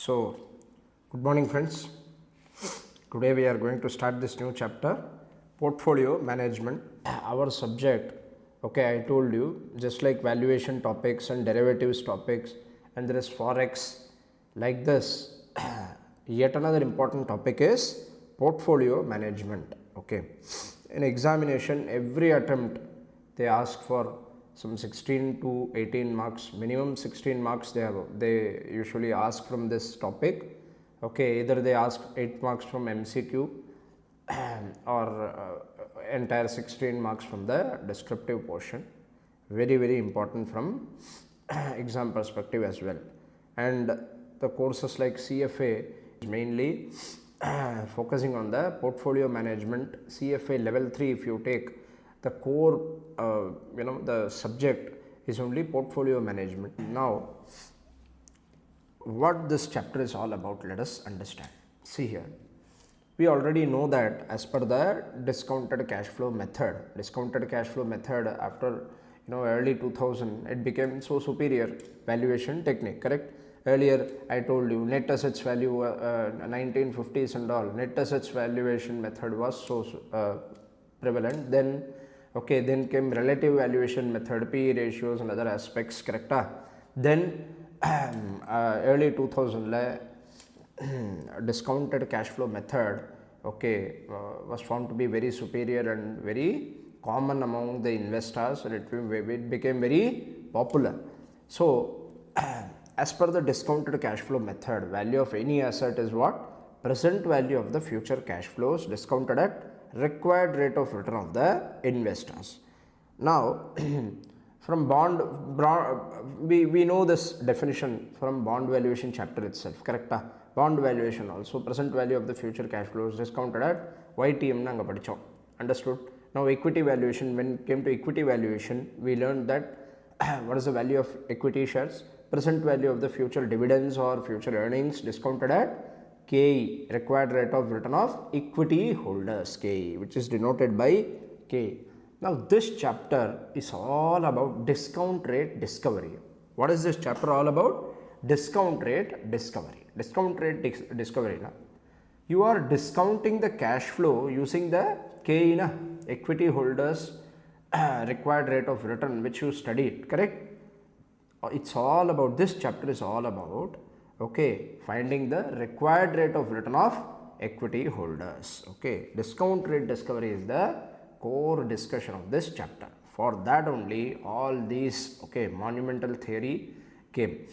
So, good morning friends. Today we are going to start this new chapter, portfolio management. Our subject, okay, I told you, just like valuation topics and derivatives topics, and there is forex, like this. Yet another important topic is portfolio management. Okay, in examination, every attempt they ask for some 16 to 18 marks, minimum 16 marks they usually ask from this topic. Okay, either they ask 8 marks from MCQ or entire 16 marks from the descriptive portion. Very important from exam perspective as well. And the courses like CFA is mainly focusing on the portfolio management. CFA level 3, if you take the core, the subject is only portfolio management. Now, what this chapter is all about, let us understand. See here, we already know that as per the discounted cash flow method after early 2000, it became so superior valuation technique, correct? Earlier I told you net assets value 1950s and all, net assets valuation method was so prevalent. Then came relative valuation method, PE ratios and other aspects, correct? Then early 2000 discounted cash flow method was found to be very superior and very common among the investors, and it became very popular. So as per the discounted cash flow method, value of any asset is what? Present value of the future cash flows discounted at required rate of return of the investors. Now from we know this definition from bond valuation chapter itself, correct? Bond valuation also present value of the future cash flows discounted at YTM nanga padichom, understood? Now equity valuation, when it came to equity valuation, we learned that what is the value of equity shares? Present value of the future dividends or future earnings discounted at KE, required rate of return of equity holders, KE, which is denoted by K. Now this chapter is all about discount rate discovery. What is this chapter all about? Discount rate discovery. Discount rate discovery. You are discounting the cash flow using the KE, equity holders required rate of return, which you studied, correct? It's all about, this chapter is all about finding the required rate of return of equity holders. Discount rate discovery is the core discussion of this chapter. For that only all these monumental theory came.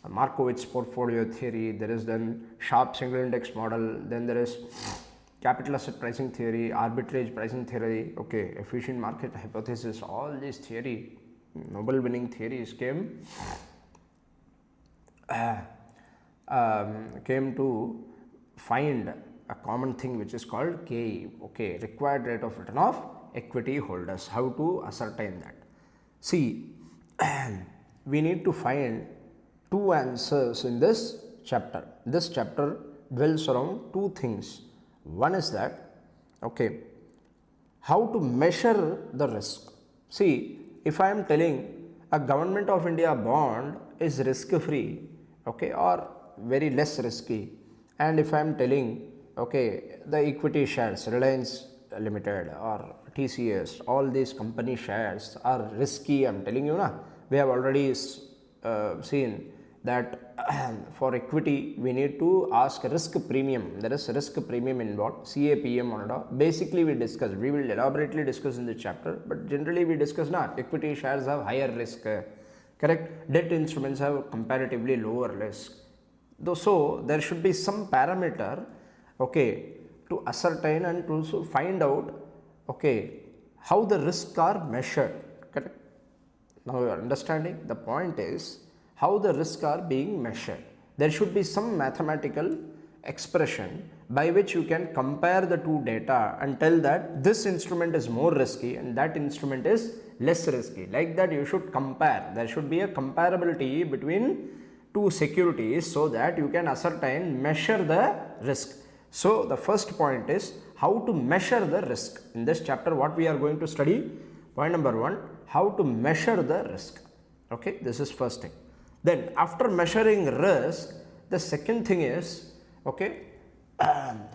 Markowitz portfolio theory, there is then sharp single index model, then there is capital asset pricing theory, arbitrage pricing theory, efficient market hypothesis. All these theory, Nobel winning theories came to find a common thing which is called KE, required rate of return of equity holders. How to ascertain that? See, we need to find two answers in this chapter. This chapter dwells around two things. One is that how to measure the risk. See, if I am telling a government of India bond is risk free, or very less risky, and if I am telling the equity shares, Reliance Limited or TCS, all these company shares are risky, I am telling you, we have already seen that for equity we need to ask risk premium. There is risk premium involved, CAPM on it. Basically we will elaborately discuss in this chapter, but generally we discuss equity shares have higher risk, correct? Debt instruments have comparatively lower risk. So there should be some parameter to ascertain and to find out how the risks are measured, correct? Now you are understanding, the point is how the risks are being measured. There should be some mathematical expression by which you can compare the two data and tell that this instrument is more risky and that instrument is less risky. Like that you should compare. There should be a comparability between two securities so that you can ascertain, measure the risk. So the first point is how to measure the risk. In this chapter what we are going to study? Point number one, how to measure the risk. This is first thing. Then after measuring risk, The second thing is, okay,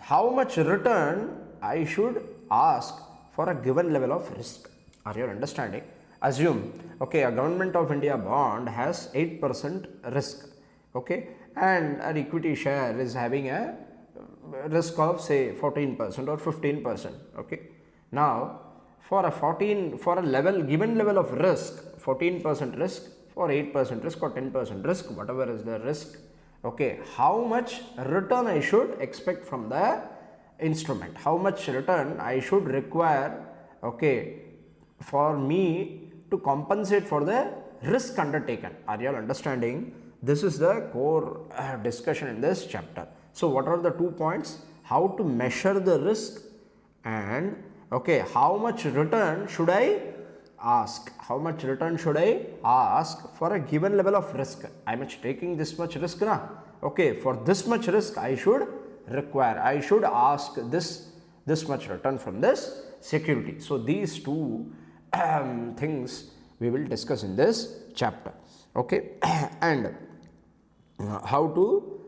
how much return I should ask for a given level of risk. Are you understanding? Assume, okay, a government of India bond has 8% risk, okay, and an equity share is having a risk of say 14% or 15%, okay. Now for a level, given level of risk, 14% risk, for 8% risk or 10% risk, whatever is the risk, okay, how much return I should expect from the instrument, how much return I should require, okay, for me to compensate for the risk undertaken. Are you all understanding? This is the core discussion in this chapter. So what are the 2 points? How to measure the risk, and okay, how much return should I ask? How much return should I ask for a given level of risk? I am taking this much risk na. Okay, for this much risk I should require, I should ask this much return from this security. So these two things we will discuss in this chapter, okay. And how to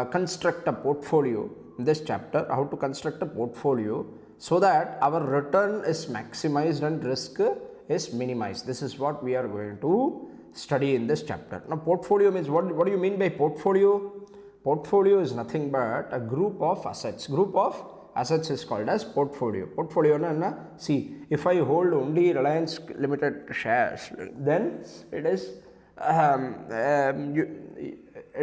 construct a portfolio in this chapter, how to construct a portfolio so that our return is maximized and risk is minimized. This is what we are going to study in this chapter. Now portfolio means, what do you mean by portfolio? Portfolio is nothing but a group of assets. Group of assets is called as portfolio. Portfolio na, see, if I hold only Reliance Limited shares, then it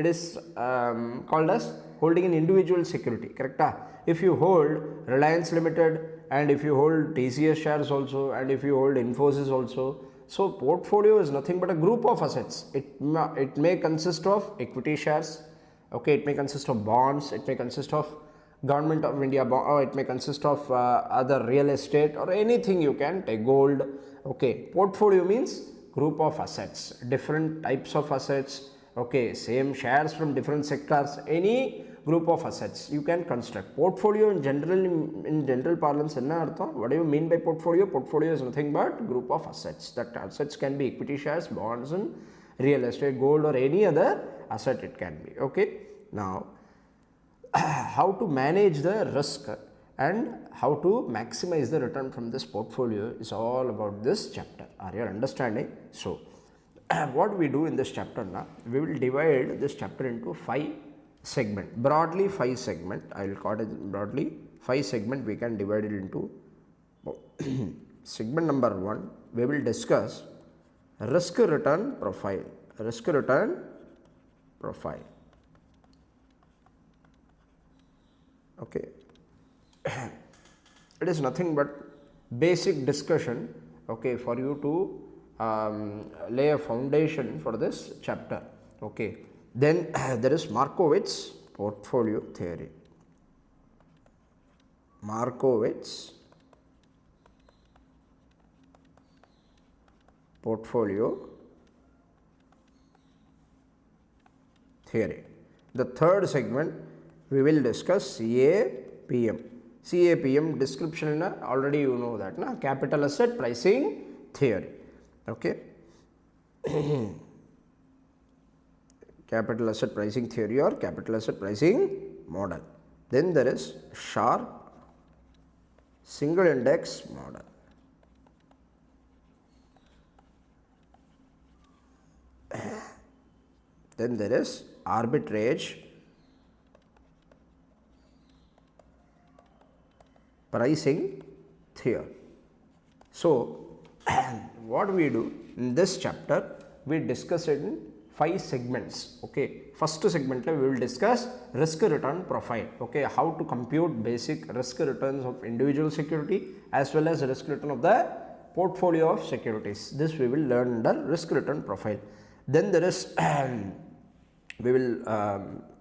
is called as holding an individual security, correct? If you hold Reliance Limited, and if you hold TCS shares also, and if you hold Infosys also, so portfolio is nothing but a group of assets. It may consist of equity shares, okay, it may consist of bonds, it may consist of government of India bond, or it may consist of other real estate or anything you can take, gold, okay. Portfolio means group of assets, different types of assets, okay, same shares from different sectors, any group of assets you can construct. Portfolio in general parlance, what do you mean by portfolio? Portfolio is nothing but group of assets. That assets can be equity shares, bonds, and real estate, gold, or any other asset it can be, okay. Now how to manage the risk and how to maximize the return from this portfolio is all about this chapter. Are you understanding? So what we do in this chapter now, we will divide this chapter into 5 segment, broadly 5 segment. I will call it broadly 5 segment. We can divide it into segment number 1. We will discuss risk return profile. Risk return profile, okay. It is nothing but basic discussion, okay, for you to lay a foundation for this chapter, okay. Then there is Markowitz portfolio theory. Markowitz portfolio theory. The third segment we will discuss CAPM. CAPM description already you know that na, capital asset pricing theory, okay. Capital asset pricing theory or capital asset pricing model. Then there is Sharpe single index model. Then there is arbitrage pricing theory. So what we do in this chapter, we discuss it in 5 segments, okay. First segment we will discuss risk return profile, okay, how to compute basic risk returns of individual security as well as risk return of the portfolio of securities. This we will learn under risk return profile. Then there is we will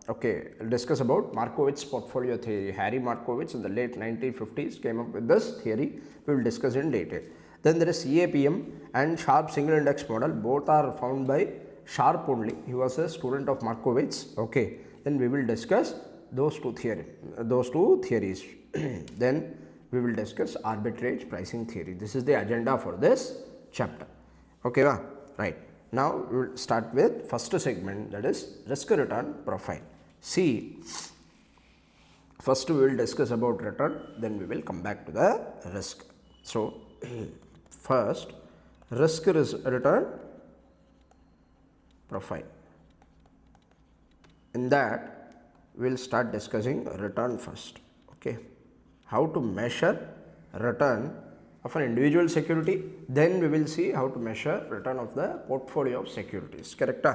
okay, discuss about Markowitz portfolio theory. Harry Markowitz in the late 1950s came up with this theory. We will discuss in detail. Then there is CAPM and Sharpe single index model. Both are found by Sharpe only. He was a student of Markowitz, okay. Then we will discuss those two theories. Then we will discuss arbitrage pricing theory. This is the agenda for this chapter, okay, right. Now we will start with first segment, that is risk return profile. See, first we will discuss about return, then we will come back to the risk. So, first risk return profile. In that, we will start discussing return first. Okay, how to measure return of an individual security, then we will see how to measure return of the portfolio of securities. Correct?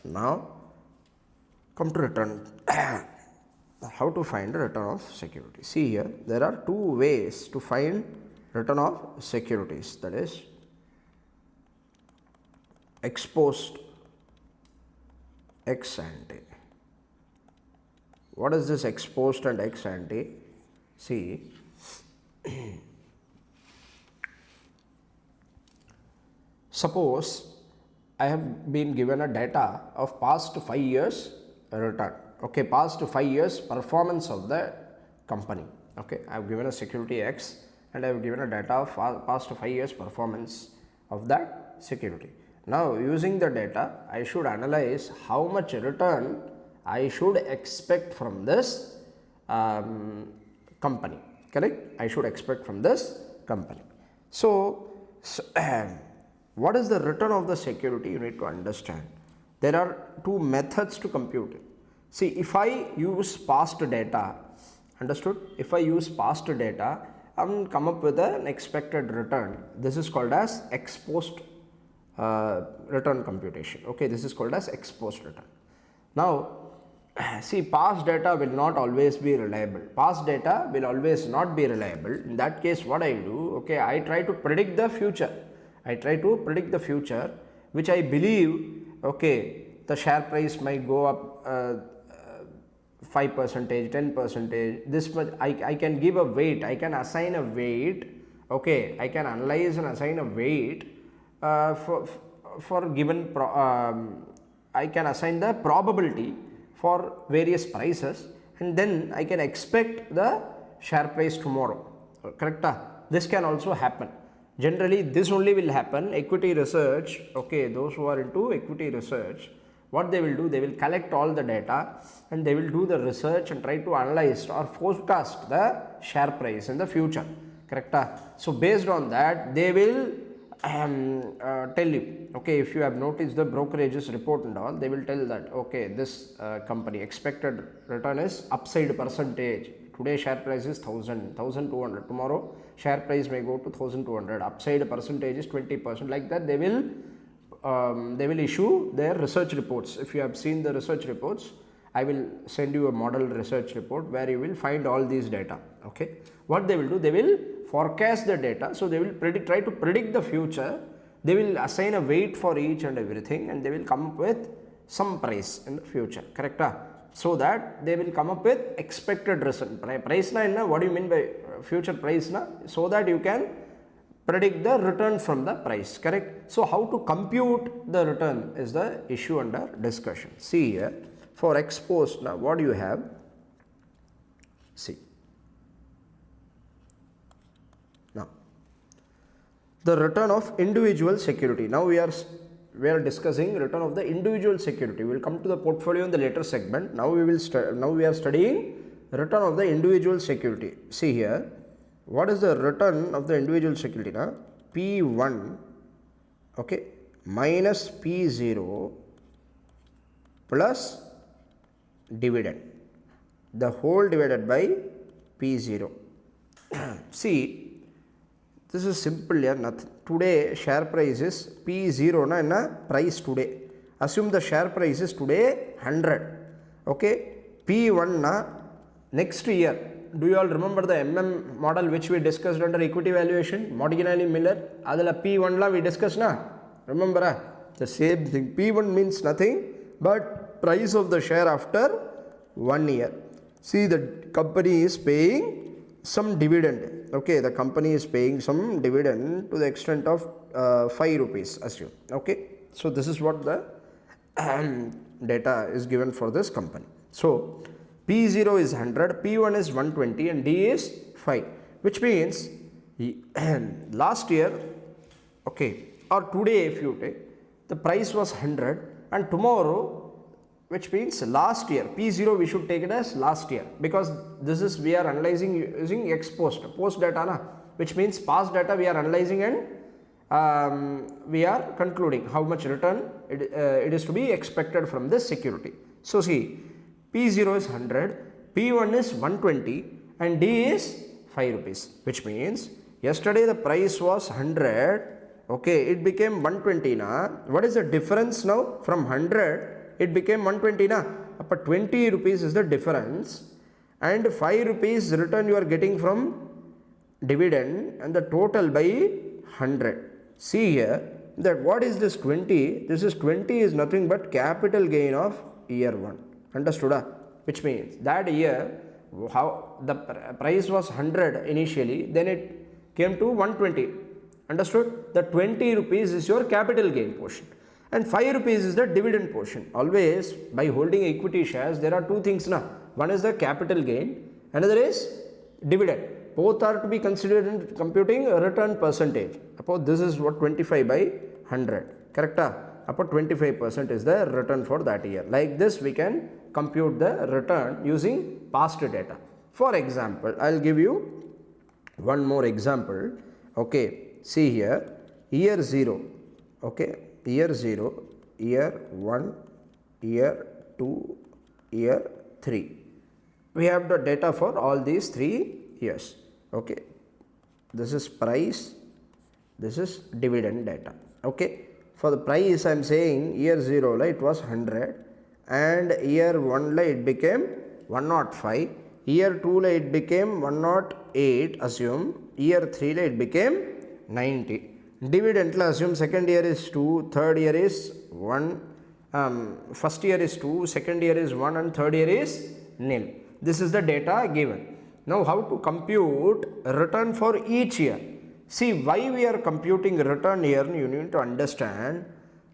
Now, come to return. How to find the return of security? See here, there are two ways to find return of securities, that is ex post, ex ante. What is this ex post and ex ante? See, suppose I have been given a data of past 5 years return. Okay, past 5 years performance of the company. Okay, I have given a security X and I have given a data of past 5 years performance of that security. Now, using the data, I should analyze how much return I should expect from this company. Correct? I should expect from this company. So what is the return of the security? You need to understand. There are two methods to compute it. See, if I use past data, understood? If I use past data and come up with an expected return, this is called as ex post return computation. Okay, this is called as ex post return. Now, see, past data will not always be reliable. Past data will always not be reliable. In that case, what I do? Okay, I try to predict the future. I try to predict the future, which I believe, okay, the share price might go up 5%, 10%, this much. I can give a weight, I can assign a weight, okay, I can analyze and assign a weight for given, I can assign the probability for various prices, and then I can expect the share price tomorrow. Correct? This can also happen. Generally, this only will happen. Equity research, okay, those who are into equity research, what they will do, they will collect all the data and they will do the research and try to analyze or forecast the share price in the future. Correct? So, based on that, they will tell you, okay, if you have noticed the brokerages report and all, they will tell that, okay, this company expected return is upside percentage. Today share price is 1000, 1200. Tomorrow share price may go to 1200. Upside percentage is 20%. Like that, they will issue their research reports. If you have seen the research reports, I will send you a model research report where you will find all these data. Okay, what they will do, they will forecast the data. So they will try to predict the future. They will assign a weight for each and everything, and they will come up with some price in the future. Correct? So that they will come up with expected result. Price na, what do you mean by future price na? So that you can predict the return from the price. Correct? So how to compute the return is the issue under discussion. See here, for ex post now, what do you have? See, now the return of individual security. Now we are discussing return of the individual security. We will come to the portfolio in the later segment. Now we are studying return of the individual security. See here, what is the return of the individual security now? P1, okay, minus P0 plus dividend, the whole divided by P0. See, this is simple. Yeah, nothing. Today share price is P0 na price today. Assume the share price is today 100. Okay, P1 na next year. Do you all remember the MM model which we discussed under equity valuation? Modignani Miller. Adala P1 la we discussed na. Remember the same thing. P1 means nothing but price of the share after 1 year. See, the company is paying some dividend. Okay, the company is paying some dividend to the extent of 5 rupees, assume. Okay, so this is what the data is given for this company. So P0 is 100, P1 is 120 and D is 5, which means last year, okay, or today if you take, the price was 100 and tomorrow which means last year. P0 we should take it as last year, because this is we are analyzing using ex post data na, which means past data we are analyzing and we are concluding how much return it is to be expected from this security. So see, P0 is 100, P1 is 120 and D is 5 rupees, which means yesterday the price was 100, okay, it became 120 na. What is the difference now? From 100 it became 120 na. But 20 rupees is the difference, and 5 rupees return you are getting from dividend, and the total by 100. See here that what is this 20? This is 20 is nothing but capital gain of year 1. Understood? Which means that year how the price was 100 initially, then it came to 120. Understood? The 20 rupees is your capital gain portion and 5 rupees is the dividend portion. Always by holding equity shares there are two things na. One is the capital gain, another is dividend. Both are to be considered in computing return percentage. Suppose this is what 25 by 100, correct? About 25% is the return for that year. Like this we can compute the return using past data. For example, I will give you one more example. Okay, see here, year 0, okay, year 0, year 1, year 2, year 3. We have the data for all these 3 years. Okay, this is price, this is dividend data. Okay, for the price I am saying year 0 it was 100 and year 1 it became 105, year 2 it became 108, assume year 3 it became 90. Dividend assume second year is 2, third year is 1, first year is 2, second year is 1 and third year is nil. This is the data given. Now how to compute return for each year? See, why we are computing return here, you need to understand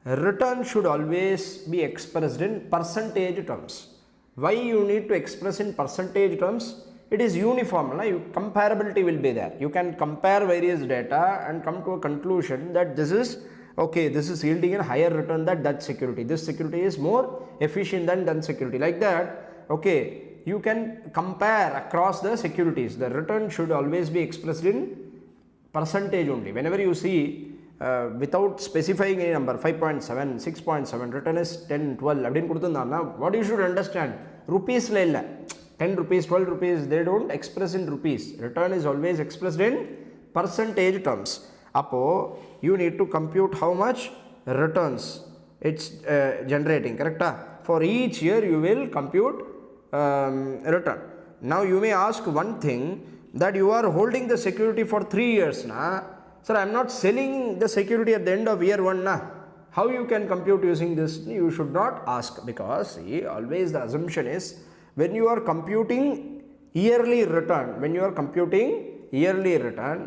return should always be expressed in percentage terms. Why you need to express in percentage terms? It is uniform, comparability will be there. You can compare various data and come to a conclusion that this is okay, this is yielding a higher return than that security. This security is more efficient than that security. Like that, okay, you can compare across the securities. The return should always be expressed in percentage only. Whenever you see without specifying any number, 5.7, 6.7, return is 10, 12, what you should understand, rupees la illa. 10 rupees, 12 rupees, they don't express in rupees. Return is always expressed in percentage terms. Apo, you need to compute how much returns it's generating, correct? For each year you will compute return. Now you may ask one thing, that you are holding the security for 3 years na. Sir, I am not selling the security at the end of year 1 na. How you can compute using this? You should not ask, because see, always the assumption is when you are computing yearly return,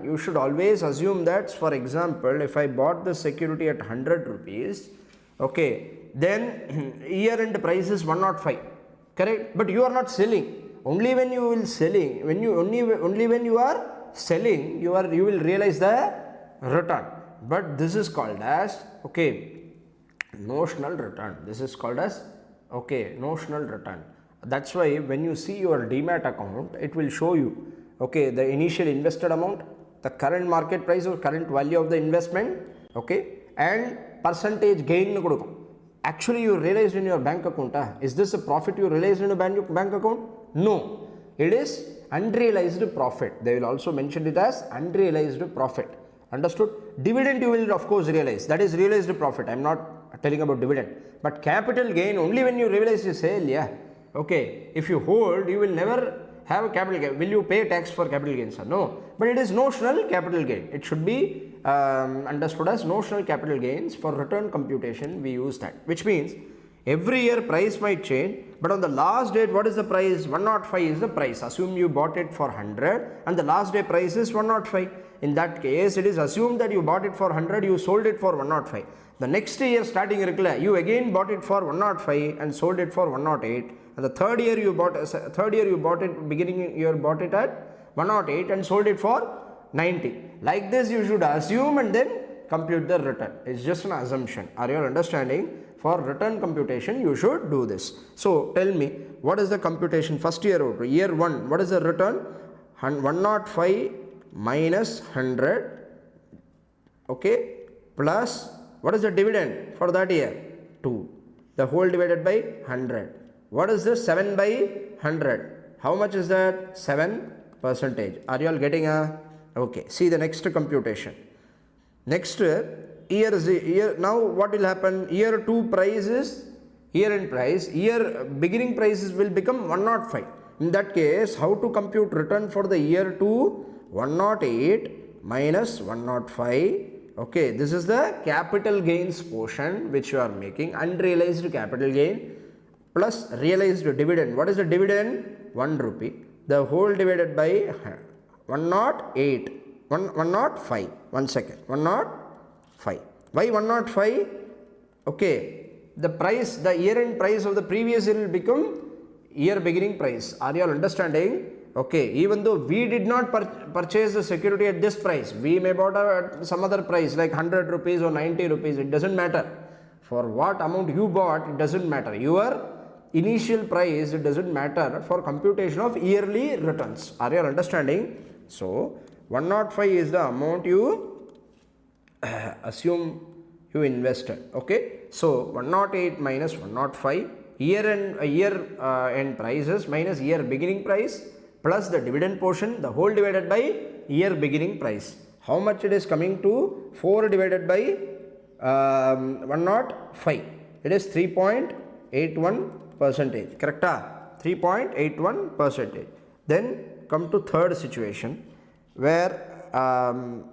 you should always assume that, for example, if I bought the security at 100 rupees, okay, then year end price is 105, correct? But you are not selling. Only when you will selling, only when you are selling, you will realize the return. But this is called as, okay, notional return. This is called as, okay, notional return. That's why when you see your demat account, it will show you, okay, the initial invested amount, the current market price or current value of the investment, okay, and percentage gain. Actually, you realized in your bank account. Is this a profit you realized in a bank account? No, it is unrealized profit. They will also mention it as unrealized profit. Understood? Dividend you will of course realize. That is realized profit. I am not telling about dividend. But capital gain only when you realize your sale. Yeah. Okay. If you hold, you will never have a capital gain. Will you pay tax for capital gains? No. But it is notional capital gain. It should be understood as notional capital gains. For return computation, we use that. Which means every year price might change, but on the last date, what is the price? 105 is the price. Assume you bought it for 100 and the last day price is 105. In that case, it is assumed that you bought it for 100, you sold it for 105. The next year starting regular, you again bought it for 105 and sold it for 108. And the third year you bought it, beginning you bought it at 108 and sold it for 90. Like this you should assume and then compute the return. It's just an assumption. Are you understanding? For return computation, you should do this. So tell me, what is the computation first year over year 1? What is the return? 105 minus 100, okay, plus what is the dividend for that year? 2. The whole divided by 100. What is this? 7 by 100. How much is that? 7%. Are you all getting a? Okay, see the next computation. Next year, now what will happen? Year 2 price is year end price, year beginning prices will become 105. In that case, how to compute return for the year 2? 108 minus 105. Okay, this is the capital gains portion which you are making, unrealized capital gain plus realized dividend. What is the dividend? 1 rupee. The whole divided by 108. 105. 1 second. 105. Why 105? Okay, the price, the year end price of the previous year will become year beginning price. Are you all understanding? Okay, even though we did not purchase the security at this price, we may bought at some other price like 100 rupees or 90 rupees, it doesn't matter. For what amount you bought, it doesn't matter. Your initial price, it doesn't matter for computation of yearly returns. Are you all understanding? So 105 is the amount you assume you invested. Okay, so 108 minus 105, year end prices minus year beginning price plus the dividend portion, the whole divided by year beginning price. How much it is coming to? 4 divided by 105. It is 3.81%. Correct? 3.81%. Then come to third situation where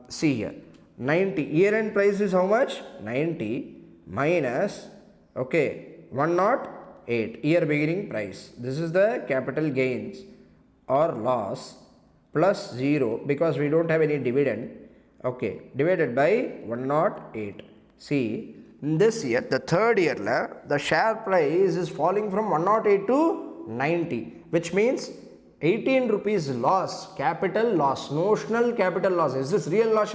see here 90 year end price is how much? 90 minus, okay, 108 year beginning price. This is the capital gains or loss plus 0 because we don't have any dividend, okay, divided by 108. See, in this year, the third year, the share price is falling from 108 to 90, which means 18 rupees loss, capital loss, notional capital loss. Is this real loss?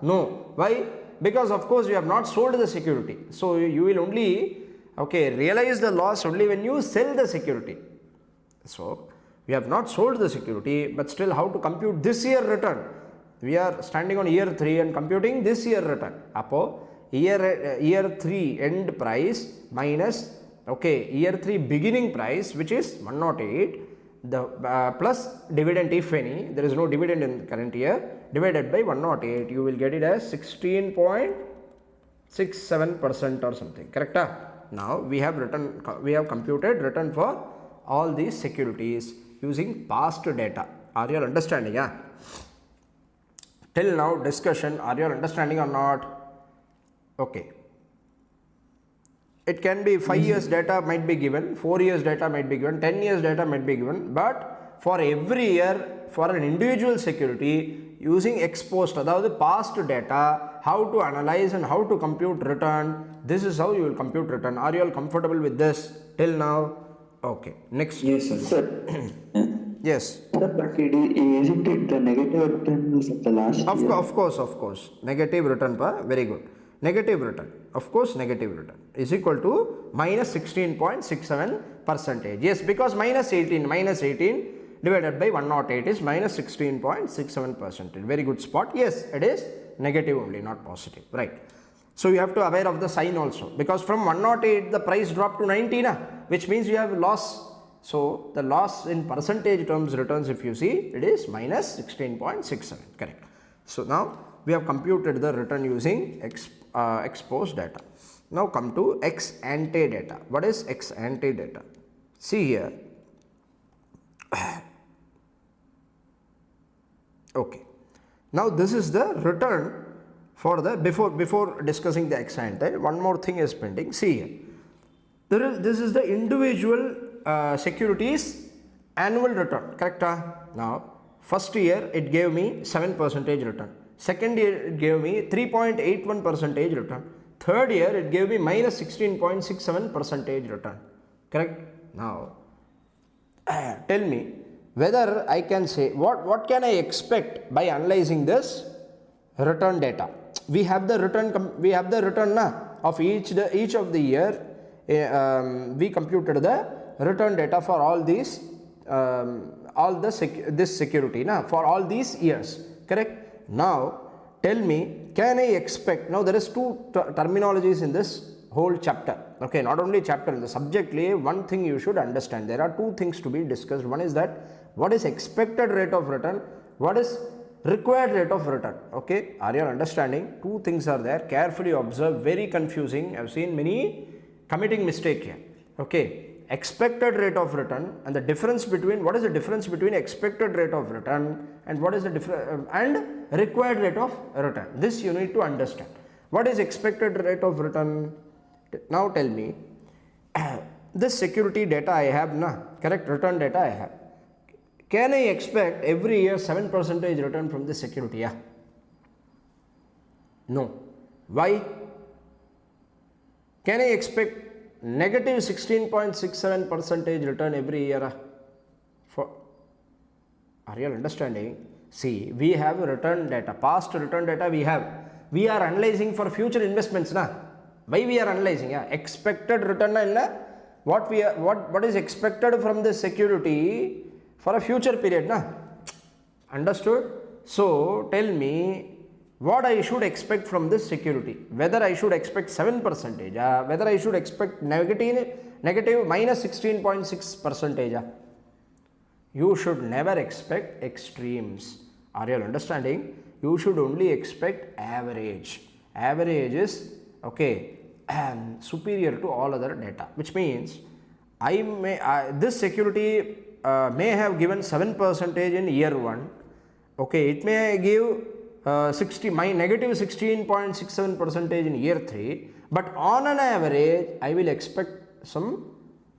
No. Why? Because of course you have not sold the security. So you will only, okay, realize the loss only when you sell the security. So we have not sold the security, but still how to compute this year return? We are standing on year 3 and computing this year return. Apo year 3 end price minus, okay, year 3 beginning price, which is 108, the plus dividend if any, there is no dividend in the current year, divided by 108, you will get it as 16.67% or something. Correct? Now we have computed return for all these securities using past data. Are you all understanding? Yeah. Till now discussion, are you all understanding or not? Okay. It can be 5 years data might be given, 4 years data might be given, 10 years data might be given, but for every year, for an individual security, using exposed, the past data, how to analyze and how to compute return, this is how you will compute return. Are you all comfortable with this till now? Okay, next. Yes, sir. Yes. Sir, but isn't it the negative return of the last year? Of course. Negative return, very good. Negative return, of course, negative return is equal to minus 16.67%. Yes, because minus 18 divided by 108 is minus 16.67%. Very good spot. Yes, it is negative only, not positive. Right. So you have to aware of the sign also, because from 108 the price dropped to 90, which means you have loss. So the loss in percentage terms returns, if you see, it is minus 16.67. Correct. So now we have computed the return using exposed data. Now come to ex ante data. What is ex ante data? See here. Okay. Now this is the return for the before discussing the ex ante. One more thing is pending. See here. This is the individual securities annual return. Correct? Now first year it gave me 7% return. Second year it gave me 3.81% return. Third year it gave me minus 16.67% return. Correct? Now tell me whether I can say what can I expect by analyzing this return data. we have the return of each of the year. We computed the return data for all these this security for all these years, correct? Now tell me, can I expect, now there is two terminologies in this whole chapter, okay, not only chapter, in the subject one thing you should understand, there are two things to be discussed. One is that what is expected rate of return, what is required rate of return, okay, are you understanding? Two things are there, carefully observe, very confusing, I have seen many committing mistake here, okay. Expected rate of return and the difference between, what is the difference between expected rate of return and what is the difference and required rate of return, this you need to understand. What is expected rate of return? Now tell me, this security data I have correct, return data I have, can I expect every year 7% return from this security? Yeah, no. Why? Can I expect negative 16.67% return every year? For, are you understanding? See, we have return data, past return data we are analyzing for future investments why we are analyzing? Expected return what is expected from the security for a future period understood? So tell me what I should expect from this security, whether I should expect 7%, whether I should expect negative minus 16.6%. You should never expect extremes. Are you understanding? You should only expect average. Average is okay superior to all other data, which means this security may have given 7% in year 1, okay, it may give negative 16.67% in year 3, but on an average I will expect some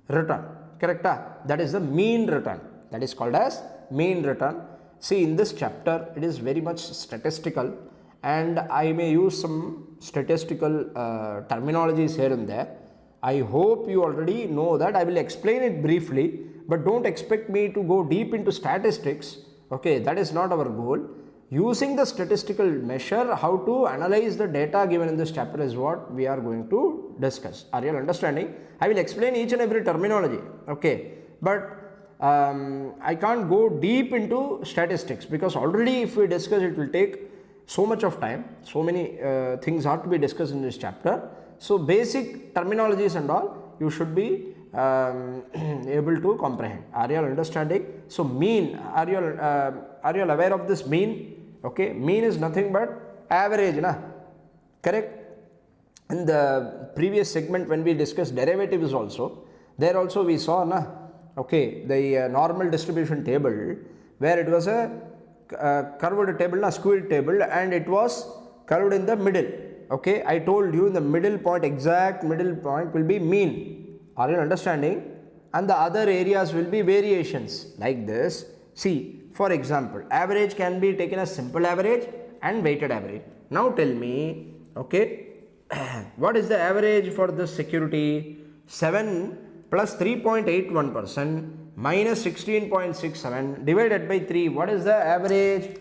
return, correct? That is the mean return, that is called as mean return. See, in this chapter it is very much statistical and I may use some statistical terminologies here and there. I hope you already know that. I will explain it briefly, but don't expect me to go deep into statistics, okay, that is not our goal. Using the statistical measure, how to analyze the data given in this chapter is what we are going to discuss. Are you understanding? I will explain each and every terminology, okay, but I can't go deep into statistics because already if we discuss it will take so much of time, so many things are to be discussed in this chapter. So basic terminologies and all you should be able to comprehend. Are you understanding? So mean, are you aware of this mean? Okay, mean is nothing but average, correct? In the previous segment when we discussed derivatives also, there also we saw okay, the normal distribution table where it was a curved table, squared table, and it was curved in the middle, okay. I told you in the middle point, exact middle point will be mean. Are you understanding? And the other areas will be variations like this. See, for example, average can be taken as simple average and weighted average. Now tell me, okay, what is the average for this security? 7 plus 3.81% minus 16.67 divided by 3. What is the average?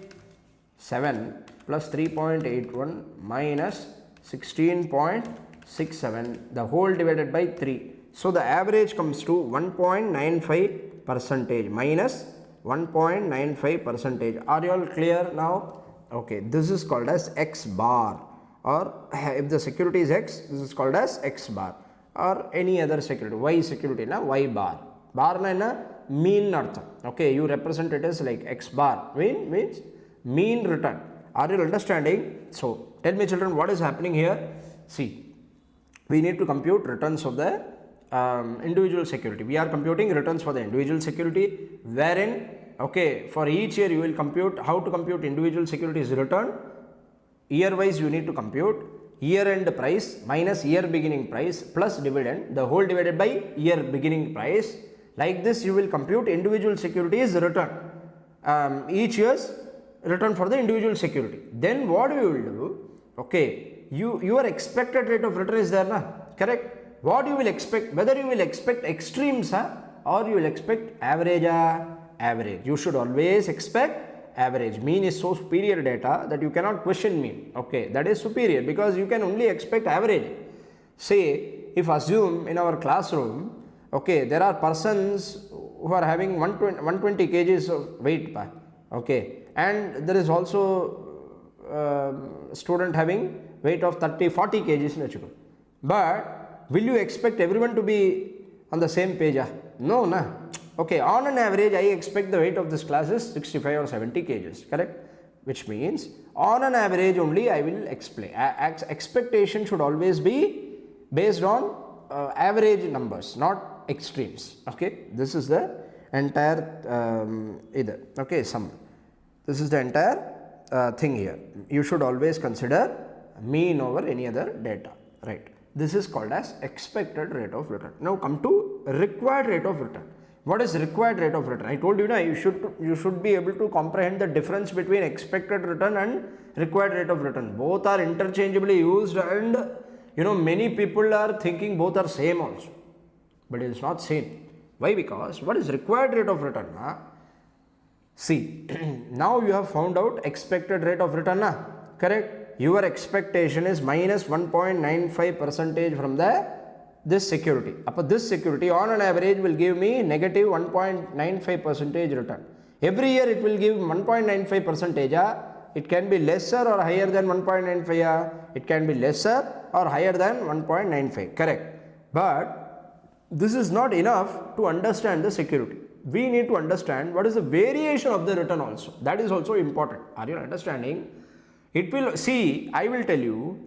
7 plus 3.81 minus 16.67, the whole divided by 3. So the average comes to 1.95% minus 1.95%. Are you all clear now? Okay, this is called as X bar, or if the security is X, this is called as X bar, or any other security, Y security Y bar. Bar na mean artham. Okay, you represent it as like X bar, means mean return. Are you understanding? So tell me children, what is happening here? See, we need to compute returns of the individual security. We are computing returns for the individual security, wherein okay, for each year you will compute how to compute individual securities return. Year wise you need to compute year end price minus year beginning price plus dividend, the whole divided by year beginning price. Like this you will compute individual securities return, each year's return for the individual security. Then what we will do, okay, your expected rate of return is there correct? What you will expect, whether you will expect extremes or you will expect average, average. You should always expect average. Mean is so superior data that you cannot question mean. Okay, that is superior because you can only expect average. Say, if assume in our classroom, okay, there are persons who are having 120 kgs of weight, okay, and there is also student having weight of 30-40 kgs, but will you expect everyone to be on the same page? No, na. Okay, on an average I expect the weight of this class is 65 or 70 kgs, correct? Which means on an average only I will explain. Expectation should always be based on average numbers, not extremes. Okay, this is the entire okay, sum. This is the entire thing here. You should always consider mean over any other data, right? This is called as expected rate of return. Now come to required rate of return. What is required rate of return? I told you, you should be able to comprehend the difference between expected return and required rate of return. Both are interchangeably used, and many people are thinking both are same also, but it is not same. Why? Because what is required rate of return? See, now you have found out expected rate of return, correct? Your expectation is minus 1.95% from this security. This security on an average will give me negative 1.95% return. Every year it will give 1.95%. It can be lesser or higher than 1.95. It can be lesser or higher than 1.95. Correct. But this is not enough to understand the security. We need to understand what is the variation of the return also. That is also important. Are you understanding? It will, see, I will tell you,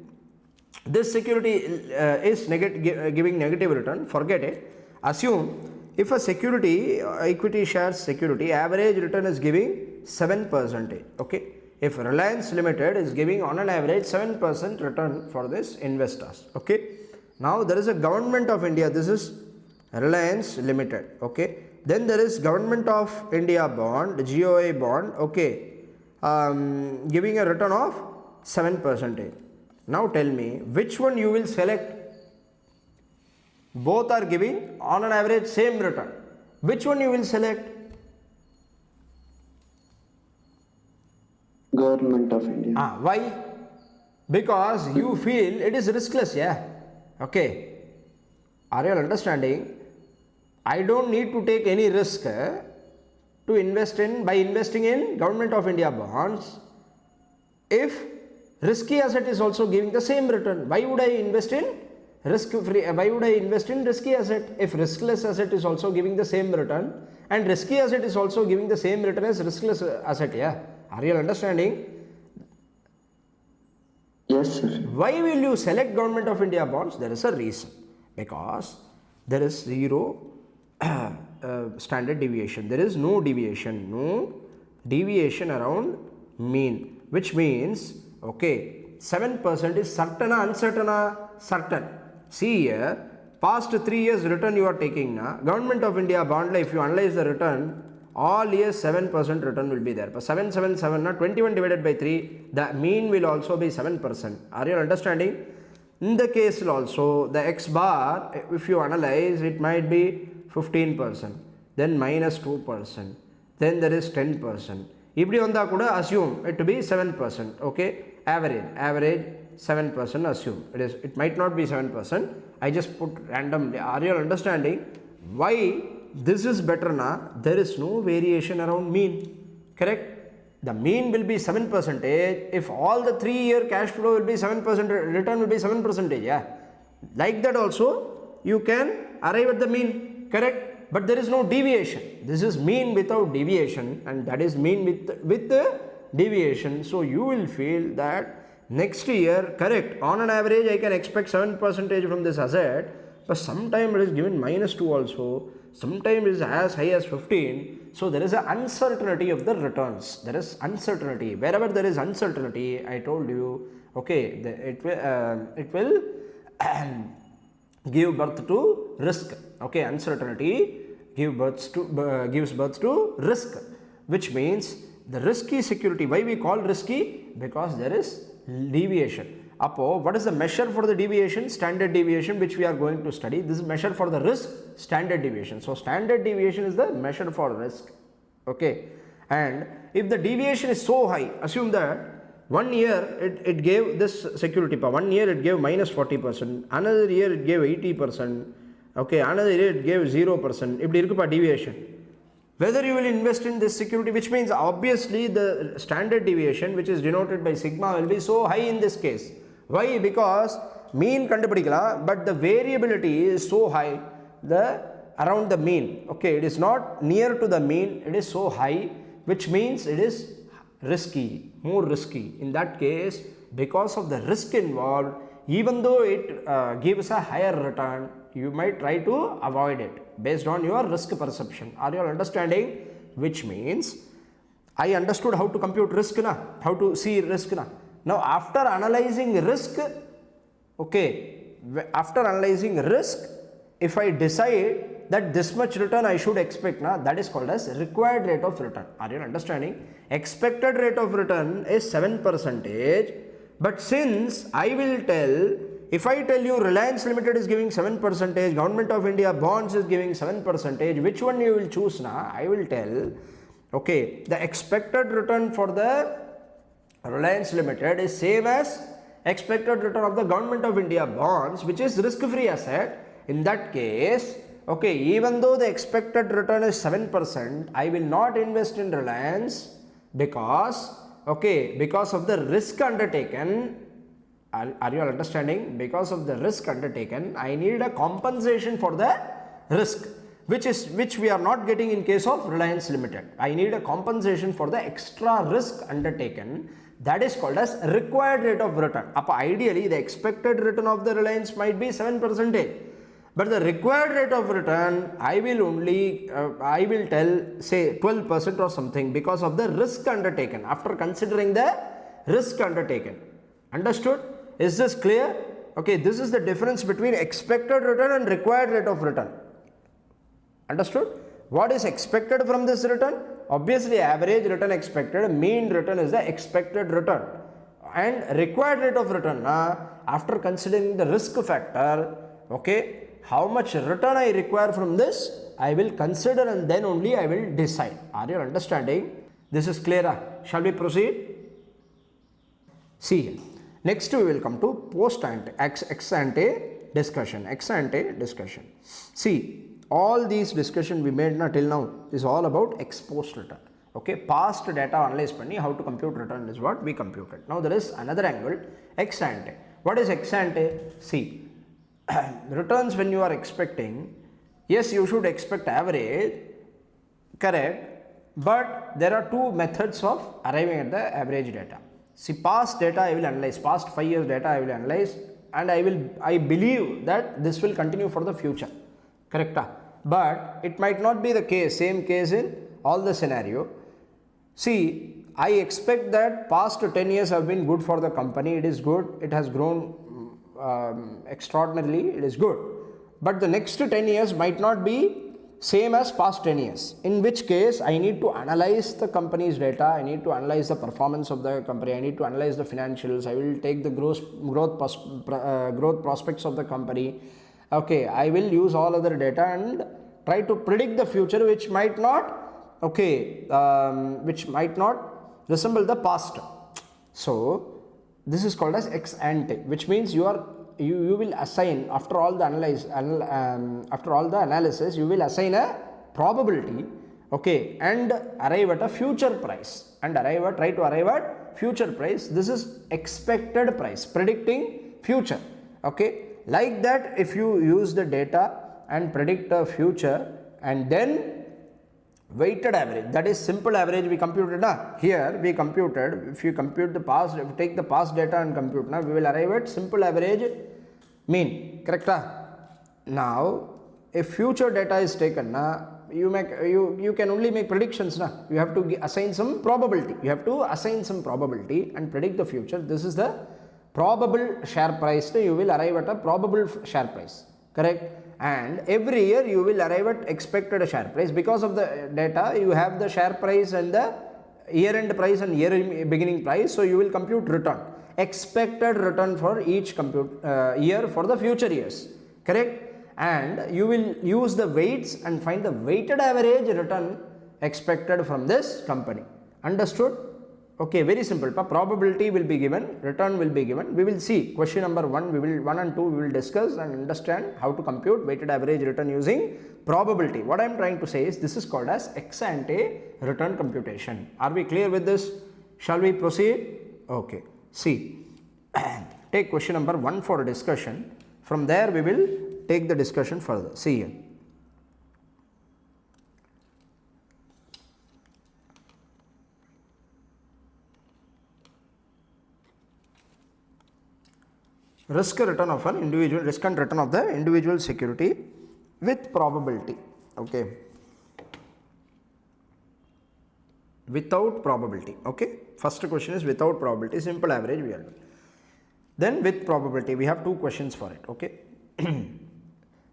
this security is giving negative return. Forget it. Assume if a security, equity shares security, average return is giving 7%. Okay. If Reliance Limited is giving on an average 7% return for this investors. Okay. Now there is a Government of India. This is Reliance Limited. Okay. Then there is Government of India bond, GOI bond. Okay. Giving a return of 7%. Now tell me which one you will select. Both are giving on an average same return. Which one you will select? Government of India. Why? Because you feel it is riskless, yeah. Okay. Are you understanding? I don't need to take any risk to invest in by investing in Government of India bonds. If risky asset is also giving the same return, why would I invest in risk free? Why would I invest in risky asset if riskless asset is also giving the same return, and risky asset is also giving the same return as riskless asset? Yeah, are you understanding? Yes, sir. Why will you select Government of India bonds? There is a reason. Because there is zero standard deviation. There is no deviation around mean, which means, okay, 7% is certain or uncertain? Certain. See here, past 3 years return you are taking na, Government of India bond, if you analyze the return, all years 7% return will be there. But 777 na, 21 divided by 3, the mean will also be 7%. Are you understanding? In the case also, the X bar, if you analyze, it might be 15%, then minus 2%, then there is 10%. இப்படி வந்தா கூட assume it to be 7%. Okay, average 7%. Assume it might not be 7%. I just put randomly. Are you understanding why this is better? Na, there is no variation around mean. Correct. The mean will be 7%. If all the 3-year cash flow will be 7%, return will be 7%. Yeah, like that also you can arrive at the mean. Correct. But there is no deviation. This is mean without deviation, and that is mean with the deviation. So you will feel that next year, correct, on an average I can expect 7% from this asset, but sometimes it is given minus 2 also, sometimes it is as high as 15. So there is an uncertainty of the returns. There is uncertainty. Wherever there is uncertainty, I told you, okay, it will give birth to risk. Okay, uncertainty gives birth to risk, which means the risky security. Why we call risky? Because there is deviation. What is the measure for the deviation? Standard deviation, which we are going to study. This is measure for the risk, standard deviation. So standard deviation is the measure for risk. Okay, And if the deviation is so high, assume that 1 year it gave this security power, 1 year it gave minus 40%, another year it gave 80%, okay, another year it gave 0%. If there is deviation, whether you will invest in this security, which means obviously the standard deviation, which is denoted by sigma, will be so high in this case. Why? Because mean kandupadikala, but the variability is so high around the mean. Okay, it is not near to the mean, it is so high, which means it is risky, more risky. In that case, because of the risk involved, even though it gives a higher return, you might try to avoid it based on your risk perception. Are you all understanding? Which means I understood how to compute risk na, how to see risk na. Now after analyzing risk, okay, after analyzing risk, if I decide that this much return I should expect, na, that is called as required rate of return. Are you understanding? Expected rate of return is 7%, but since I will tell, if I tell you Reliance Limited is giving 7%, Government of India bonds is giving 7%, which one you will choose na? I will tell, okay, the expected return for the Reliance Limited is same as expected return of the Government of India bonds, which is risk-free asset. In that case, okay, even though the expected return is 7%, I will not invest in Reliance because, okay, because of the risk undertaken. Are you all understanding? Because of the risk undertaken, I need a compensation for the risk, which we are not getting in case of Reliance Limited. I need a compensation for the extra risk undertaken. That is called as required rate of return. Ideally, the expected return of the Reliance might be 7%. But the required rate of return, I will tell, say 12% or something, because of the risk undertaken, after considering the risk undertaken. Understood? Is this clear? Okay, this is the difference between expected return and required rate of return. Understood? What is expected from this return? Obviously, average return expected, mean return is the expected return. And required rate of return, after considering the risk factor, okay, how much return I require from this, I will consider and then only I will decide. Are you understanding? This is clear. Shall we proceed? See, next we will come to ex ante discussion. See, all these discussion we made till now is all about ex post return. Okay, past data analyze panni how to compute return is what we computed. Now there is another angle, ex ante. What is ex ante? See, returns when you are expecting, yes, you should expect average, correct, but there are two methods of arriving at the average data. See, past data I will analyze, past 5 years data I will analyze, and I believe that this will continue for the future, correct? But it might not be the case, same case in all the scenario. See, I expect that past 10 years have been good for the company, it is good, it has grown extraordinarily, it is good, but the next 10 years might not be same as past 10 years, in which case I need to analyze the company's data, I need to analyze the performance of the company, I need to analyze the financials, I will take the growth prospects of the company, okay, I will use all other data and try to predict the future, which might not, okay, which might not resemble the past. So this is called as ex ante, which means you will assign, after all the analysis, you will assign a probability, okay, and arrive at a future price, and try to arrive at future price. This is expected price, predicting future. Okay, like that, if you use the data and predict the future, and then weighted average, that is simple average we computed. Here we computed, if you compute the past, if you take the past data and compute, we will arrive at simple average mean, correct? Now if future data is taken, you can only make predictions. You have to assign some probability, and predict the future. This is the probable share price. You will arrive at a probable share price, correct? And every year you will arrive at expected share price. Because of the data, you have the share price and the year end price and year beginning price, so you will compute return, expected return for each year for the future years, correct? And you will use the weights and find the weighted average return expected from this company. Understood? Okay, very simple. Probability will be given, return will be given. We will see question number 1, 1 and 2 we will discuss and understand how to compute weighted average return using probability. What I am trying to say is this is called as ex ante return computation. Are we clear with this? Shall we proceed? Okay. See, take question number 1 for a discussion. From there we will take the discussion further. See here. Risk return of an individual, risk and return of the individual security with probability. Okay, without probability. Okay, first question is without probability, simple average we are doing. Then with probability we have two questions for it. Okay.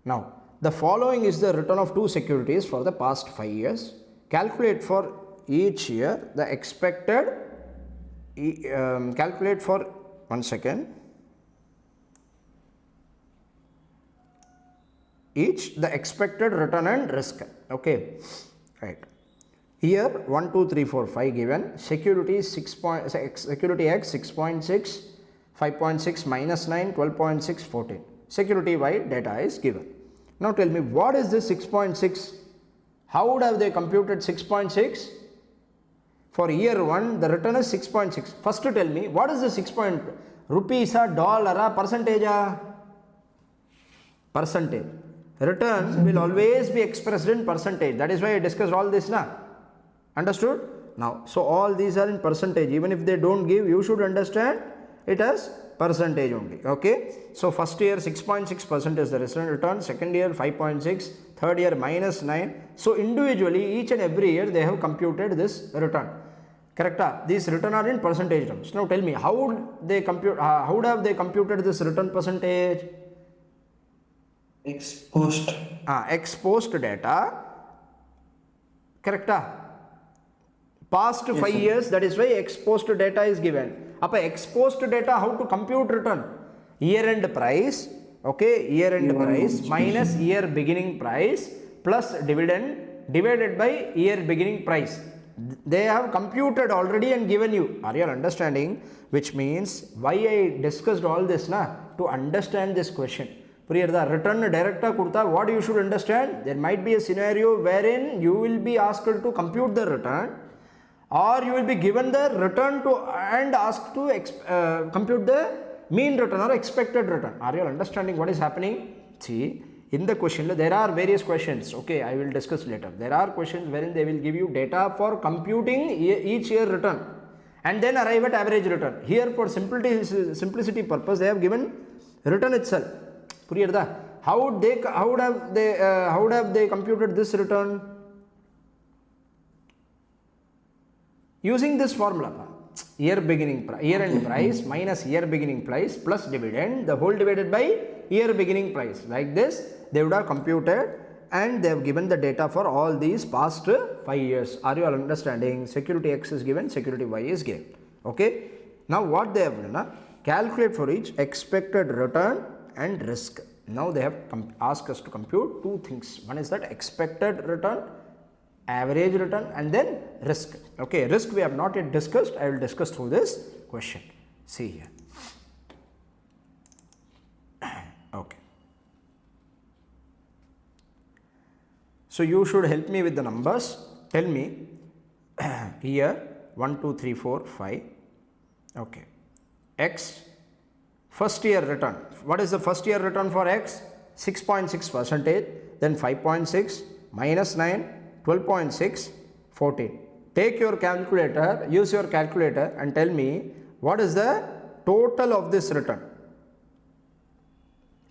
Now the following is the return of two securities for the past 5 years. Calculate for each year the expected calculate for 1 second each the expected return and risk. Okay, right. Here 1, 2, 3, 4, 5 given. Security 6 security X 6.6, 5.6, minus 9, 12.6, 14. Security Y data is given. Now tell me what is this 6.6? How would have they computed 6.6? For year 1 the return is 6.6. First tell me what is the 6. Rupees or dollar or percentage? Percentage. Return will always be expressed in percentage. That is why I discussed all this now. Understood? Now, so all these are in percentage. Even if they don't give, you should understand it as percentage only. Okay. So first year 6.6% is the return. Second year 5.6. Third year minus 9. So individually each and every year they have computed this return. Correct? These return are in percentage terms. Now tell me how would they compute? How would have they computed this return percentage? Ex post. Ex post data. Correct? Past 5 years, that is why ex post data is given. Appa ex post data, how to compute return? Year end price, okay, year end price minus year beginning price plus dividend divided by year beginning price. They have computed already and given you. Are you understanding? Which means why I discussed all this to understand this question. Return direct kurta, what you should understand? There might be a scenario wherein you will be asked to compute the return, or you will be given the return to and asked to compute the mean return or expected return. Are you understanding what is happening? See, in the question there are various questions. Okay, I will discuss later. There are questions wherein they will give you data for computing each year return and then arrive at average return. Here for simplicity purpose they have given return itself. How would have they computed this return? Using this formula, year end price minus year beginning price plus dividend, the whole divided by year beginning price. Like this, they would have computed and they have given the data for all these past 5 years. Are you all understanding? Security X is given, security Y is given. Okay. Now what they have done? Calculate for each expected return and risk. Now they have asked us to compute two things. One is that expected return, average return, and then risk. Okay, risk we have not yet discussed. I will discuss through this question. See here. Okay. So you should help me with the numbers. Tell me here 1, 2, 3, 4, 5. Okay. X. First year return. What is the first year return for X? 6.6%, then 5.6, minus 9, 12.6, 14. Take your calculator, use your calculator and tell me what is the total of this return.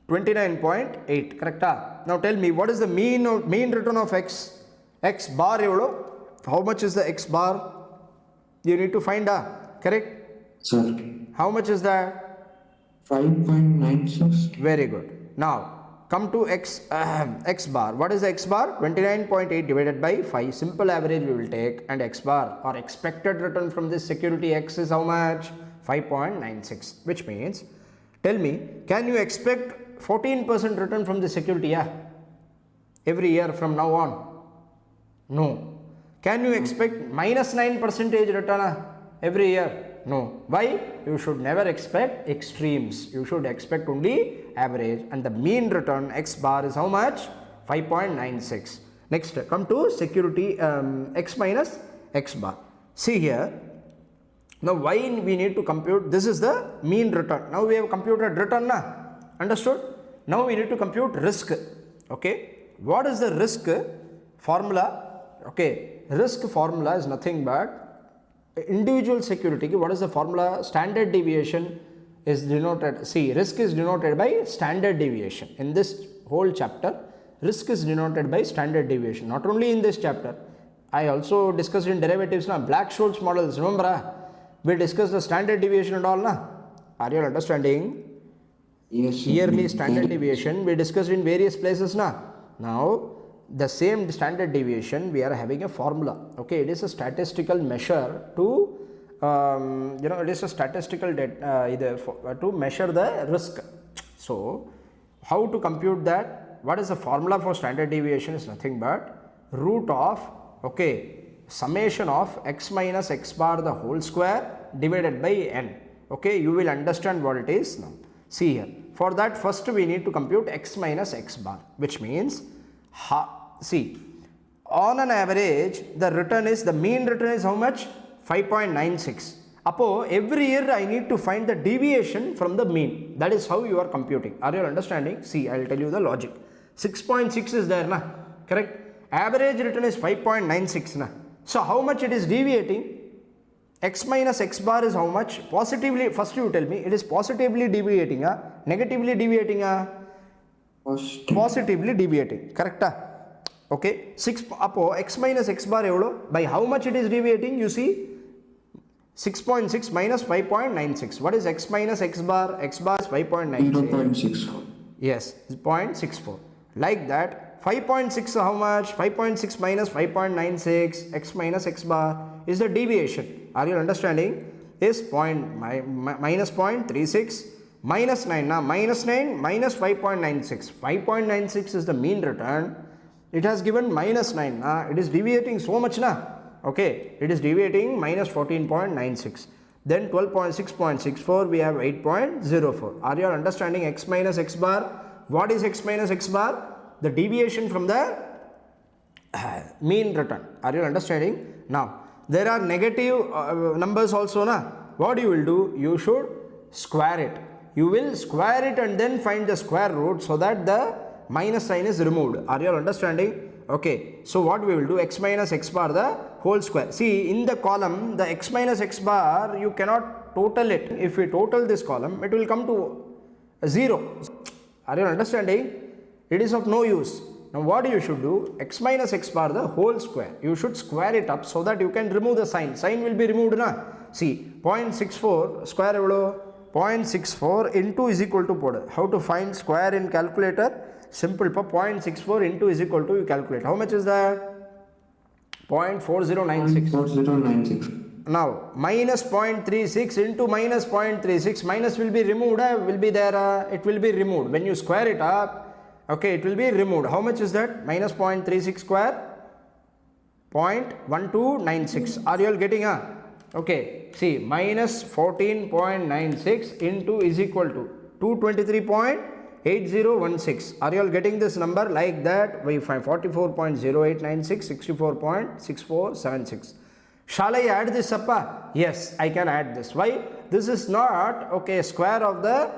29.8, correct? Now tell me what is the mean return of X? X bar euro. How much is the X bar? You need to find correct? Sir. How much is that? 5.96. Very good. Now come to X bar. What is the X bar? 29.8 divided by 5. Simple average we will take, and X bar or expected return from this security X is how much? 5.96. Which means, tell me, can you expect 14% return from the security every year from now on? No. Can you expect minus 9% return every year? No. Why? You should never expect extremes. You should expect only average, and the mean return x bar is how much? 5.96. Next, come to security x minus x bar. See here. Now why we need to compute? This is the mean return. Now we have computed return, na? Understood? Now we need to compute risk. Okay, what is the risk formula? Okay, risk formula is nothing but individual security. What is the formula? Standard deviation is denoted. See, risk is denoted by standard deviation. In this whole chapter, risk is denoted by standard deviation. Not only in this chapter, I also discussed in derivatives now, Black-Scholes models. Remember, we discussed the standard deviation and all, na? Are you understanding? Yes, sir. Yearly standard deviation we discussed in various places, na? Now the same standard deviation we are having a formula. Okay, it is a statistical measure to it is a statistical to measure the risk. So how to compute that? What is the formula for standard deviation? Is nothing but root of, okay, summation of x minus x bar the whole square divided by n. Okay, you will understand what it is now. See here, for that first we need to compute x minus x bar, which means see, on an average the return is, the mean return is how much? 5.96. Apo every year I need to find the deviation from the mean. That is how you are computing. Are you understanding? See, I will tell you the logic. 6.6 is there, na? Correct? Average return is 5.96, na? So how much it is deviating? X minus x bar is how much? Positively, first you tell me, it is positively deviating, negatively deviating, positively deviating. Correct? Okay, 6 apo x minus x bar evlo, by how much it is deviating? You see, 6.6 minus 5.96. What is x minus x bar? X bar is 5.96. 0.64. Yes, 0.64. Like that, 5.6 how much? 5.6 minus 5.96 x minus x bar is the deviation. Are you understanding? Is minus 0.36 minus 9. Now minus 9 minus 5.96. 5.96 is the mean return. It has given minus 9. It is deviating so much, na? Okay, it is deviating minus 14.96. Then 12.6.64 we have 8.04. Are you understanding x minus x bar? What is x minus x bar? The deviation from the mean return. Are you understanding? Now there are negative numbers also, na? What you will do? You should square it. You will square it and then find the square root so that the minus sign is removed. Are you understanding? Okay, so what we will do? X minus x bar the whole square. See, in the column the x minus x bar you cannot total it. If we total this column, it will come to 0. Are you understanding? It is of no use. Now what you should do? X minus x bar the whole square. You should square it up so that you can remove the sign. Sign will be removed, na? See, 0.64 square evlo? 0.64 into is equal to pod. How to find square in calculator? Simple, 0.64 into is equal to, you calculate. How much is that? 0.4096. 4096. Now minus 0.36 into minus 0.36, minus will be removed, will be there, it will be removed. When you square it up, okay, it will be removed. How much is that? Minus 0.36 square, 0.1296. Are you all getting? Okay, see, minus 14.96 into is equal to 223.8016. Are you all getting this number? Like that, we find 44.0896, 64.6476. Shall I add this up? Yes, I can add this. Why? This is not, okay, square of the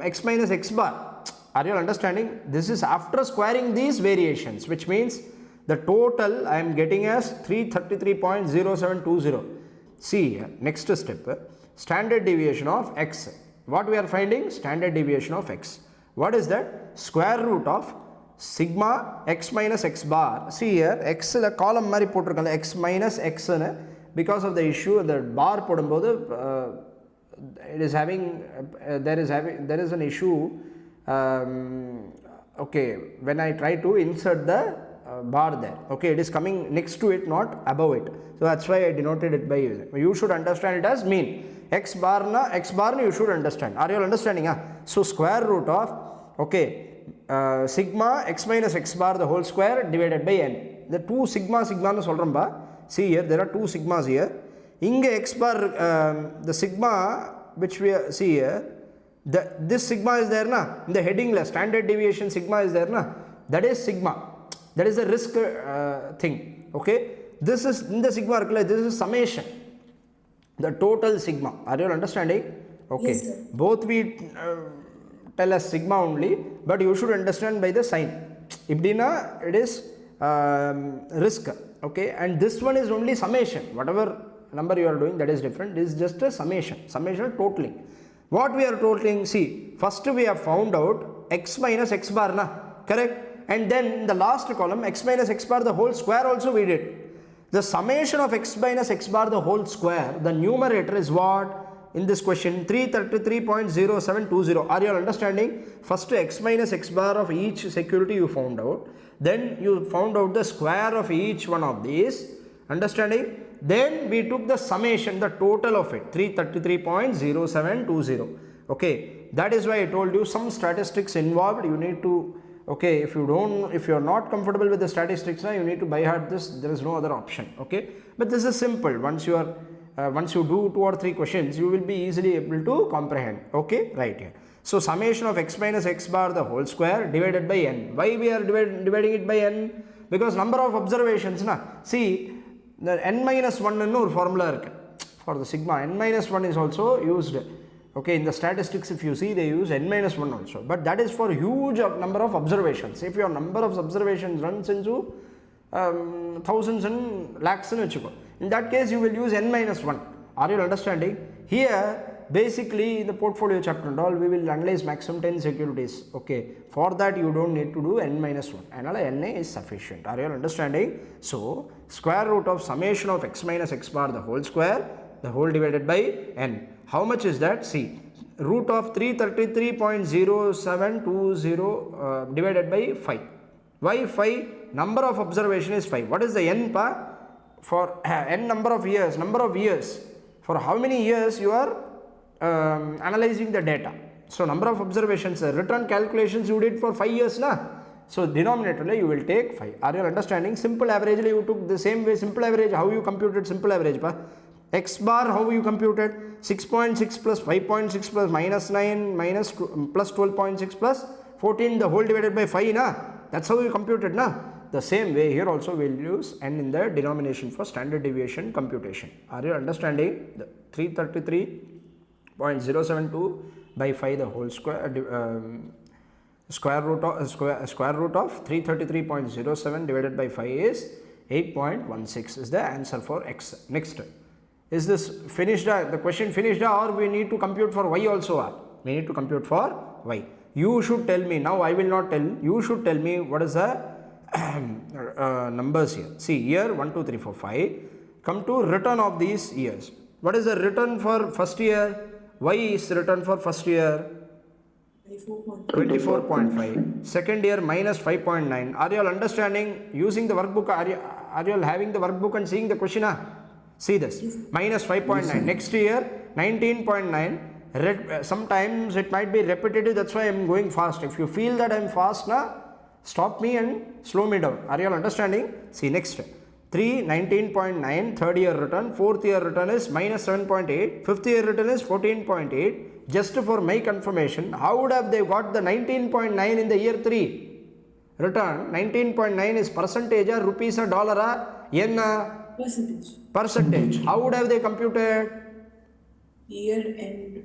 x minus x bar. Are you understanding? This is after squaring these variations, which means the total I am getting as 333.0720. See, next step, standard deviation of x. What we are finding? Standard deviation of x. What is that? Square root of sigma x minus x bar. See here, x la column mari potrukanga, x minus x na, because of the issue the bar podumbodhu it is having there is an issue. Okay, when I try to insert the bar there, okay, it is coming next to it, not above it. So that's why I denoted it by using. You should understand it as mean. X bar na you should understand. Are you all understanding? So square root of, okay, sigma x minus x bar the whole square divided by n. the 2 sigma னு சொல்றோம்பா. See here, there are 2 sigmas here. Inge x bar, the sigma which we see here, this sigma is there na, in the heading la standard deviation sigma is there na, that is sigma, that is the risk thing. Okay, this is in the sigma irukla, this is summation, the total sigma. Are you understanding? Okay, yes, both we tell as sigma only, but you should understand by the sign. Ibdina it is risk. Okay, and this one is only summation. Whatever number you are doing, that is different. This is just a summation totaling. What we are totaling, see, first we have found out x minus x bar na, correct, and then in the last column x minus x bar the whole square also we did. The summation of x minus x bar the whole square, the numerator is what in this question? 333.0720. Are you all understanding? First x minus x bar of each security you found out, then you found out the square of each one of these, understanding? Then we took the summation, the total of it, 333.0720. okay, that is why I told you some statistics involved. You need to, okay, if you are not comfortable with the statistics now, you need to by heart this. There is no other option. Okay, but this is simple. Once you do 2 or 3 questions, you will be easily able to comprehend. Okay, right here. So summation of x minus x bar the whole square divided by n. Why we are dividing it by n? Because number of observations na. See, the n minus 1 nu or formula irukku for the sigma. N minus 1 is also used. Okay, in the statistics if you see, they use n minus 1 also, but that is for huge number of observations. If your number of observations runs into thousands and lakhs nu vechukko, in that case you will use n minus 1. Are you understanding? Here basically in the portfolio chapter and all, we will analyze maximum 10 securities. Okay, for that you don't need to do n minus 1, another na is sufficient. Are you understanding? So square root of summation of x minus x bar the whole square, the whole divided by n. How much is that? See, root of 333.0720 divided by 5. Why 5? Number of observation is 5. What is the n pa? For n number of years, for how many years you are analyzing the data. So number of observations, return calculations you did for 5 years na. So denominator you will take 5. Are you understanding? Simple average you took the same way. Simple average, how you computed simple average pa? X bar, how you computed? 6.6 plus 5.6 plus minus 9 minus plus 12.6 plus 14 the whole divided by 5 na. That's how you computed na. The same way here also we will use n in the denomination for standard deviation computation. Are you understanding? The 333.072 by 5 the whole square, square root of 333.07 divided by 5 is 8.16 is the answer for x. Next, is this finished? The question finished, or we need to compute for y also? We need to compute for y. You should tell me, now I will not tell, you should tell me what is the numbers here. See here 1 2 3 4 5. Come to return of these years. What is the return for first year? Y is return for first year 24.5. Second year minus 5.9. Are you all understanding? Using the workbook, are you all having the workbook and seeing the question? See this, minus 5.9. Next year 19.9. Sometimes it might be repetitive, that's why I am going fast. If you feel that I am fast na, stop me and slow me down. Are you all understanding? See next, 19.9, third year return, fourth year return is minus 7.8, fifth year return is 14.8. Just for my confirmation, how would have they got the 19.9 in the year 3 return? 19.9 is percentage or rupees or dollar or yen? Percentage. How would have they computed? Year end.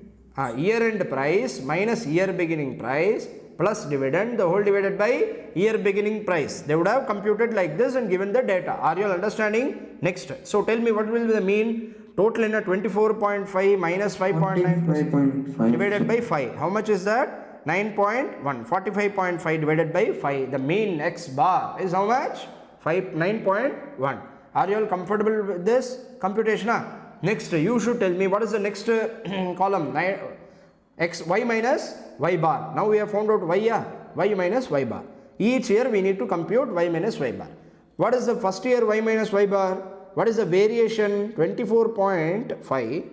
Year end price minus year beginning price plus dividend, the whole divided by year beginning price. They would have computed like this and given the data. Are you all understanding? Next, so tell me what will be the mean? Total in a 24.5 minus 5.9 divided by 5. How much is that? 9.1. 45.5 divided by 5. The mean x bar is how much? 9.1. Are you all comfortable with this computation? Next, you should tell me what is the next column. X, y minus y bar. Now we have found out y, y minus y bar. Each year we need to compute y minus y bar. What is the first year y minus y bar? What is the variation? 24.5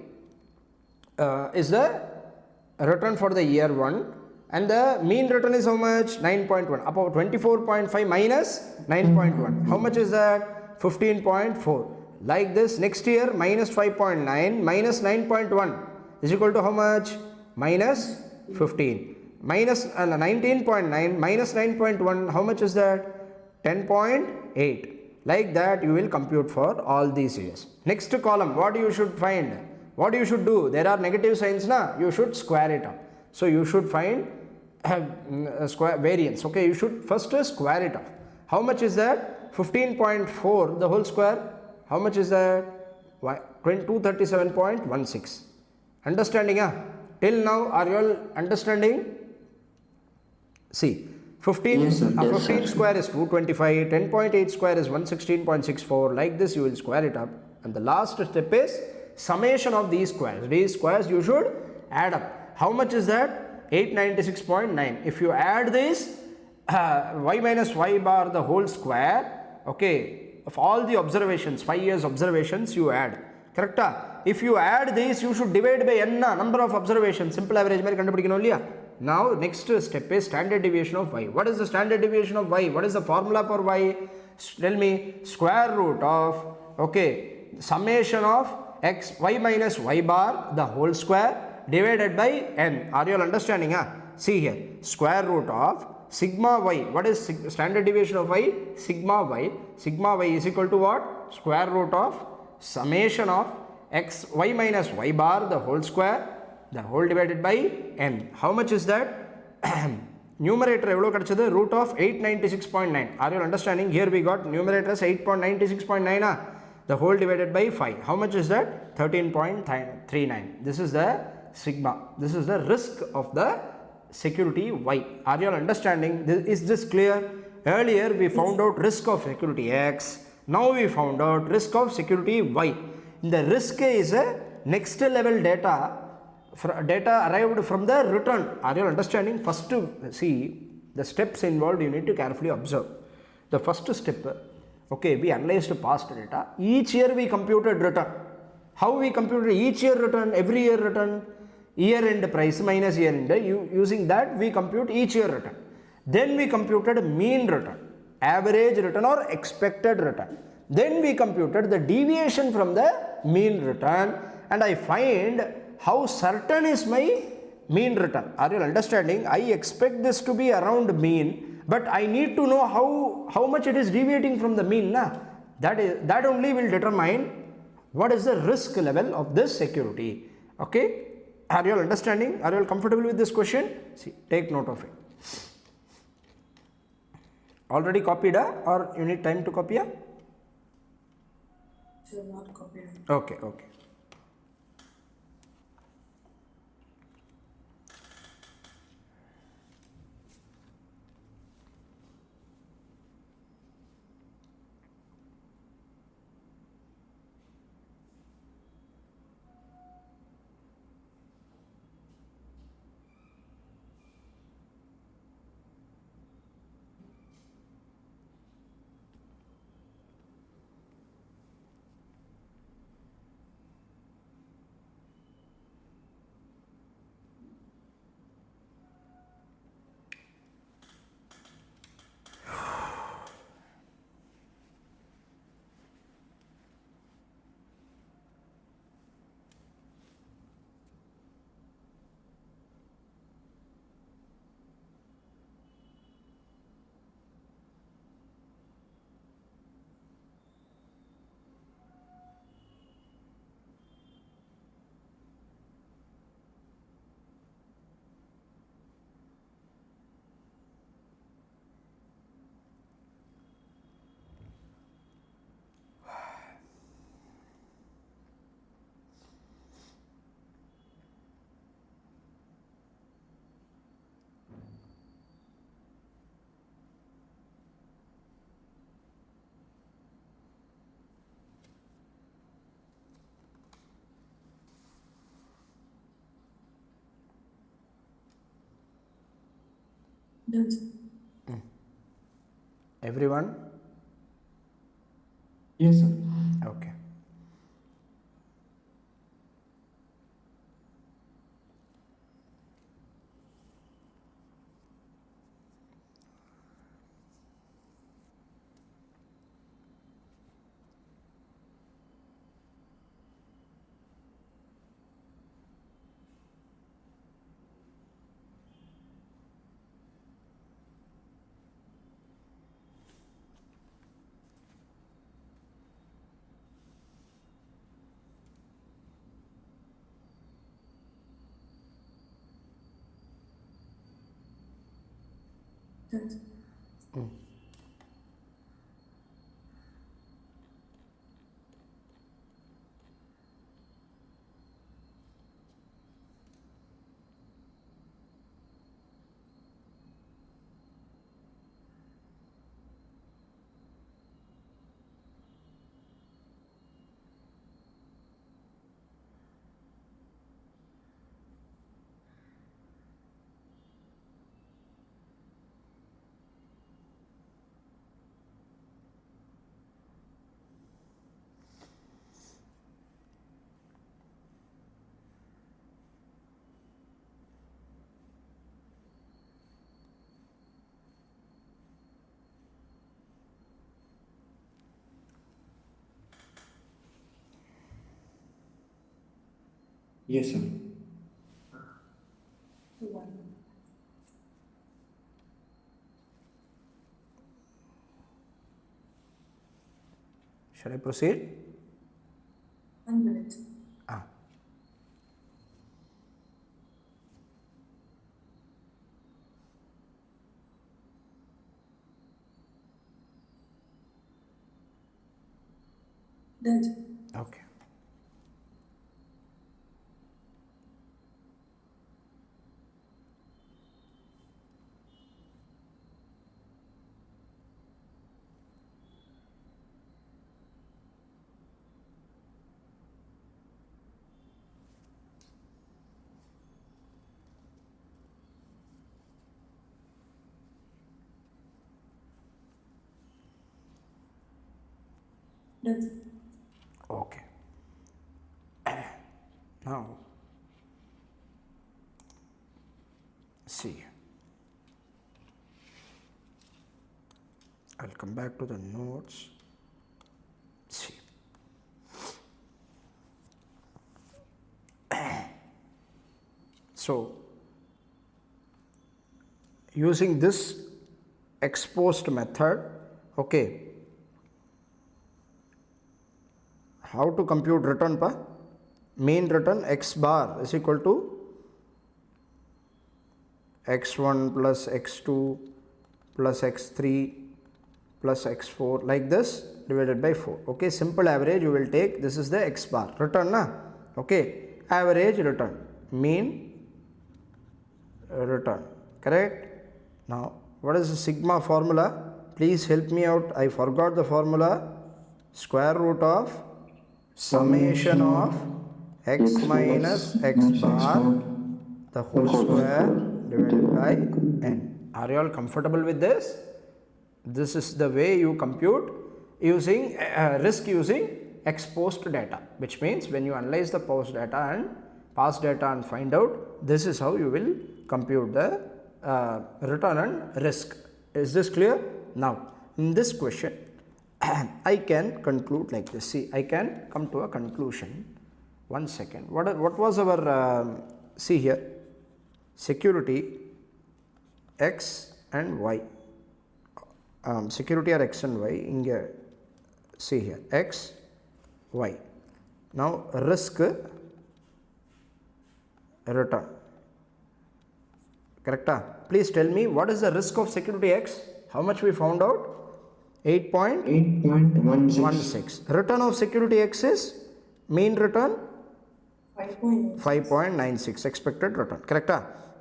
is the return for the year 1. and the mean return is how much? 9.1. About 24.5 minus 9.1. How much is that? 15.4. Like this, next year minus 5.9 minus 9.1 is equal to how much? Minus 15. Minus 19.9 minus 9.1, how much is that? 10.8. Like that you will compute for all these years. Next column, what you should find? What you should do? There are negative signs, na? You should square it up. So you should find square variance. Okay, you should first square it off. How much is that? 15.4 the whole square. How much is that? 237.16. Understanding? Till now, are you all understanding? See, 15, Yes, sir. Yes, 15 sir. square is 225, 10.8 square is 116.64. Like this, you will square it up. And the last step is summation of these squares. These squares you should add up. How much is that? 896.9. If you add this y minus y bar the whole square, okay, of all the observations, 5 years observations you add. Correct? If you add this, you should divide by n number of observations. Simple average mere kandupidikkanum illaya. Now next step is standard deviation of y. What is the standard deviation of y? What is the formula for y? Tell me. Square root of, okay, summation of x y minus y bar the whole square divided by n. Are you all understanding? See here, square root of sigma y. What is standard deviation of y? Sigma y. Sigma y is equal to what? Square root of summation of x y minus y bar the whole square the whole divided by n. How much is that? Numerator evlo kadachadu? Root of 896.9. Are you understanding? Here we got numerator as 8.96.9 the whole divided by 5. How much is that? 13.39. This is the sigma. This is the risk of the security y. Are you all understanding? Is this clear? Earlier we found out risk of security x. Now we found out risk of security y. The risk is a next level data arrived from the return. Are you understanding? First, see the steps involved, you need to carefully observe. The first step, okay, we analyzed past data. Each year we computed return. How we computed each year return? Every year return, year end price minus year end. Using that we compute each year return. Then we computed mean return, average return or expected return. Then we computed the deviation from the mean return, and I find how certain is my mean return. Are you understanding? I expect this to be around mean, but I need to know how much it is deviating from the mean. That only will determine what is the risk level of this security. Okay, are you all understanding? Are you all comfortable with this question? See, take note of it. Already copied or you need time to copy? So not copied. Okay. Done, sir. Everyone? Yes, sir. Okay. Yes. Yes, sir. One. Shall I proceed? 1 minute. Ah. Done. Okay. Done. Okay. Now, see. I'll come back to the notes. See. So, using this exposed method, okay, how to compute return pa? Mean return x bar is equal to x1 plus x2 plus x3 plus x4 like this divided by 4. Okay, simple average you will take. This is the x bar return na. Okay, average return, mean return, correct. Now what is the sigma formula? Please help me out, I forgot the formula. Square root of summation of x minus x bar the whole square divided by n. Are you all comfortable with this? This is the way you compute using risk using exposed data, which means when you analyze the past data and find out, this is how you will compute the return and risk. Is this clear? Now in this question I can conclude like this. See, I can come to a conclusion. 1 second. What was our see here, security x and y. Security are x and y. Inge see here x y. Now risk return, correct? Please tell me what is the risk of security x. How much we found out? 8.16. Return of security x is mean return 5.96 expected return, correct?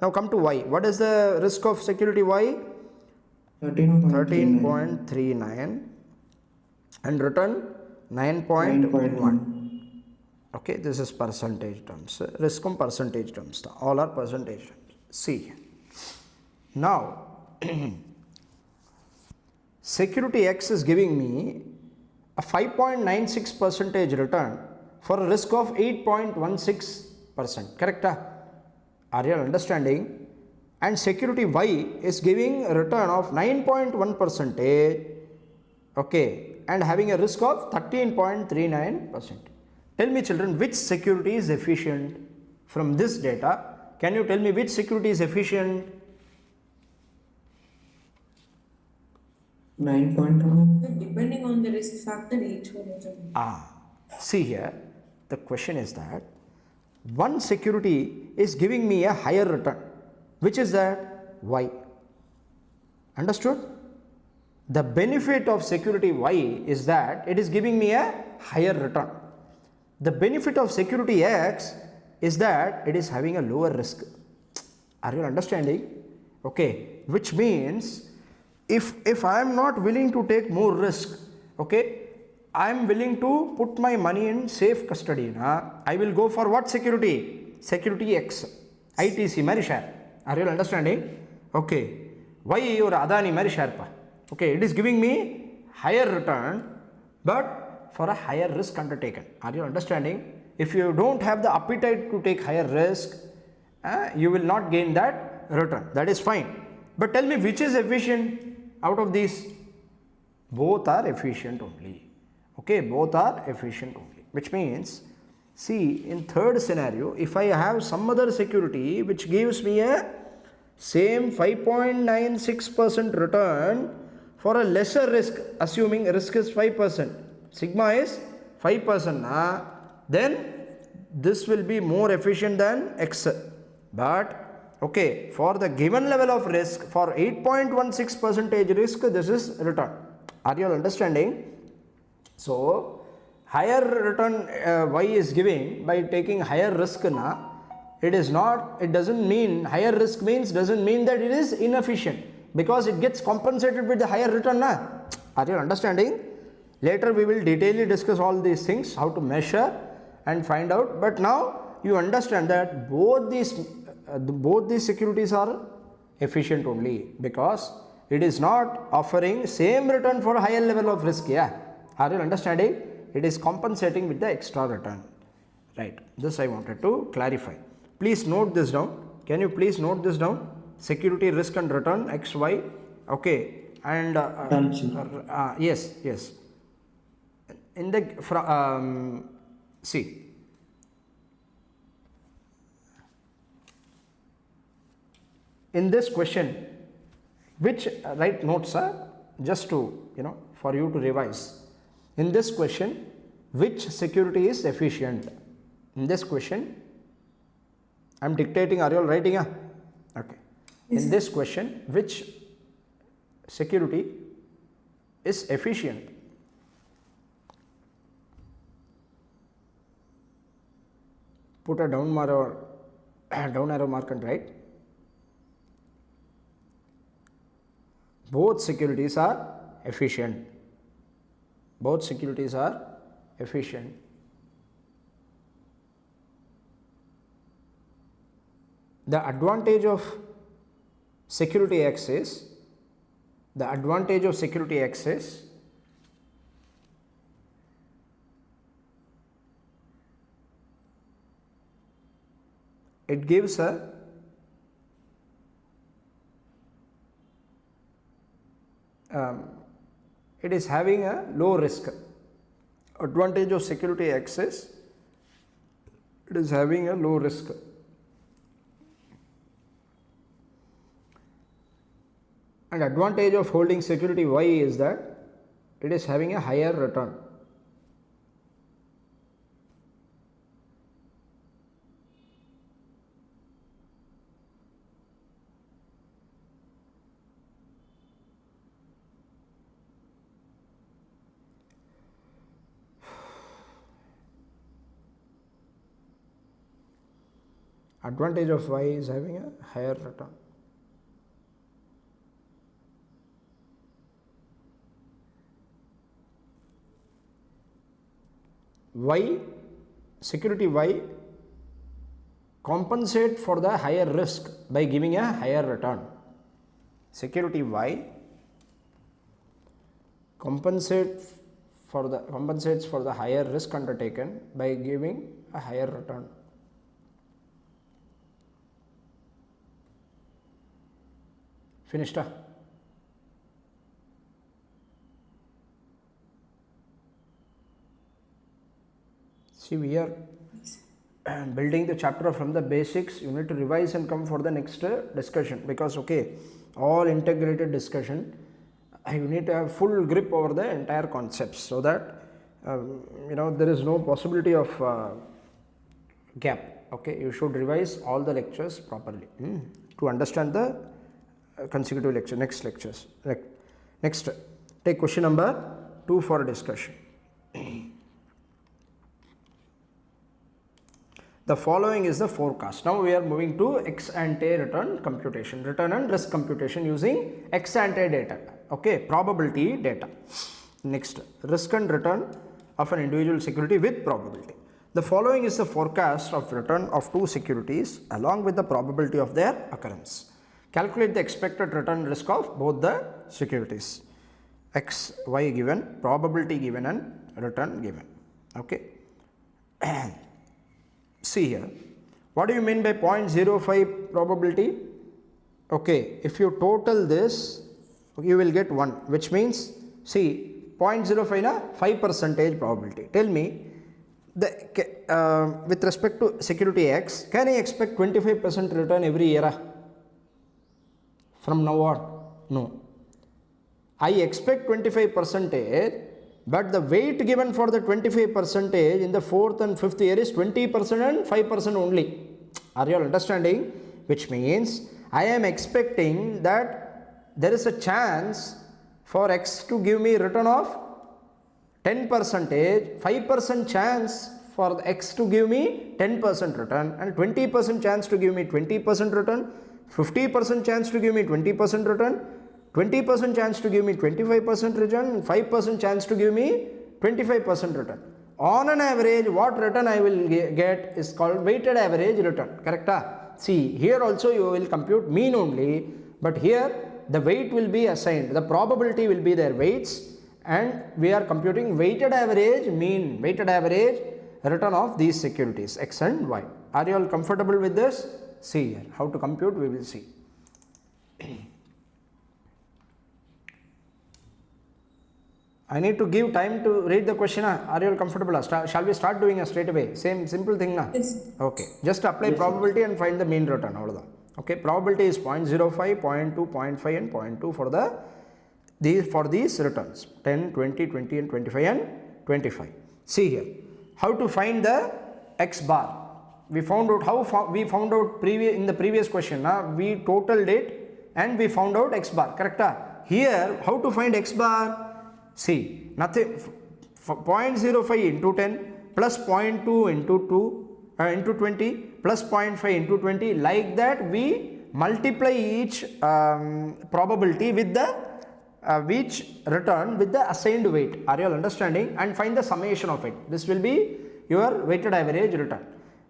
Now come to y. What is the risk of security y? 13.39 and return 9.1. Okay, this is percentage terms. Risk on percentage terms. All are percentage terms. See. Now security x is giving me a 5.96 percentage return for a risk of 8.16%, correct? Are you understanding? And security y is giving a return of 9.1 percentage, okay, and having a risk of 13.39%. Tell me children, which security is efficient from this data? Can you tell me which security is efficient? 9.1. Depending on the risk factor, each one is a. See here, the question is that one security is giving me a higher return. Which is that? Y. Understood? The benefit of security Y is that it is giving me a higher return. The benefit of security X is that it is having a lower risk. Are you understanding? Okay, which means if I am not willing to take more risk, okay, I am willing to put my money in safe custody. I will go for what security? Security X, ITC Mary share. Are you understanding? Okay, Y or Adani Mary share pa. Okay, it is giving me higher return, but for a higher risk undertaken. Are you understanding? If you don't have the appetite to take higher risk, you will not gain that return. That is fine. But tell me, which is efficient out of these? Both are efficient only. Okay, both are efficient only. Which means, see, in third scenario, if I have some other security which gives me a same 5.96% return for a lesser risk, assuming risk is 5%, sigma is 5%, then this will be more efficient than X. But okay, for the given level of risk, for 8.16% risk, this is return. Are you all understanding? So higher return Y is giving by taking higher risk na. It doesn't mean higher risk doesn't mean that it is inefficient, because it gets compensated with the higher return na. Are you understanding? Later we will detailedly discuss all these things, how to measure and find out. But now you understand that both these securities are efficient only, because it is not offering same return for a higher level of risk. Yeah, are you understanding? It is compensating with the extra return, right? This I wanted to clarify. Please note this down. Can you please note this down? Security risk and return XY. Okay, and yes, in the see, in this question, which write notes, just to for you to revise. In this question, which security is efficient? In this question, I am dictating. Are you all writing? Okay. In this question, which security is efficient? Put a down arrow mark and write. Both securities are efficient. Both securities are efficient. The advantage of security X is, it gives a it is having a low risk. Advantage of security X is, it is having a low risk. And advantage of holding security Y is that it is having a higher return. Advantage of Y is having a higher return. Y, security Y compensate for the higher risk by giving a higher return. Security Y compensates for the higher risk undertaken by giving a higher return. Finished? See, we are building the chapter from the basics. You need to revise and come for the next discussion, because all integrated discussion, you need to have full grip over the entire concepts, so that there is no possibility of gap. Okay, you should revise all the lectures properly to understand the consecutive lecture, next lectures. Next, take question number 2 for discussion. The following is the forecast. Now we are moving to ex ante return computation, return and risk computation using ex ante data, okay, probability data. Next, risk and return of an individual security with probability. The following is the forecast of return of two securities along with the probability of their occurrence. Calculate the expected return risk of both the securities. X, Y given, probability given and return given. Okay. See here, what do you mean by 0.05 probability? Okay, if you total this, you will get 1, which means, see, 0.05 na 5% probability. Tell me, with respect to security X, can I expect 25% return every year? From now on? No. I expect 25%, but the weight given for the 25% in the 4th and 5th year is 20% and 5% only. Are you all understanding? Which means I am expecting that there is a chance for X to give me return of 10%, 5% chance for X to give me 10% return, and 20% chance to give me 20% return, 50% chance to give me 20% return, 20% chance to give me 25% return, 5% chance to give me 25% return. On an average, what return I will get is called weighted average return. Correct? See, here also you will compute mean only, but here the weight will be assigned. The probability will be their weights, and we are computing weighted average mean, weighted average return of these securities X and Y. Are you all comfortable with this? See here, how to compute we will see. I need to give time to read the question. Are you all comfortable? Shall we start doing it straight away? Same simple thing na? Yes. Okay. Just apply probability and find the mean return. Okay. Probability is 0.05, 0.2, 0.5 and 0.2 for these returns. 10, 20, 20 and 25 and 25. See here. How to find the X bar? We found out in the previous question. We totaled it and we found out X bar. Correct? Here, how to find X bar? See, nothing, 0.05 into 10 plus 0.2 into 20 plus 0.5 into 20, like that we multiply each probability with the each return with the assigned weight. Are you all understanding? And find the summation of it. This will be your weighted average return.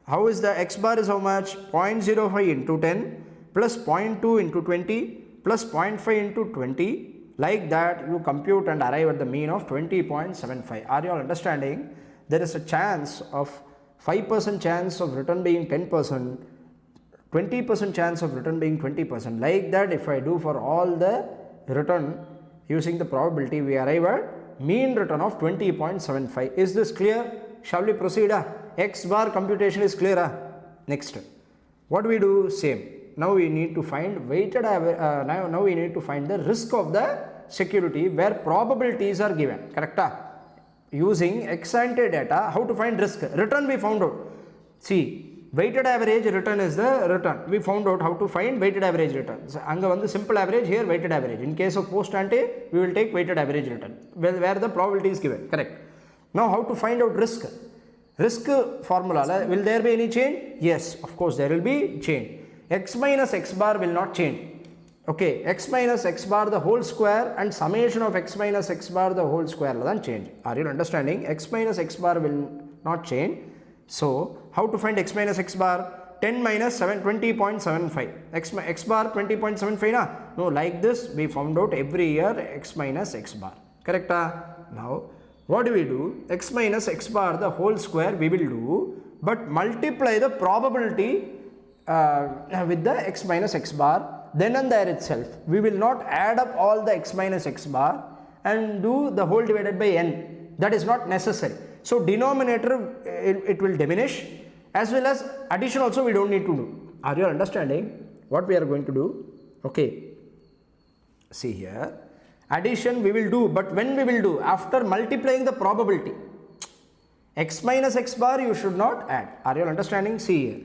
How is the X bar is how much? 0.05 into 10 plus 0.2 into 20 plus 0.5 into 20. Like that you compute and arrive at the mean of 20.75. Are you all understanding? There is a chance of 5% chance of return being 10%, 20% chance of return being 20%. Like that, if I do for all the return using the probability, we arrive at mean return of 20.75. Is this clear? Shall we proceed? X bar computation is clear. Next, what do we do? Same. Now we need to find weighted average. Now we need to find the risk of the security where probabilities are given. Correct? Using ex ante data, how to find risk? Return we found out. See, weighted average return is the return. We found out how to find weighted average return. So, anga vandu simple average, here weighted average. In case of post ante, we will take weighted average return where the probability is given. Correct? Now how to find out risk? Risk formula, will there be any change? Yes, of course there will be change. X minus X bar will not change. Okay, X minus X bar the whole square and summation of X minus X bar the whole square will change. Are you understanding? X minus X bar will not change. So, how to find X minus X bar? 10 minus 20.75. X bar 20.75 na? No, like this we found out every year X minus X bar. Correct? Now, what do we do? X minus X bar the whole square we will do, but multiply the probability with the X minus X bar, then and there itself. We will not add up all the X minus X bar and do the whole divided by n. That is not necessary. So denominator it will diminish, as well as addition also we don't need to do. Are you understanding what we are going to do? Okay. See here. Addition we will do, but when we will do? After multiplying the probability. X minus X bar you should not add. Are you understanding? See here.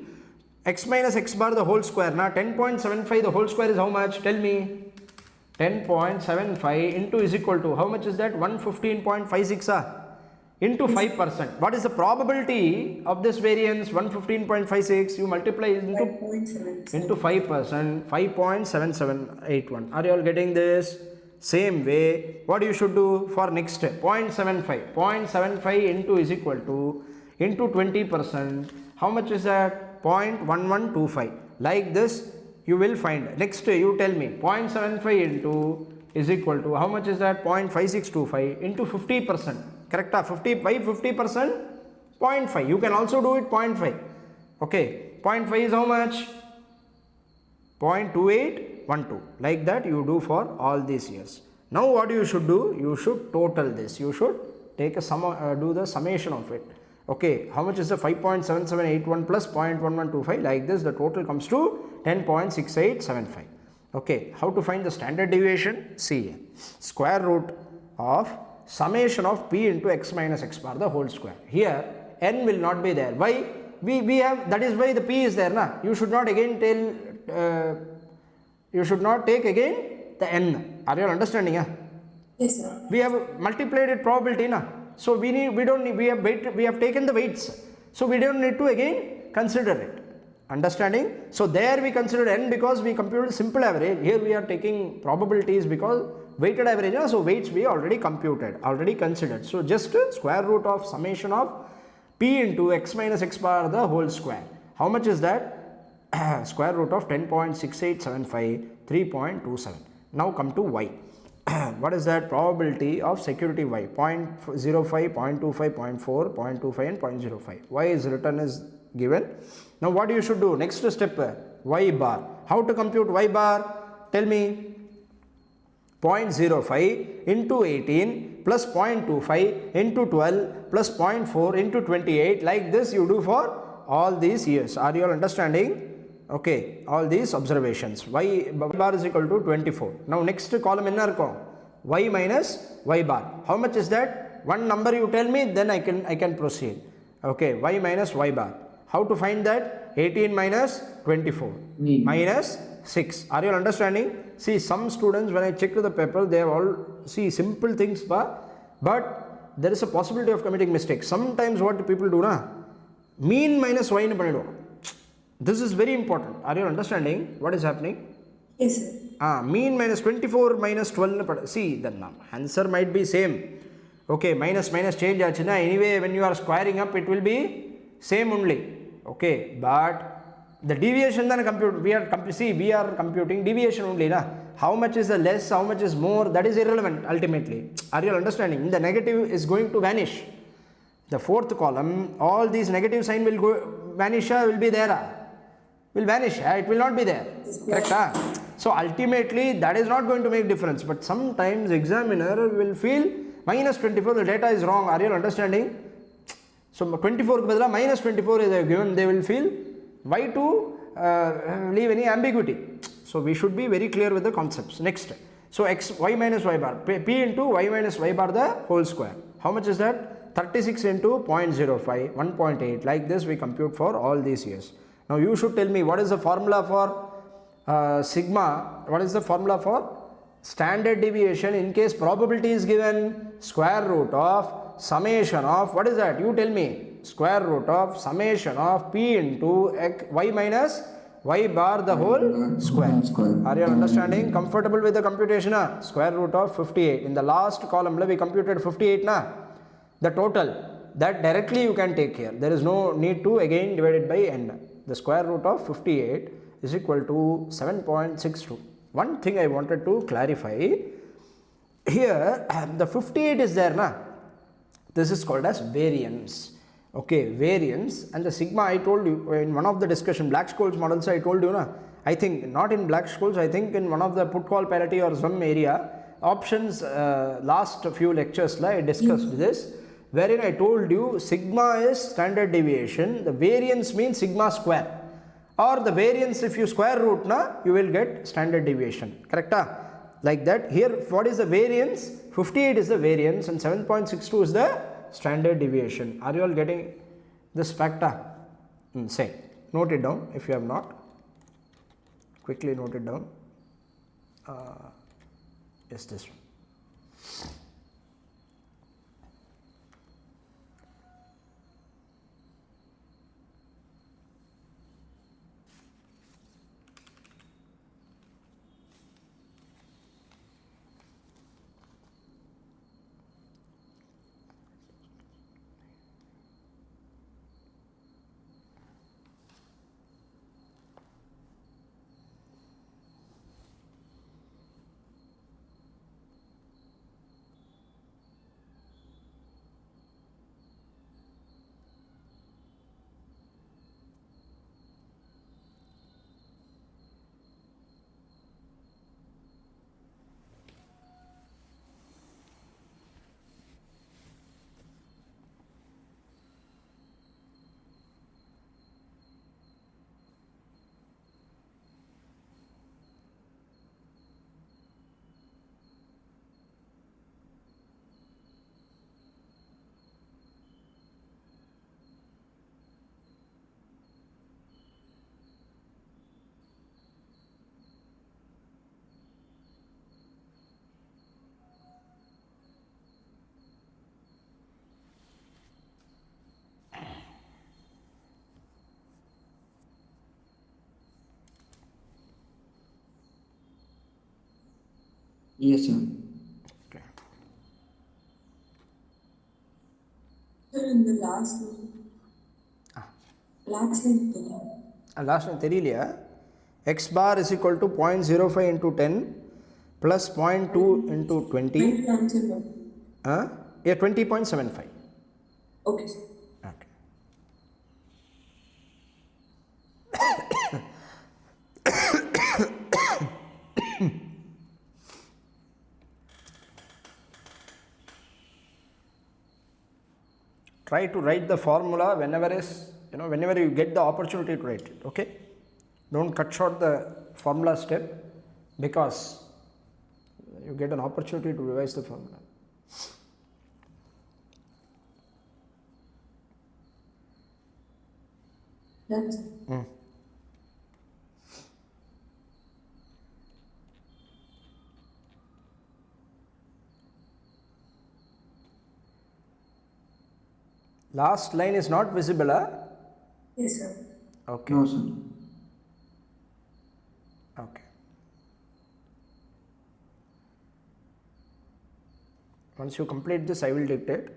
x minus x bar the whole square. Now 10.75 the whole square is how much? Tell me. 10.75 into is equal to how much is that? 115.56 into 5%. What is the probability of this variance? 115.56. You multiply into 5%. 5.7781. Are you all getting this? Same way, what you should do for next step? 0.75. 0.75 into is equal to into 20%. How much is that? 0.1125. Like this you will find. Next you tell me 0.75 into is equal to how much is that? 0.5625 into 50%. Correct? 50 by 50%? 0.5. You can also do it 0.5. Okay. 0.5 is how much? 0.2812. Like that you do for all these years. Now what you should do? You should total this. You should take a sum, do the summation of it. Okay, how much is the 5.7781 plus 0.1125? Like this the total comes to 10.6875. Okay, how to find the standard deviation? See, square root of summation of p into x minus x bar the whole square. Here n will not be there. Why? We have, that is why the p is there. Na? You should not again tell, you should not take again the n. Are you understanding? Yes, sir. We have multiplied it probability. Na? So we have taken the weights. So we don't need to again consider it. Understanding? So there we considered n because we computed simple average. Here we are taking probabilities because weighted average. So weights we already computed, already considered. So just square root of summation of p into x minus x bar the whole square. How much is that? Square root of 10.6875, 3.27. Now come to y. What is that? Probability of security y. 0.05, 0.25, 0.4, 0.25 and 0.05. Y is written as given. Now what you should do? Next step, y bar. How to compute y bar? Tell me. 0.05 into 18 plus 0.25 into 12 plus 0.4 into 28. Like this you do for all these years. Are you all understanding? Okay, all these observations. Y bar is equal to 24. Now next column enna irukum? Y minus y bar. How much is that? One number you tell me, then I can proceed. Okay, y minus y bar. How to find that? 18 minus 24 minus 6. Are you all understanding? See, some students, when I check the paper, they have all see simple things, but there is a possibility of committing mistakes. Sometimes what people do na, mean minus y nu panidu. This is very important. Are you understanding what is happening? Yes, sir. Mean minus 24 minus 12. See, the answer might be same. Okay, minus change achina. Anyway, when you are squaring up, it will be same only. Okay, but the deviation then compute. We are computing deviation only. Na? How much is the less? How much is more? That is irrelevant ultimately. Are you understanding? The negative is going to vanish. The fourth column, all these negative sign will go vanish. Will be there. Will vanish. It will not be there. Correct? So ultimately that is not going to make difference. But sometimes examiner will feel minus 24. The data is wrong. Are you understanding? So 24 minus 24 is given. They will feel why to leave any ambiguity. So we should be very clear with the concepts. Next. So y minus y bar. P into y minus y bar the whole square. How much is that? 36 into 0.05, 1.8. Like this we compute for all these years. Now you should tell me what is the formula for sigma. What is the formula for standard deviation in case probability is given? Square root of summation of, what is that? You tell me. Square root of summation of p into y minus y bar the whole square. Are you understanding? Comfortable with the computation? Square root of 58. In the last column we computed 58 na? The total. That directly you can take here. There is no need to again divide it by n. The square root of 58 is equal to 7.62. One thing I wanted to clarify. Here the 58 is there na? This is called as variance. Okay, variance, and the sigma I told you in one of the discussion, Black-Scholes models I told you na. I think not in Black-Scholes, I think in one of the put call parity or some area options last few lectures I discussed this, wherein I told you sigma is standard deviation, the variance means sigma square, or the variance if you square root na, you will get standard deviation. Correct? Like that. Here what is the variance? 58 is the variance and 7.62 is the standard deviation. Are you all getting this factor? Say. Note it down if you have not. Quickly note it down. Yes, this one. Yes, sir. Okay. Sir, in the last line. Last line. Last one தெரியலையா? X bar is equal to 0.05 into 10 plus 0.2 into 20. When you answer no. Yeah, 20.75. Okay, sir. Okay. Try to write the formula whenever you get the opportunity to write it. Okay, don't cut short the formula step because you get an opportunity to revise the formula. That's Last line is not visible, huh? yes, sir. Okay. No, sir. Okay. Once you complete this, I will dictate.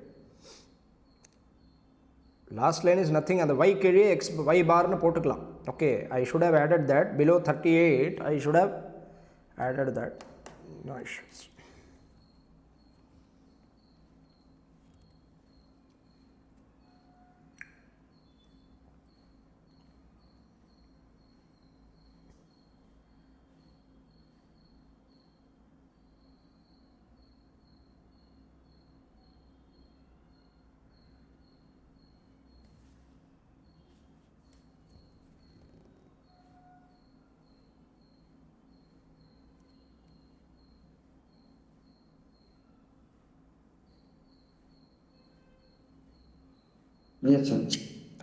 Last line is nothing, and the y carry x y bar na போட்டுக்கலாம். Okay, I should have added that. Below 38, I should have added that. No issues. Yes, sir.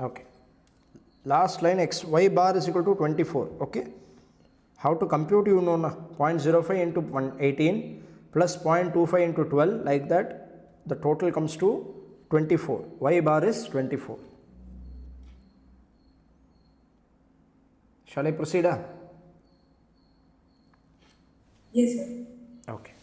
Okay. Last line x y bar is equal to 24. Okay. How to compute, you know na? 0.05 into 18 plus 0.25 into 12, like that. The total comes to 24. Y bar is 24. Shall I proceed? Yes, sir. Okay.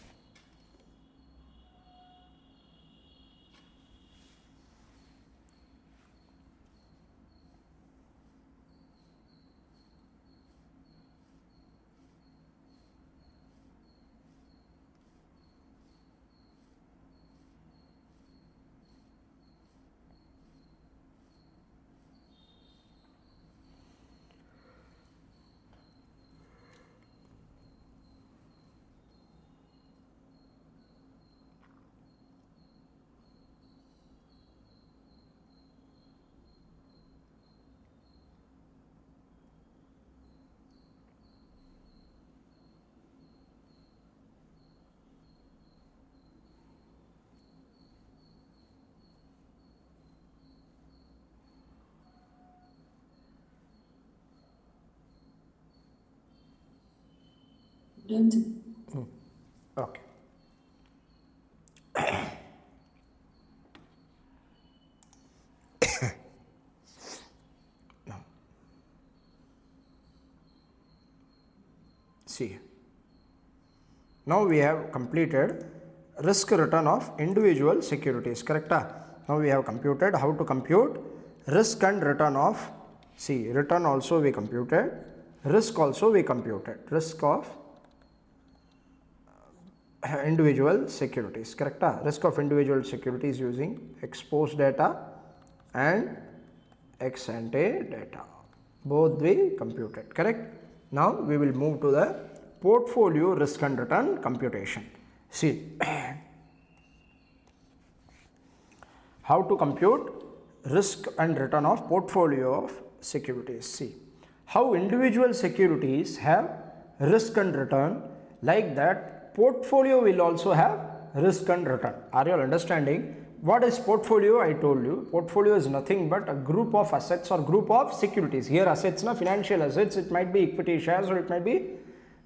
Done, sir. Okay. Now, see. Now we have completed risk return of individual securities, correct? Now we have computed how to compute risk and return of, see, return also we computed, risk also we computed, risk of individual securities, correct? Risk of individual securities using ex-post data and ex-ante data, both we computed, correct? Now we will move to the portfolio risk and return computation. See how to compute risk and return of portfolio of securities. See how individual securities have risk and return, like that portfolio will also have risk and return. Are you all understanding? What is portfolio? I told you portfolio is nothing but a group of assets or group of securities. Here assets, na, financial assets, it might be equity shares or it might be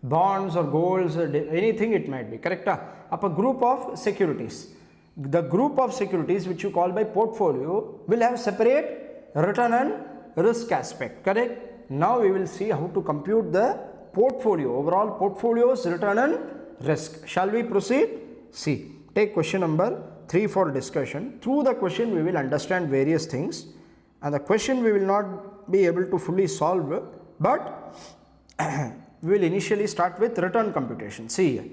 bonds or golds or anything it might be, correct? Up a group of securities. The group of securities which you call by portfolio will have separate return and risk aspect, correct? Now we will see how to compute the portfolio, overall portfolio's return and risk. Shall we proceed? See, take question number 3 for discussion. Through the question we will understand various things, and the question we will not be able to fully solve, but we will initially start with return computation. See here.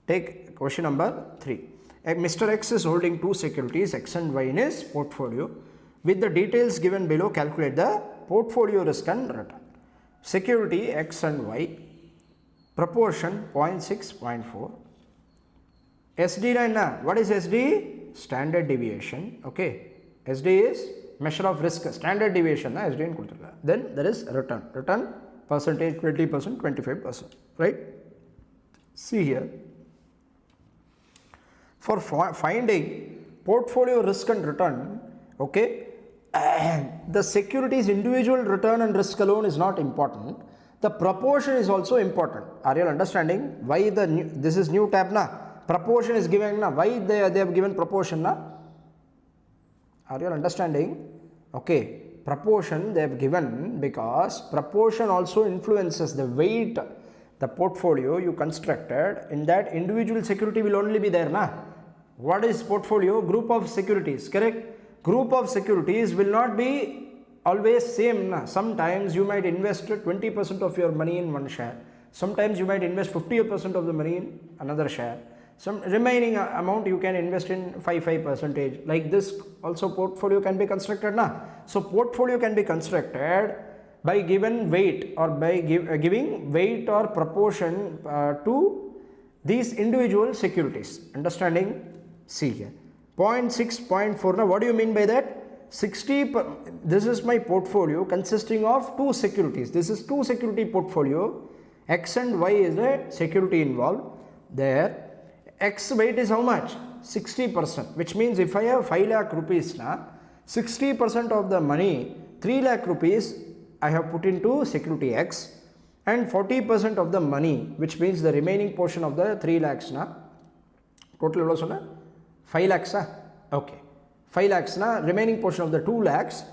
Take question number 3. Mr. X is holding two securities, X and Y, in his portfolio. With the details given below, calculate the portfolio risk and return. Security X and Y, proportion 0.6, 0.4. SD line, what is SD? Standard deviation. Okay. SD is measure of risk, standard deviation. SD. Then there is return. Return percentage 20%, 25%. Right? See here. For finding portfolio risk and return, okay, the securities individual return and risk alone is not important. The proportion is also important. Are you understanding why this is new tab na? Proportion is given na? Why they have given proportion na? Are you understanding? Okay, proportion they have given because proportion also influences the weight, the portfolio you constructed. In that individual security will only be there na? What is portfolio? Group of securities, correct? Group of securities will not be always same na? Sometimes you might invest 20% of your money in one share, sometimes you might invest 50% of the money in another share, some remaining amount you can invest in 5%. Like this also portfolio can be constructed na? So portfolio can be constructed by given weight or by giving weight or proportion to these individual securities. Understanding? See here 0.6, 0.4. Now what do you mean by that? 60 this is my portfolio consisting of two securities. This is two security portfolio. X and Y is a security involved there. X weight is how much? 60%, which means if I have 5 lakh rupees na, 60% of the money, 3 lakh rupees I have put into security X, and 40% of the money, which means the remaining portion of the 3 lakhs na, total 5 lakhs, okay, 5 lakhs na, remaining portion of the 2 lakhs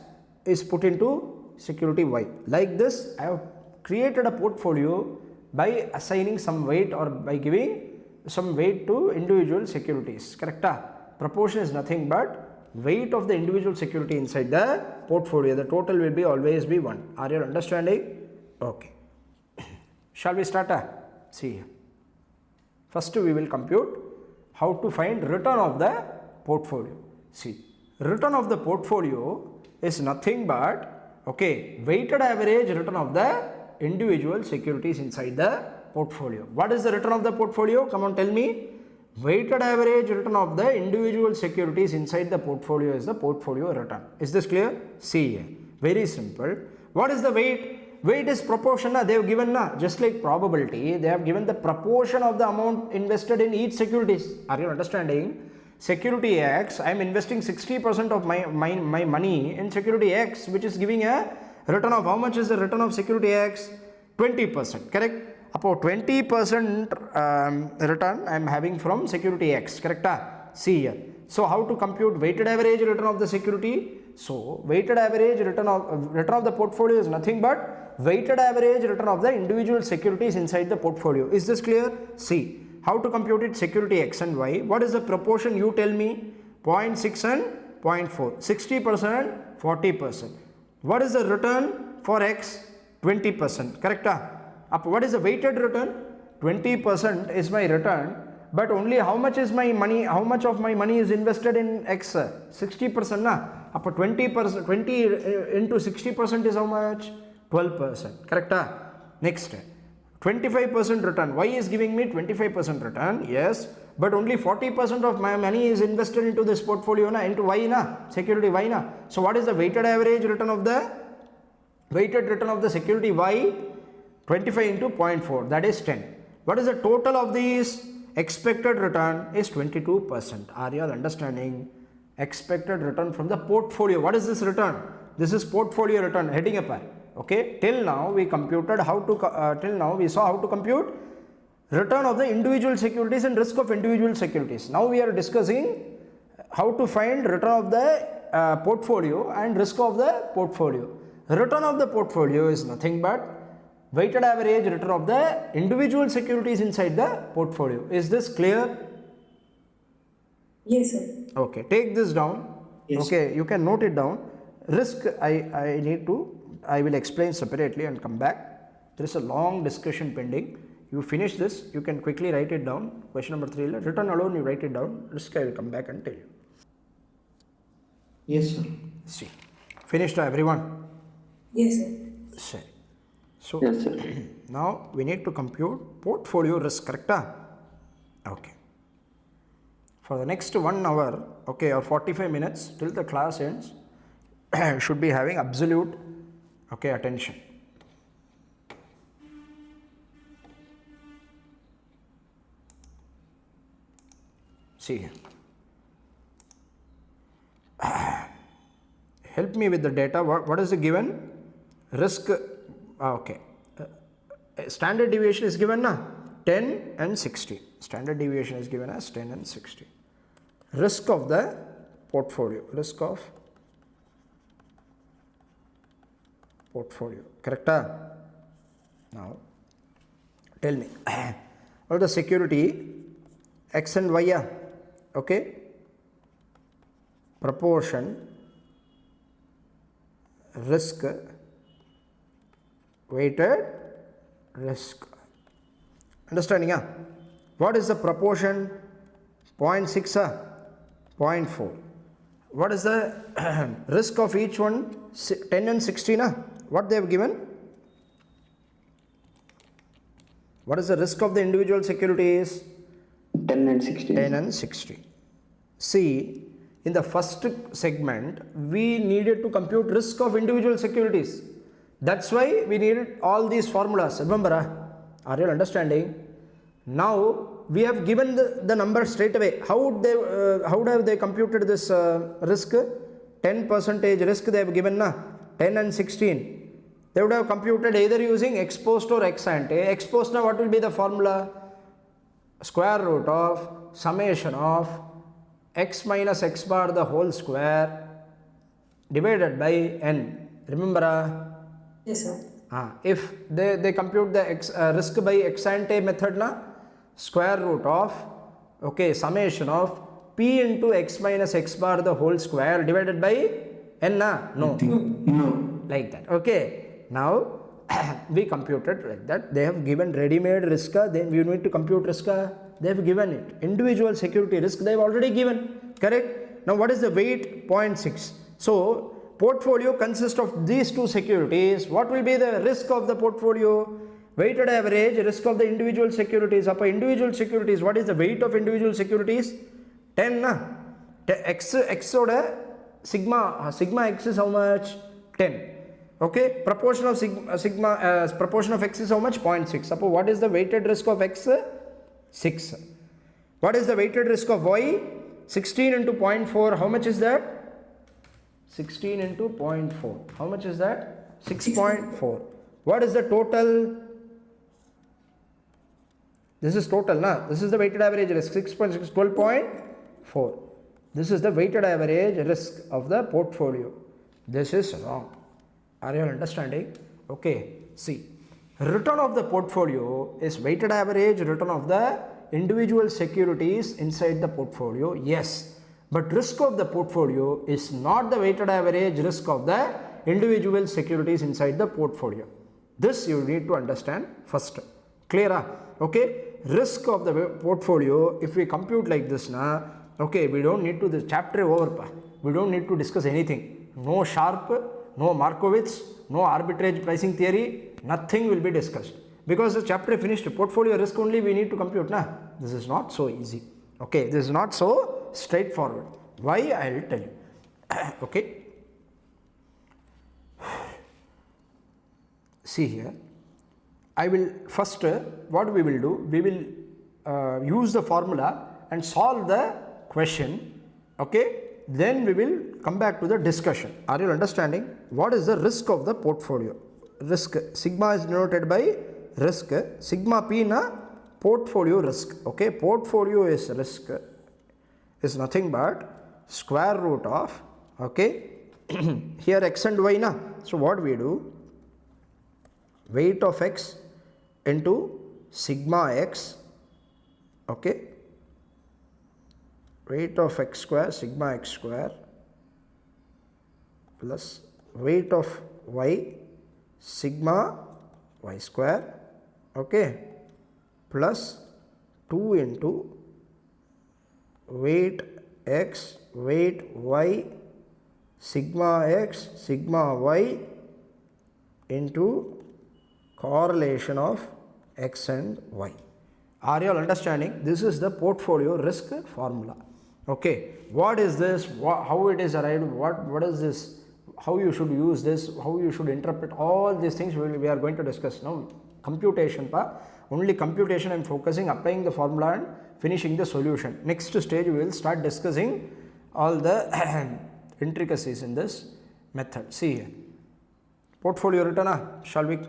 is put into security Y. Like this, I have created a portfolio by assigning some weight or by giving some weight to individual securities, correct? Proportion is nothing but weight of the individual security inside the portfolio. The total will be always be 1. Are you understanding? Okay. Shall we start? See here. First we will compute how to find return of the portfolio. See, return of the portfolio is nothing but, okay, weighted average return of the individual securities inside the portfolio. What is the return of the portfolio? Come on, tell me. Weighted average return of the individual securities inside the portfolio is the portfolio return. Is this clear? See here. Very simple. What is the weight? Weight is proportion. They have given, just like probability, they have given the proportion of the amount invested in each securities. Are you understanding? Security X, I am investing 60% of my money in security X, which is giving a return of, how much is the return of security X? 20%, correct? About 20% return I am having from security X, correct? See here. So how to compute weighted average return of the security? So weighted average return of the portfolio is nothing but weighted average return of the individual securities inside the portfolio. Is this clear? See how to compute it. Security X and Y. What is the proportion? You tell me. 0.6 and 0.4. 60%, 40%. What is the return for X? 20%. Correct? What is the weighted return? 20% is my return, but only how much is my money? How much of my money is invested in X? 60%. Na? 20%, 20 into 60% is how much? 12%. Correct? Next, 25% return. Y is giving me 25% return. Yes, but only 40% of my money is invested into this portfolio, na? Into Y, na? Security Y, na? So what is the weighted average return of the security Y? 25 into 0.4, that is 10. What is the total of these? Expected return is 22%. Are you all understanding? Expected return from the portfolio. What is this return? This is portfolio return, heading up. Okay, till now we computed how to till now we saw how to compute return of the individual securities and risk of individual securities. Now we are discussing how to find return of the portfolio and risk of the portfolio. Return of the portfolio is nothing but weighted average return of the individual securities inside the portfolio. Is this clear? Yes, sir. Okay, take this down. Yes. Okay, you can note it down. Risk, I will explain separately and come back. There is a long discussion pending. You finish this, you can quickly write it down. Question number 3, return alone, you write it down. Risk, I will come back and tell you. Yes, sir. See, finished everyone? Yes, sir. Sure. So Yes, sir. now we need to compute portfolio risk, correct? Okay. For the next 1 hour, okay, or 45 minutes till the class ends, should be having absolute, okay, attention. See here. Help me with the data. What is the given? Risk, okay. Standard deviation is given, na? 10 and 60. Standard deviation is given as 10 and 60. Risk of the portfolio. Risk of portfolio. Correct? Now, tell me. What is the security? X and Y. Okay? Proportion, risk, weighted risk. Understanding? What is the proportion? 0.6, 0.4. What is the risk of each one? 10 and 16. What they have given? What is the risk of the individual securities? 10 and 60. 10 and 60. See, in the first segment, we needed to compute risk of individual securities. That's why we needed all these formulas. Remember, are you understanding? Now we have given the number straight away. How would have they computed this risk? 10% risk they have given, na? 10 and 16. They would have computed either using ex post or ex ante. Ex post, now what will be the formula? Square root of summation of x minus x bar the whole square divided by n. Remember? Yes, sir. If they compute the risk by ex ante method, na? Square root of, okay, summation of p into x minus x bar the whole square divided by n, na? No. No. Like that. Okay. Now we computed like that. They have given ready-made risk. Then we need to compute risk. They have given it. Individual security risk they have already given. Correct? Now what is the weight? 0.6. So portfolio consists of these two securities. What will be the risk of the portfolio? Weighted average risk of the individual securities. Upper individual securities, what is the weight of individual securities? 10, na? X oda sigma x is how much? 10. Okay, proportion of proportion of x is how much? 0.6. Suppose what is the weighted risk of x? 6. What is the weighted risk of y? 16 into 0.4. How much is that? 16 into 0.4. How much is that? 6.4. What is the total? This is total, na? This is the weighted average risk, 6.6, 12.4. This is the weighted average risk of the portfolio. This is wrong. Are you understanding? Okay, see. Return of the portfolio is weighted average return of the individual securities inside the portfolio, yes. But risk of the portfolio is not the weighted average risk of the individual securities inside the portfolio. This you need to understand first. Clear? Okay. Risk of the portfolio, if we compute like this, na, okay, we don't need to, the chapter over, pa. We don't need to discuss anything. No Sharpe, no Markowitz, no arbitrage pricing theory, nothing will be discussed. Because the chapter finished, portfolio risk only we need to compute, na. This is not so easy. Okay, this is not so straightforward. Why? I will tell you. Okay. See here. I will first, what we will do, we will use the formula and solve the question, okay, then we will come back to the discussion. Are you understanding? What is the risk of the portfolio? Risk, sigma is denoted by risk, sigma p na portfolio risk, okay, portfolio is risk, is nothing but square root of, okay, here x and y na, so what we do, weight of x into sigma x, okay, weight of x square sigma x square plus weight of y sigma y square, okay, plus 2 into weight x weight y sigma x sigma y into correlation of x and y. Are you all understanding? This is the portfolio risk formula. Okay, what is this? How it is arrived? What is this? How you should use this? How you should interpret all these things? We are going to discuss now. Computation, only computation. I am focusing, applying the formula and finishing the solution. Next stage we will start discussing all the intricacies in this method. See here. Portfolio return. Shall we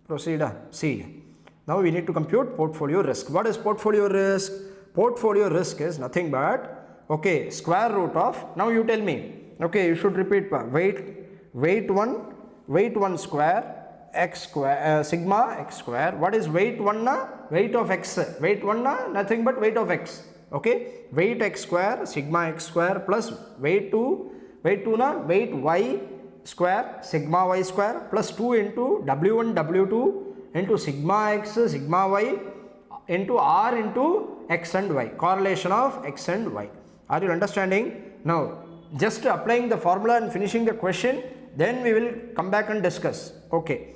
proceed? See. Now we need to compute portfolio risk. What is portfolio risk? Portfolio risk is nothing but, okay, square root of, now you tell me, okay, you should repeat, weight 1 square x square sigma x square. What is weight 1 na? Weight of x. Weight 1 na? Nothing but weight of x. Okay, weight x square sigma x square plus weight 2 na? Weight y square sigma y square plus 2 into w1 w2 into sigma x sigma y into r into x and y, correlation of x and y. Are you understanding? Now just applying the formula and finishing the question, then we will come back and discuss. Okay,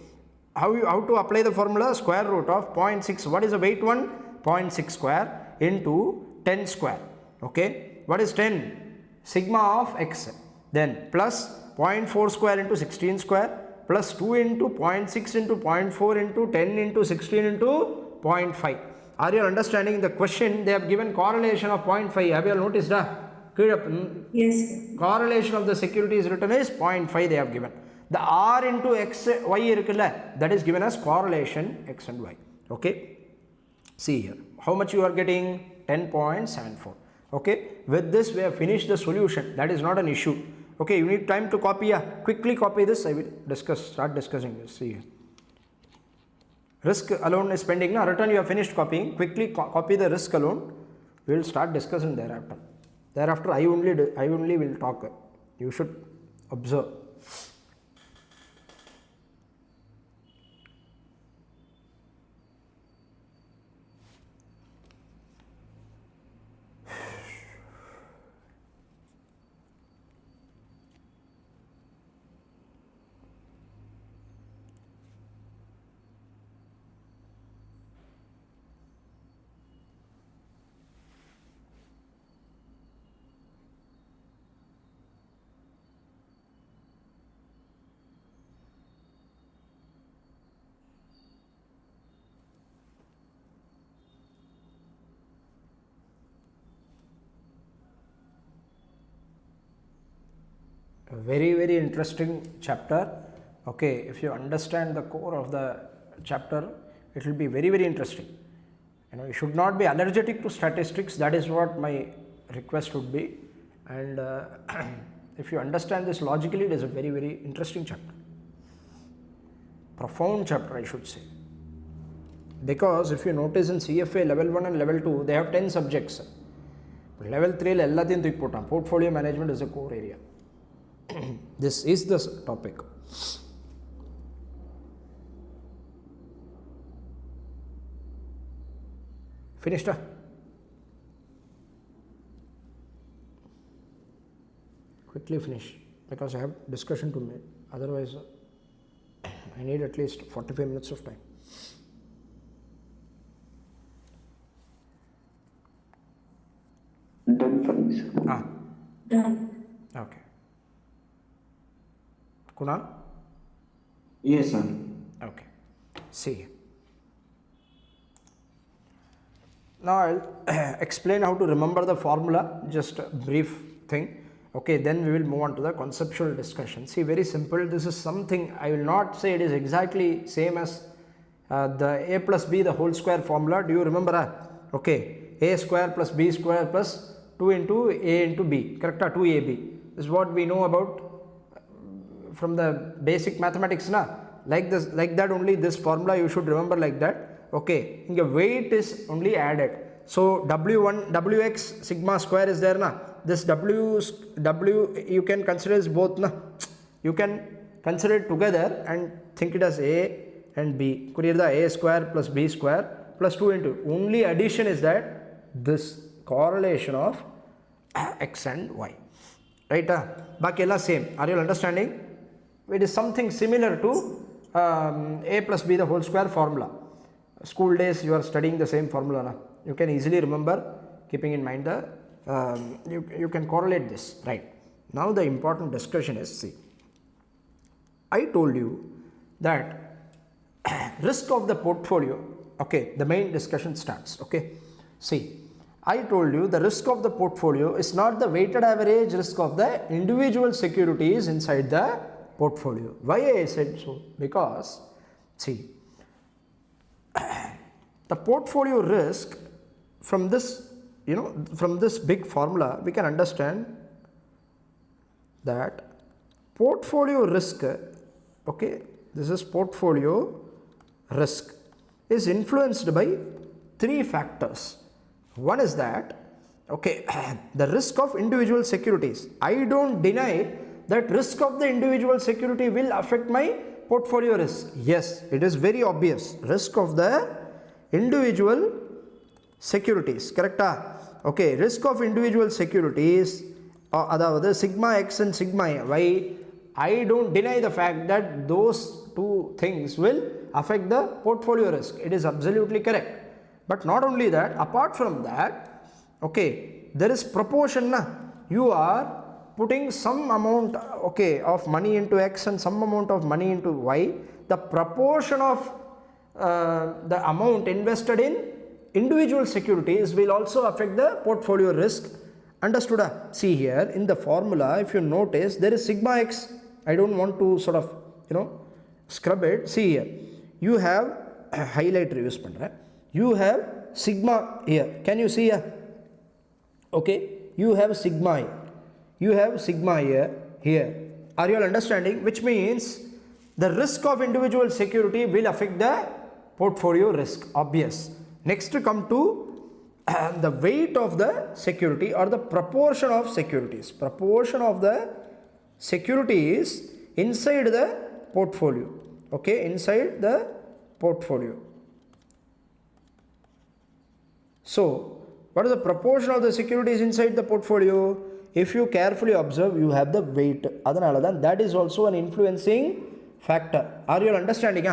how to apply the formula? Square root of 0.6. What is the weight 1? 0.6 square into 10 square. Okay, what is 10? Sigma of x. Then plus 0.4 square into 16 square plus 2 into 0.6 into 0.4 into 10 into 16 into 0.5. Are you understanding the question? They have given correlation of 0.5. Have you noticed that? Yes, sir. Correlation of the securities written is 0.5 they have given. The R into X, Y that is given as correlation X and Y. Okay. See here. How much you are getting? 10.74. Okay. With this we have finished the solution. That is not an issue. Okay. You need time to copy. Quickly copy this. I will start discussing this. See here. Risk alone is pending. Now return you have finished copying. Quickly copy the risk alone. We will start discussing thereafter. Thereafter I only will talk. You should observe. A very interesting chapter. Okay, if you understand the core of the chapter, it will be very interesting. you should not be allergic to statistics. That is what my request would be. And if you understand this logically, it is a very, very interesting chapter. Profound chapter, I should say. Because if you notice in CFA level 1 and level 2, they have 10 subjects. Level 3, portfolio management is a core area. This is the topic. Finished? Quickly finish, because I have discussion to make. Otherwise, I need at least 45 minutes of time. Done for me, sir. Done. Okay. Kunal? Yes, sir. Okay. See. Now I'll explain how to remember the formula, just a brief thing. Okay, then we will move on to the conceptual discussion. See, very simple. This is something, I will not say it is exactly same as the a plus b the whole square formula. Do you remember? Okay, a square plus b square plus 2 into a into b, correct? 2ab. This is what we know about from the basic mathematics, na? Like this, like that only. This formula you should remember like that. Okay, the weight is only added. So w1 wx sigma square is there, na? This w you can consider as both, na? You can consider it together and think it as a and b. Could the a square plus b square plus 2 into. Only addition is that this correlation of x and y. Right? Baki same. Are you understanding? It is something similar to a plus b the whole square formula. School days you are studying the same formula, na? You can easily remember, keeping in mind the you can correlate this, right? Now the important discussion is, see, I told you that risk of the portfolio. Okay, the main discussion starts. Okay, see, I told you the risk of the portfolio is not the weighted average risk of the individual securities inside the portfolio. Why I said so? Because, see, the portfolio risk, from this, from this big formula, we can understand that portfolio risk, okay, this is portfolio risk, is influenced by 3 factors. One is that, okay, the risk of individual securities. I don't deny that risk of the individual security will affect my portfolio risk. Yes, it is very obvious. Risk of the individual securities, correct? Okay, risk of individual securities, the sigma x and sigma y, I don't deny the fact that those 2 things will affect the portfolio risk. It is absolutely correct. But not only that, apart from that, okay, there is proportion, na? You are putting some amount, okay, of money into x and some amount of money into y. The proportion of the amount invested in individual securities will also affect the portfolio risk. Understood? See here in the formula, if you notice, there is sigma x. I don't want to sort of, scrub it. See here, you have highlighter use pandra. You have sigma here. Can you see here? Okay, you have sigma here. You have sigma here. Are you all understanding? Which means the risk of individual security will affect the portfolio risk. Obvious. Next to come to the weight of the security or the proportion of securities. Proportion of the securities inside the portfolio. Okay, inside the portfolio. So, what is the proportion of the securities inside the portfolio? If you carefully observe, you have the weight. That is also an influencing factor. Are you all understanding?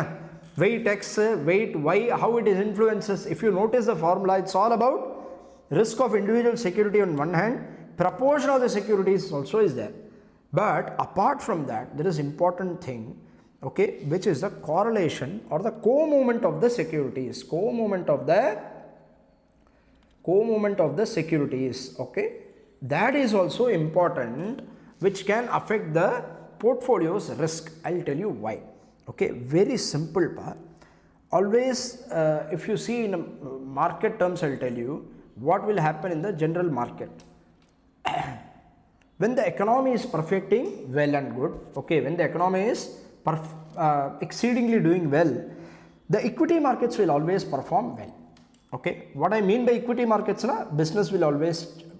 Weight x, weight y, how it is influences. If you notice the formula, it's all about risk of individual security on one hand, proportion of the securities also is there. But apart from that, there is important thing, okay, which is the correlation or the co-movement of the securities. Co-movement of the securities, okay, that is also important, which can affect the portfolio's risk. I'll tell you why. Okay, very simple part. always if you see in market terms, I'll tell you what will happen in the general market. When the economy is perfecting well and good, okay, when the economy is exceedingly doing well, the equity markets will always perform well. Okay, what I mean by equity markets, na, business will always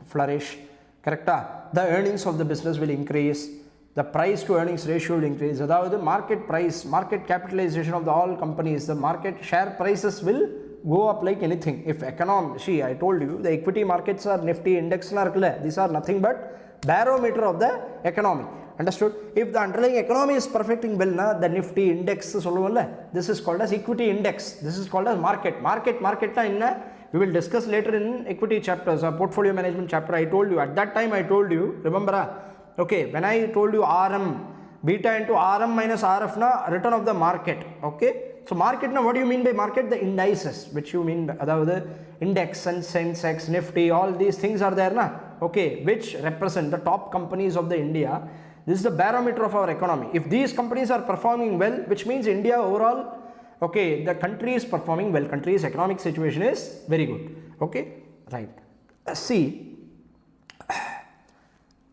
flourish, correct? The earnings of the business will increase, the price to earnings ratio will increase. The market price, market capitalization of the all companies, the market share prices will go up like anything. If economy, see, I told you the equity markets are nifty index, these are nothing but barometer of the economy. Understood? If the underlying economy is perfecting well, the nifty index, this is called as equity index. This is called as market. Market we will discuss later in equity chapters, portfolio management chapter. I told you at that time, I told you, remember, okay, when I told you RM, beta into RM minus RF, na, return of the market. Okay, so market, now what do you mean by market? The indices, which you mean the index and Sensex, Nifty, all these things are there, na? Okay, which represent the top companies of the India. This is the barometer of our economy. If these companies are performing well, which means India overall, okay, the country is performing well, country's economic situation is very good. Okay, right. See,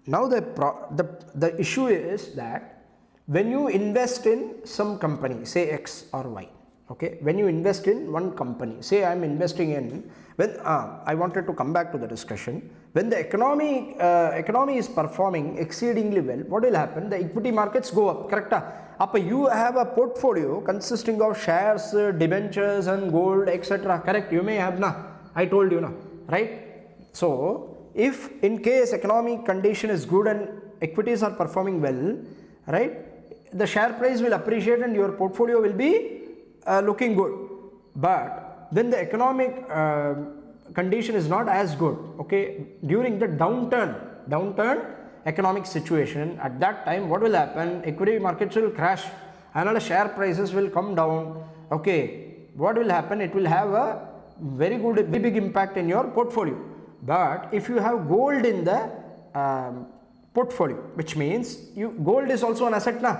now the issue is that when you invest in some company, say X or Y, okay, when you invest in one company, say I am investing in, when I wanted to come back to the discussion, when the economy is performing exceedingly well, what will happen? The equity markets go up, correct? Up you have a portfolio consisting of shares, debentures and gold, etc. Correct? You may have, na? I told you, na? Right? So if in case economic condition is good and equities are performing well, right, the share price will appreciate and your portfolio will be looking good. But when the economic condition is not as good, okay, during the downturn economic situation, at that time what will happen? Equity markets will crash, and share prices will come down. Okay, what will happen? It will have a very big impact in your portfolio. But if you have gold in the portfolio, which means gold is also an asset, na?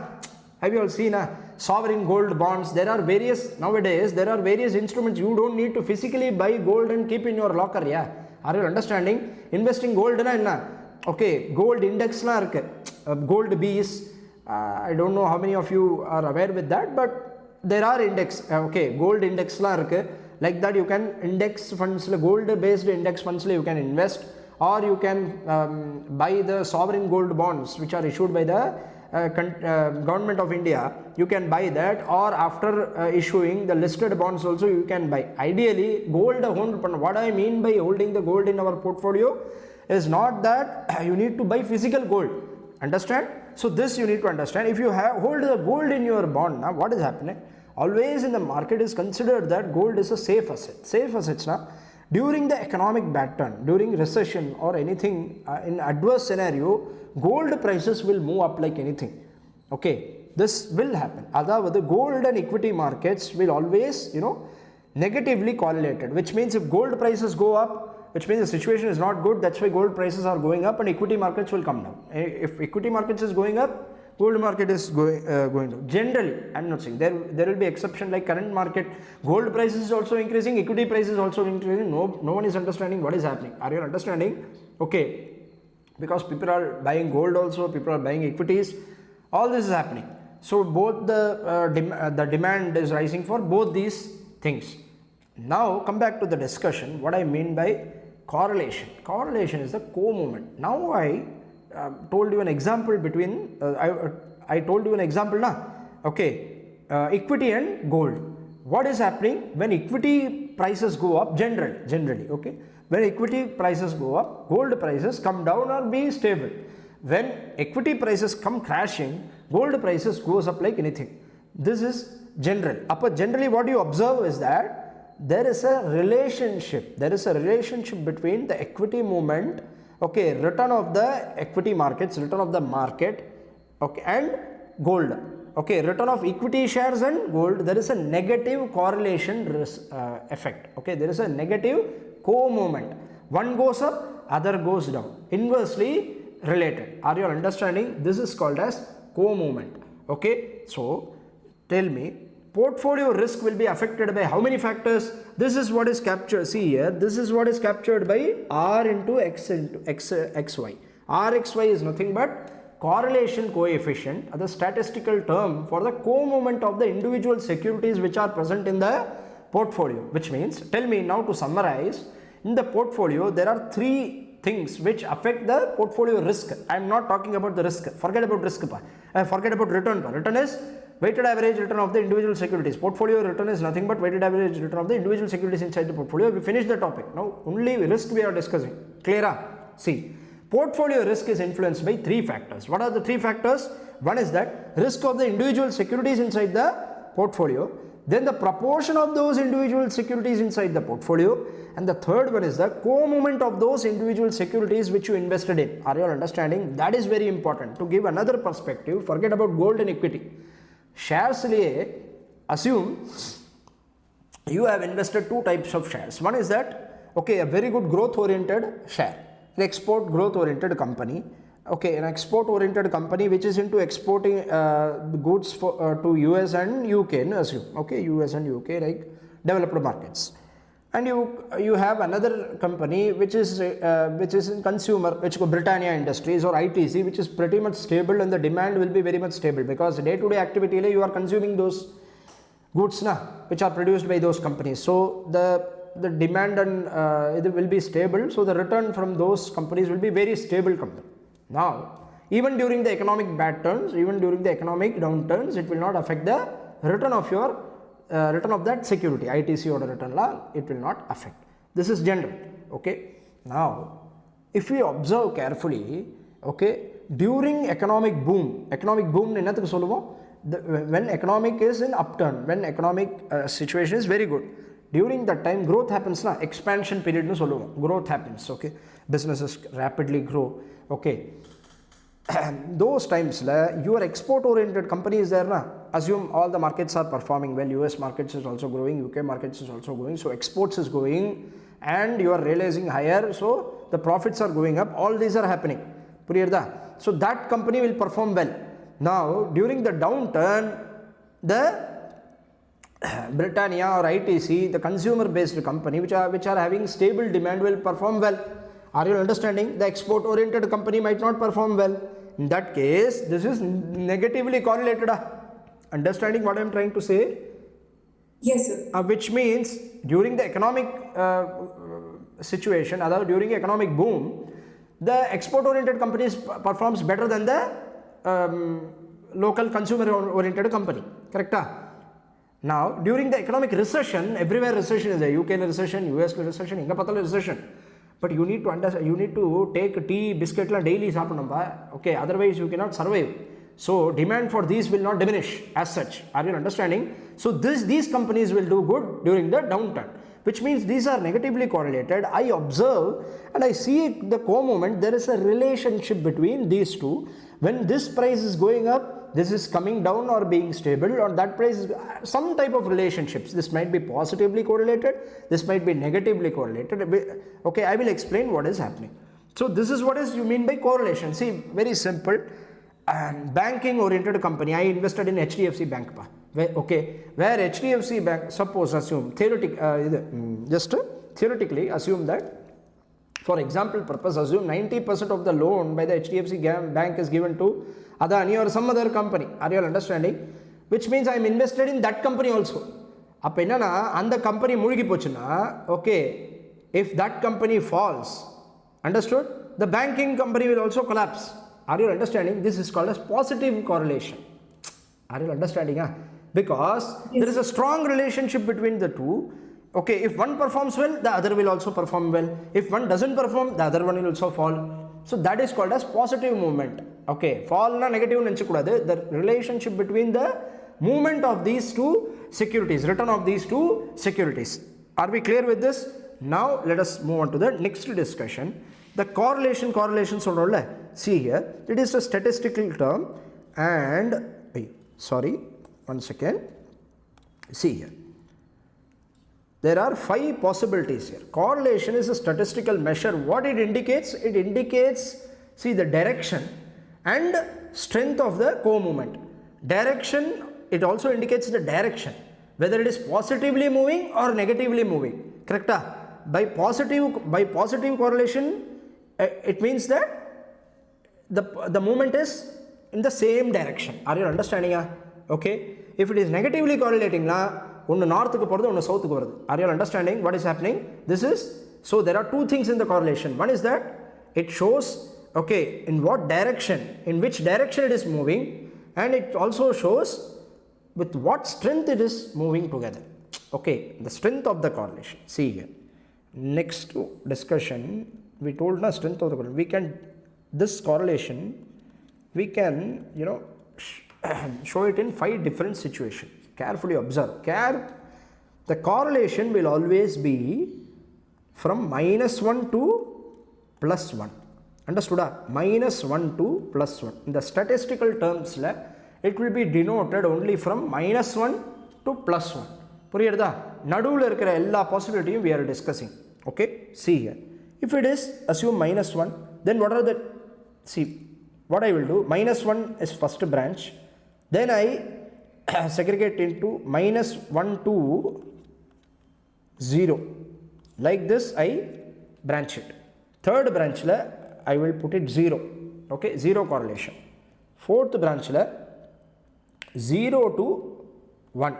Have you all seen sovereign gold bonds? There are various, nowadays there are various instruments. You don't need to physically buy gold and keep in your locker. Yeah, are you understanding? Investing gold na, okay, gold index la irukku, gold bees. I don't know how many of you are aware with that, but there are index, okay, gold index la irukku. Like that you can index funds, gold based index funds you can invest, or you can buy the sovereign gold bonds which are issued by the government of India. You can buy that, or after issuing the listed bonds also you can buy. Ideally gold hold, what I mean by holding the gold in our portfolio is not that you need to buy physical gold, understand? So this you need to understand. If you hold the gold in your bond, now what is happening? Always in the market is considered that gold is a safe asset. Safe assets, now during the economic downturn, during recession or anything in adverse scenario, gold prices will move up like anything. Okay, this will happen. Otherwise, the gold and equity markets will always, negatively correlated, which means if gold prices go up, which means the situation is not good, that's why gold prices are going up and equity markets will come down. If equity markets is going up, gold market is going down. Generally, I am not saying there will be exception like current market, gold prices is also increasing, equity prices also increasing. No one is understanding what is happening. Are you understanding? Okay, because people are buying gold also, people are buying equities, all this is happening. So both the demand is rising for both these things. Now come back to the discussion. What I mean by correlation. Correlation is the co-movement. Now I told you an example between I told you an example now, okay, equity and gold. What is happening when equity prices go up? Generally, okay, when equity prices go up, gold prices come down or be stable. When equity prices come crashing, gold prices goes up like anything. This is general. Generally what you observe is that there is a relationship between the equity movement, okay, return of the equity markets, return of the market, okay, and gold, okay, return of equity shares and gold. There is a negative correlation effect, okay, there is a negative co-movement. One goes up, other goes down, inversely related. Are you understanding? This is called as co-movement. Okay, so tell me, portfolio risk will be affected by how many factors? This is what is captured. See here, this is what is captured by R into X into XY. RXY is nothing but correlation coefficient, the statistical term for the co-movement of the individual securities which are present in the portfolio. Which means, tell me now to summarize, in the portfolio there are three things which affect the portfolio risk. I am not talking about the risk. Forget about risk. Forget about return. Return is weighted average return of the individual securities. Portfolio return is nothing but weighted average return of the individual securities inside the portfolio. We finished the topic. Now only risk we are discussing. Clear? See, portfolio risk is influenced by three factors. What are the three factors? One is that risk of the individual securities inside the portfolio, then the proportion of those individual securities inside the portfolio, and the third one is the co-movement of those individual securities which you invested in. Are you all understanding? That is very important. To give another perspective, forget about gold and equity. Shares liye, assume you have invested two types of shares. One is that, okay, a very good growth oriented share, an export growth oriented company, okay, an export oriented company which is into exporting goods for, to US and UK, assume, okay, US and UK, like developed markets. And you have another company which is in consumer, which is Britannia Industries or ITC, which is pretty much stable, and the demand will be very much stable because day-to-day activity you are consuming those goods which are produced by those companies. So the demand and it will be stable. So the return from those companies will be very stable company. Now, even during the economic bad turns, even during the economic downturns, it will not affect the return of your return of that security, ITC or return law, it will not affect. This is general. Okay. Now, if we observe carefully, okay, during economic boom when economic is in upturn, when economic situation is very good, during that time growth happens, expansion period growth happens. Okay, businesses rapidly grow. Okay, those times your export oriented company is there, assume all the markets are performing well, US markets is also growing, UK markets is also growing, so exports is going and you are realizing higher, so the profits are going up, all these are happening, so that company will perform well. Now during the downturn, the Britannia or ITC, the consumer based company which are having stable demand will perform well. Are you understanding? The export oriented company might not perform well. In that case, this is negatively correlated. Understanding what I am trying to say? Yes, sir. Which means during the economic situation, during economic boom, the export oriented companies performs better than the local consumer oriented company. Correct? Now, during the economic recession, everywhere recession is there. UK recession, US recession, Inga patala recession. But you need to understand, you need to take tea, biscuit daily, okay, otherwise you cannot survive. So demand for these will not diminish as such. Are you understanding? So these companies will do good during the downturn, which means these are negatively correlated. I observe and I see the co-movement, there is a relationship between these two. When this price is going up, this is coming down or being stable, or that price is some type of relationships. This might be positively correlated, this might be negatively correlated. Okay, I will explain what is happening. So this is what is you mean by correlation. See, very simple. Banking oriented company, I invested in HDFC Bank. Where HDFC Bank, suppose assume theoretically assume that, for example purpose, assume 90% of the loan by the HDFC Bank is given to Adani or some other company. Are you all understanding? Which means I am invested in that company also. And the company mulgi pochuna, okay, if that company falls, understood? The banking company will also collapse. Are you understanding? This is called as positive correlation. Are you understanding? Because there is a strong relationship between the two. Okay, if one performs well, the other will also perform well. If one doesn't perform, the other one will also fall. So that is called as positive movement. Okay, fall na negative nenchukudadu. The relationship between the movement of these two securities, return of these two securities. Are we clear with this? Now let us move on to the next discussion. The correlation solrolla. See here, it is a statistical term, and sorry, one second. See here. There are 5 possibilities here. Correlation is a statistical measure. What it indicates? It indicates, see, the direction and strength of the co-movement. Direction it also indicates the direction, whether it is positively moving or negatively moving. Correct? By positive correlation, it means that the movement is in the same direction. Are you understanding? Okay. If it is negatively correlating, one north ku porudhu, one south ku varudhu. Are you understanding what is happening? This is, so there are two things in the correlation. One is that it shows, okay, in what direction, in which direction it is moving, and it also shows with what strength it is moving together. Okay, the strength of the correlation. See here. Next discussion, we told na strength of the correlation. We can, this correlation, we can, show it in 5 different situations. Carefully observe. The correlation will always be from -1 to +1. Understood? -1 to +1. In the statistical terms, it will be denoted only from -1 to +1. புரியுதா? நடுவுல இருக்கிற எல்லா possibilityயும் we are discussing. Okay, see here. If it is, assume -1, then what are the, see, what I will do, -1 is first branch, then I segregate into -1 to 0. Like this I branch it. Third branch I will put it 0. Okay, 0 correlation. Fourth branch 0 to 1.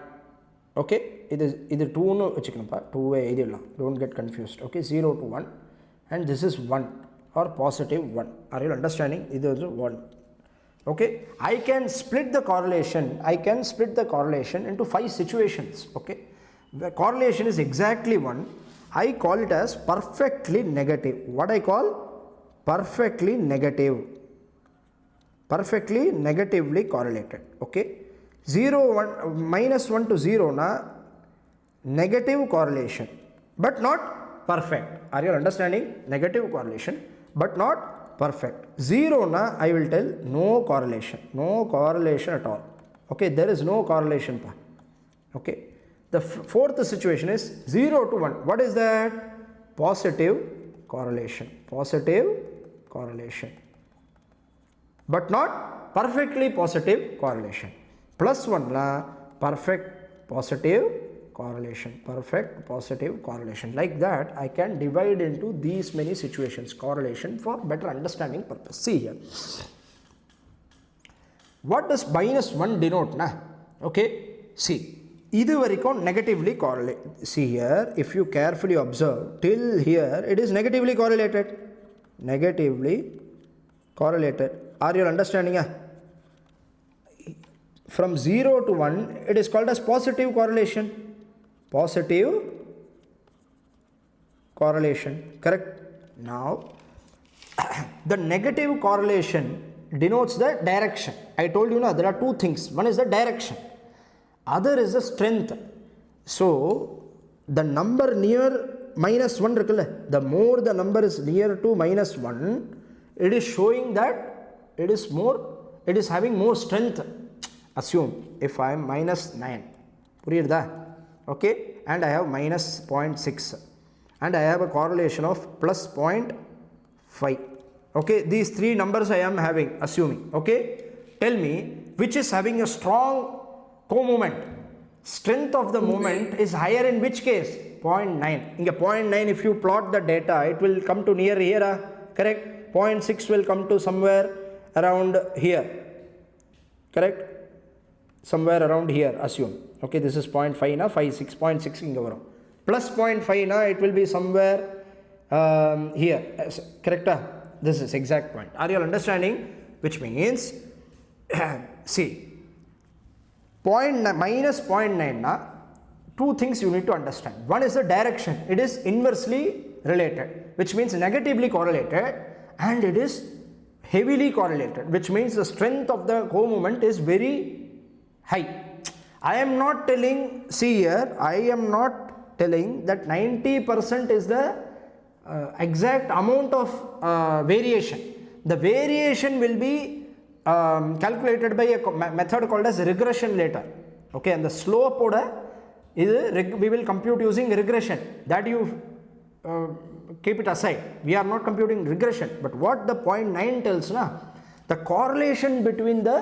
Okay, it is either 2 no vechikkanappa, 2 don't get confused. Okay, 0 to 1, and this is 1 or positive 1. Are you understanding? This is 1. Okay, I can split the correlation into 5 situations. Okay, the correlation is exactly 1. I call it as perfectly negative. What I call? Perfectly negative. Perfectly negatively correlated. Okay, 1 to 0 na negative correlation, but not perfect. Are you understanding? Negative correlation, but not perfect. 0 na I will tell no correlation at all. Okay, there is no correlation. Okay, the fourth situation is 0 to 1. What is that? Positive correlation, but not perfectly positive correlation. +1 la perfect positive correlation. Like that I can divide into these many situations, correlation, for better understanding purpose. See here, what does -1 denote na? Okay, see, idu varaikum negatively correlate. See here, if you carefully observe till here, it is negatively correlated. Are you understanding? From 0 to 1, it is called as positive correlation. Correct? Now, the negative correlation denotes the direction. I told you now there are two things. One is the direction, other is the strength. So, the number near -1 இருக்குல்ல, the more the number is near to -1, it is showing that it is having more strength. Assume if I am -9, புரியுதா? Okay, and I have -0.6, and I have a correlation of +0.5. Okay, these 3 numbers I am having, assuming. Okay, tell me which is having a strong co-movement. Strength of the movement is higher in which case? 0.9. Inga 0.9, if you plot the data, it will come to near here. Correct? 0.6 will come to somewhere around here. Correct? Somewhere around here, assume. Okay, this is 0.5 na, 6.6 inga varum. Plus 0.5 na, it will be somewhere here. Correct? This is exact point. Are you all understanding? Which means, see, -0.9 na, 2 things you need to understand. One is the direction. It is inversely related, which means negatively correlated, and it is heavily correlated, which means the strength of the co-movement is very high. I am not telling, see here, I am not telling that 90% is the exact amount of variation. The variation will be calculated by a method called as regression later. Okay, and the slope we will compute using regression. That you keep it aside. We are not computing regression. But what the 0.9 tells na, the correlation between the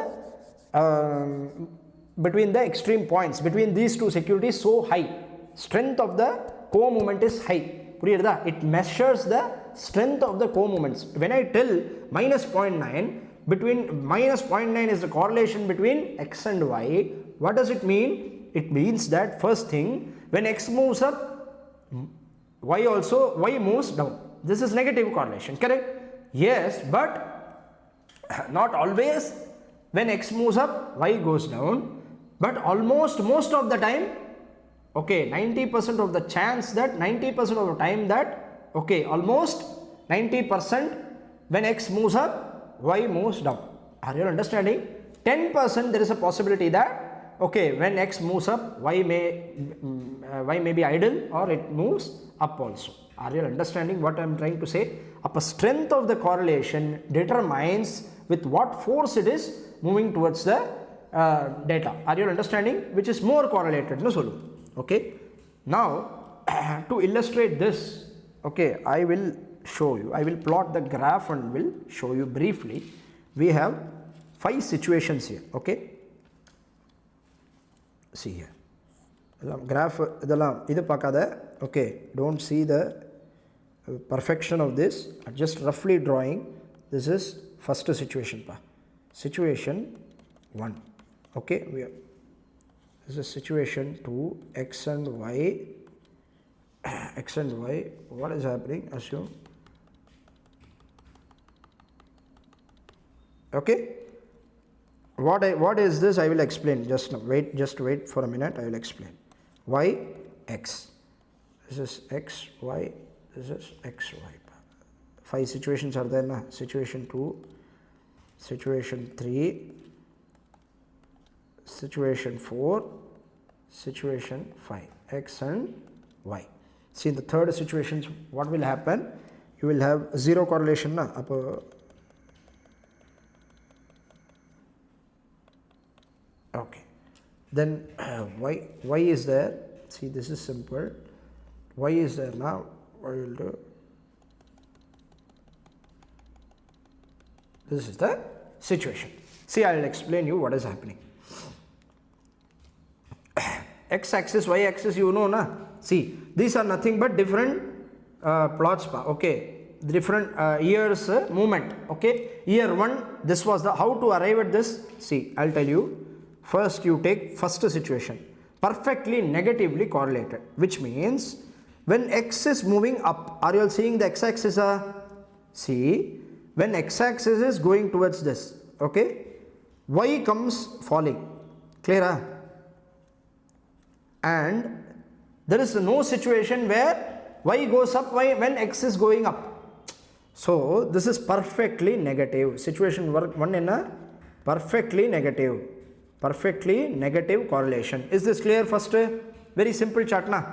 between the extreme points, between these two securities so high. Strength of the co-movement is high. It measures the strength of the co-movements. When I tell minus 0.9, between minus 0.9 is the correlation between x and y. What does it mean? It means that first thing, when x moves up, y moves down. This is negative correlation, correct? Yes, but not always. When x moves up, y goes down, but almost most of the time, okay, 90% of the chance that 90% of the time that, okay, almost 90% when x moves up, y moves down. Are you understanding? 10% there is a possibility that, okay, when x moves up, y may be idle or it moves up also. Are you understanding what I am trying to say? Upper strength of the correlation determines with what force it is moving towards the data. Are you understanding? Which is more correlated, no solu. Okay. Now to illustrate this, okay, I will show you. I will plot the graph and will show you briefly. We have 5 situations here. Okay. See here. Graph okay, don't see the perfection of this, just roughly drawing. This is first situation, situation 1. Okay, this is situation 2, x and y. What is happening? Assume, okay, what is this? I will explain just now. Just wait for a minute. I will explain. Y, x. This is x, y. This is x, y. 5 situations are there now. Situation 2, situation 3, situation 4, situation 5. X and y. See, in the third situation, what will happen? You will have zero correlation na. Okay, then y is there. See, this is simple. Y is there now. What you will do? This is the situation. See, I will explain you what is happening. X axis, y axis, you know na. See, these are nothing but different plots. Okay, different years movement. Okay, year 1, this was the how to arrive at this. See, I'll tell you. First, you take first situation, perfectly negatively correlated, which means when x is moving up, are you all seeing the x axis? See, when x axis is going towards this, okay, y comes falling. Clear? And there is no situation where y goes up when x is going up. So this is perfectly negative. Situation 1 in a perfectly negative correlation. Is this clear? First, very simple chart na.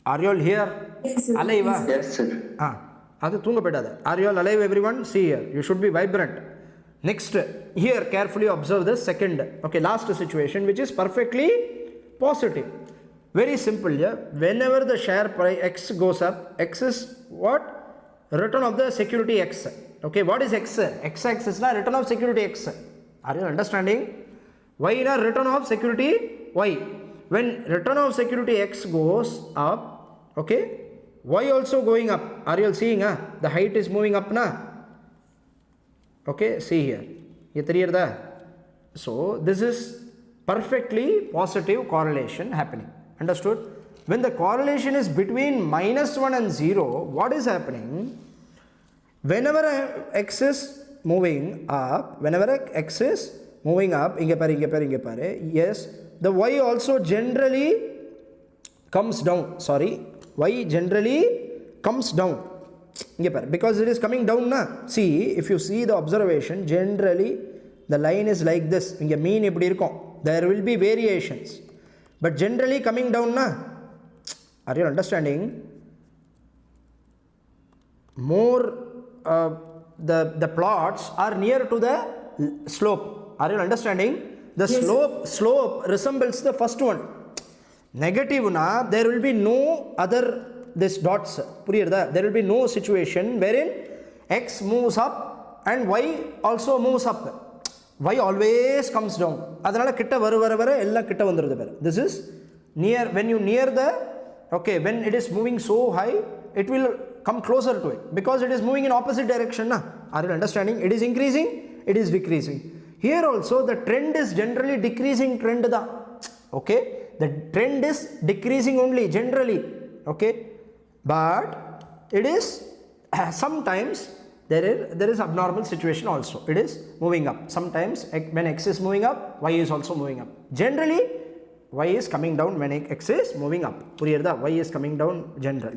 Are you all here? Yes, sir. Alive? Yes, sir. Are you all alive, everyone? See here, you should be vibrant. Next, here carefully observe the second, okay, last situation, which is perfectly positive. Very simple. Yeah? Whenever the share price x goes up, x is what? Return of the security x. Okay, what is x? X axis na return of security x. Are you understanding? Y na return of security y. When return of security x goes up, okay, y also going up. Are you all seeing? The height is moving up na. Okay, see here. So this is perfectly positive correlation happening. Understood? When the correlation is between -1 and 0, what is happening? Whenever x is moving up, yes, the y also generally comes down. Y generally comes down. Because it is coming down na. See, if you see the observation, generally the line is like this. There will be variations, but generally coming down na. Are you understanding? More the plots are near to the slope. Are you understanding? The Yes. slope resembles the first one. Negative na, there will be no other this dots. There will be no situation wherein x moves up and y also moves up. y always comes down. அதனால கிட்ட வர எல்லாம் கிட்ட வந்துருது பாரு. This is near, when you near the, okay, when it is moving so high, it will come closer to it because it is moving in opposite direction. Na? Are you understanding? It is increasing, it is decreasing. Here also the trend is generally decreasing trend da. Okay, the trend is decreasing only generally. Okay, but it is sometimes there is abnormal situation also. It is moving up. Sometimes when x is moving up, y is also moving up. Generally y is coming down when x is moving up. புரியுதா? Y is coming down,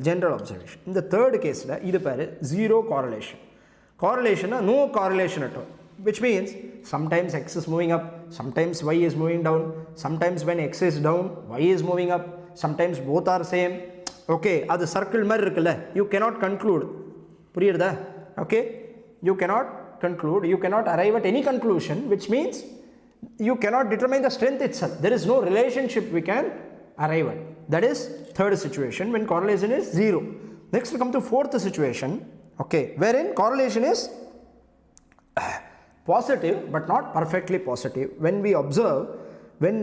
general observation. In the third case la idu paru zero correlation. Correlation no correlation at all, which means sometimes x is moving up, sometimes y is moving down, sometimes when x is down y is moving up, sometimes both are same. Okay, adu circle மாதிரி இருக்குல்ல, you cannot conclude. புரியுதா? Okay, you cannot conclude, you cannot arrive at any conclusion, which means you cannot determine the strength itself. There is no relationship we can arrive at. That is third situation when correlation is zero. Next we come to fourth situation, okay, wherein correlation is positive but not perfectly positive. When we observe, when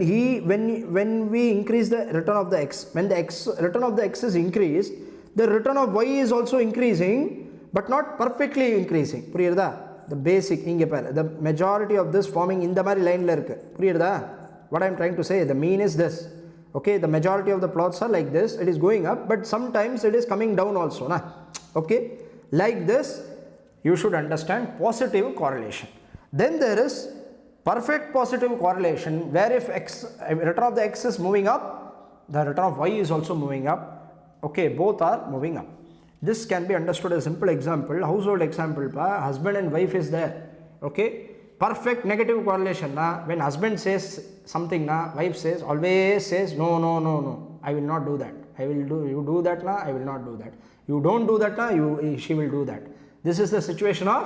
we increase the return of the x, when the return of the x is increased, the return of y is also increasing but not perfectly increasing. புரியுதா? The basic inge paru, the majority of this forming in the mari line la irukku. Puriyudha? What I am trying to say, the mean is this. Okay, the majority of the plots are like this. It is going up, but sometimes it is coming down also, na? Okay, like this you should understand positive correlation. Then there is perfect positive correlation, where if return of the x is moving up, the return of y is also moving up. Okay, both are moving up. This can be understood as a simple example, household example pa, husband and wife is there. Okay, perfect negative correlation na, when husband says something na, wife says, always says no, I will not do that, I will do, you do that na, I will not do that, you don't do that na, she will do that. This is the situation of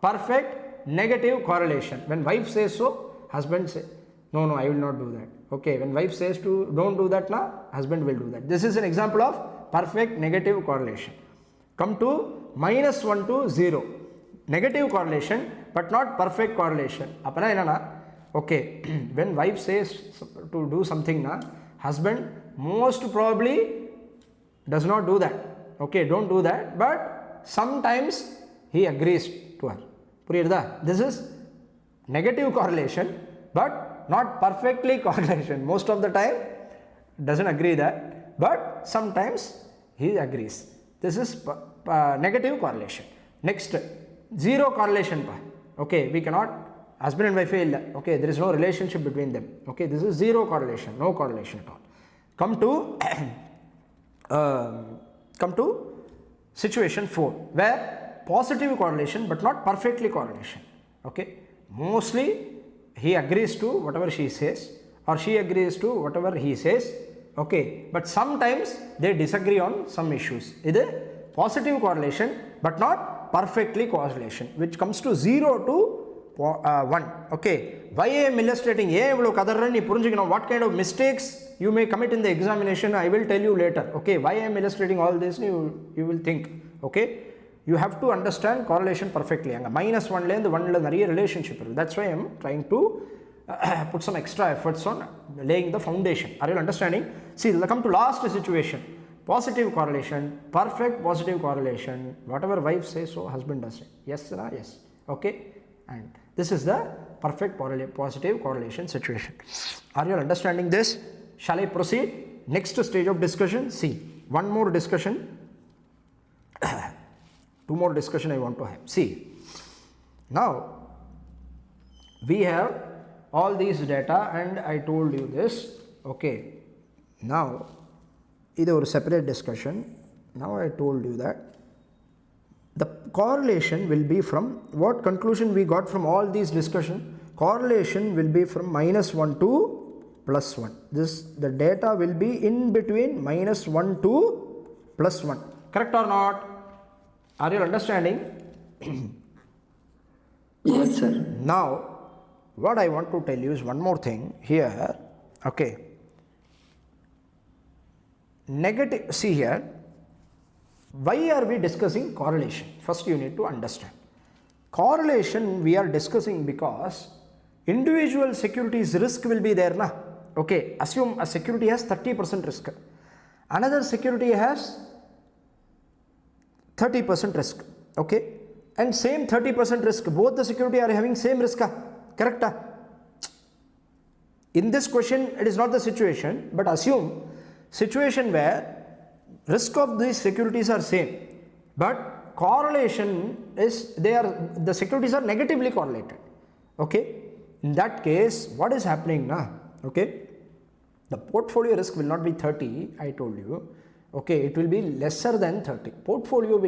perfect negative correlation. When wife says so, husband says no, I will not do that. Okay, when wife says to don't do that na, husband will do that. This is an example of perfect negative correlation. Come to -1 to 0, negative correlation but not perfect correlation. Apna enna na, okay, when wife says to do something na, husband most probably does not do that. Okay, don't do that, but sometimes he agrees to her. Puriyudha? This is negative correlation but not perfectly correlation. Most of the time doesn't agree that, but sometimes he agrees. This is negative correlation. Next, zero correlation pa. Okay, we cannot, husband and wife illa. Okay, there is no relationship between them. Okay, this is zero correlation, no correlation at all. Come to situation 4, where positive correlation but not perfectly correlation. Okay, mostly he agrees to whatever she says or she agrees to whatever he says. Okay, but sometimes they disagree on some issues. This is positive correlation but not perfectly correlation, which comes to 0 to 1. Okay, why I am illustrating what kind of mistakes you may commit in the examination, I will tell you later. Okay, why I am illustrating all this, you will think. Okay, you have to understand correlation perfectly. -1 and 1 nariya relationship. That's why I am trying to put some extra efforts on laying the foundation. Are you understanding? See, come to last situation, positive correlation, perfect positive correlation. Whatever wife says, so husband does it. Yes, yes. Okay, and this is the perfect positive correlation situation. Are you understanding this? Shall I proceed? Next stage of discussion. See, one more discussion. Two more discussion I want to have. See, now we have all these data and I told you this. Okay, now this is a separate discussion. Now I told you that the correlation will be from, what conclusion we got from all these discussion? Correlation will be from -1 to +1. The data will be in between -1 to +1. Correct or not? Are you understanding? Yes, sir. Now what I want to tell you is one more thing here. Okay, negative, see here, why are we discussing correlation? First you need to understand correlation we are discussing because individual securities risk will be there na. Okay, assume a security has 30% risk, another security has 30% risk, okay, and same 30% risk, both the security are having same risk, correct? In this question it is not the situation, but assume situation where risk of these securities are same, but correlation is the securities are negatively correlated, okay. In that case what is happening na, okay, the portfolio risk will not be 30, I told you, okay, it will be lesser than 30. Portfolio